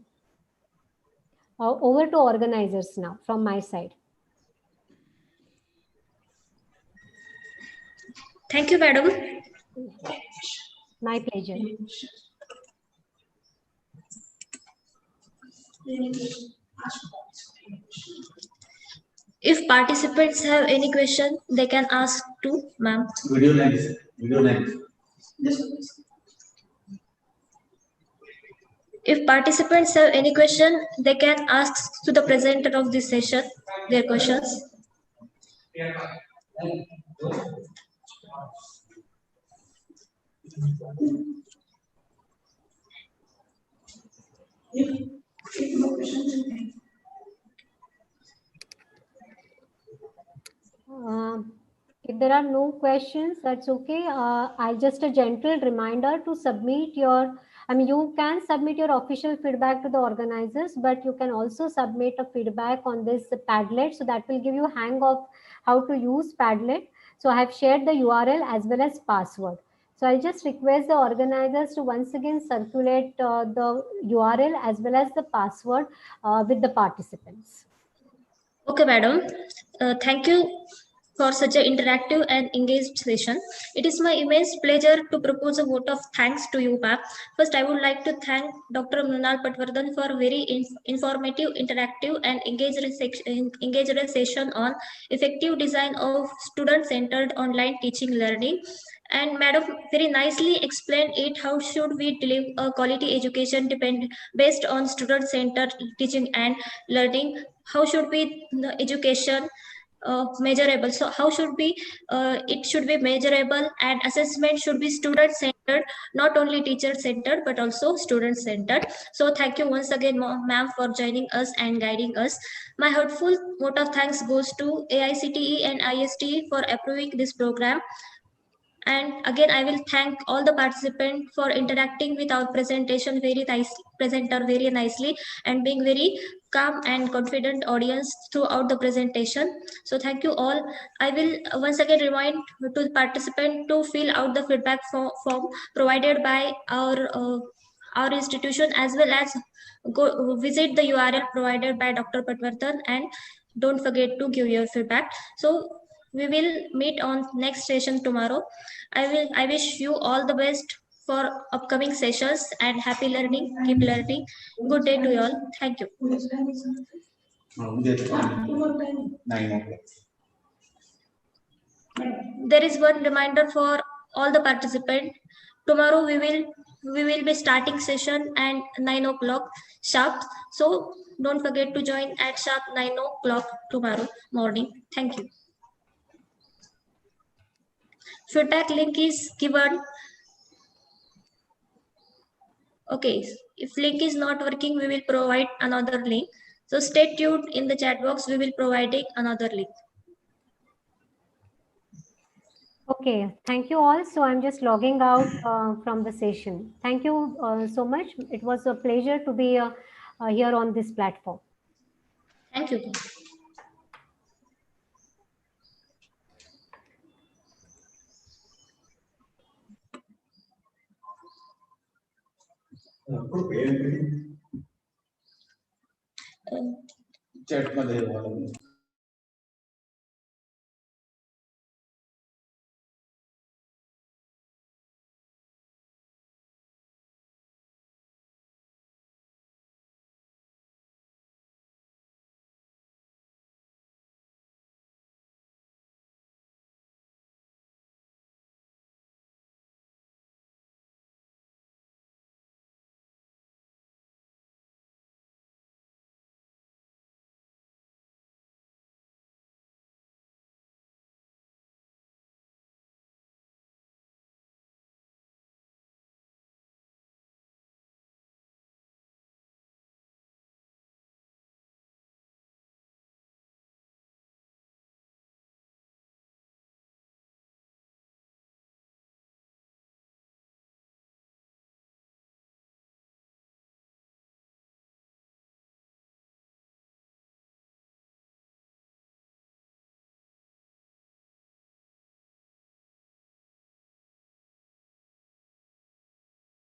Over to organizers now from my side. Thank you, madam. My pleasure. If participants have any question, they can ask to ma'am. If participants have any question, they can ask to the presenter of this session their questions. If there are no questions, that's okay. I just a gentle reminder to submit your, I mean, you can submit your official feedback to the organizers, but you can also submit a feedback on this Padlet. So that will give you hang of how to use Padlet. So I have shared the URL as well as password. So I just request the organizers to once again circulate the URL as well as the password with the participants. Okay, madam. Thank you for such an interactive and engaged session. It is my immense pleasure to propose a vote of thanks to you, ma'am. First, I would like to thank Dr. Mrunal Patwardhan for very informative, interactive, and engaged session on effective design of student-centered online teaching learning. And madam very nicely explained it how should we deliver a quality education based on student-centered teaching and learning. How should be the education measurable, so how should be it should be measurable, and assessment should be student centered, not only teacher centered but also student centered. So thank you once again, ma'am, for joining us and guiding us. My heartful vote of thanks goes to AICTE and ISTE for approving this program. And again, I will thank all the participants for interacting with our presentation presenter very nicely, and being very calm and confident audience throughout the presentation. So thank you all. I will once again remind to the participant to fill out the feedback form provided by our institution, as well as go visit the URL provided by Dr. Patwardhan, and don't forget to give your feedback. So we will meet on next session tomorrow. I wish you all the best for upcoming sessions, and happy learning. Keep learning. Good day to you all. Thank you. There is one reminder for all the participants. Tomorrow we will be starting session at 9 o'clock sharp. So don't forget to join at sharp 9 o'clock tomorrow morning. Thank you. Feedback link is given. Okay, if link is not working, we will provide another link. So stay tuned in the chat box. We will providing another link. Okay, thank you all. So I'm just logging out from the session. Thank you so much. It was a pleasure to be here on this platform. Thank you. Chat मध्ये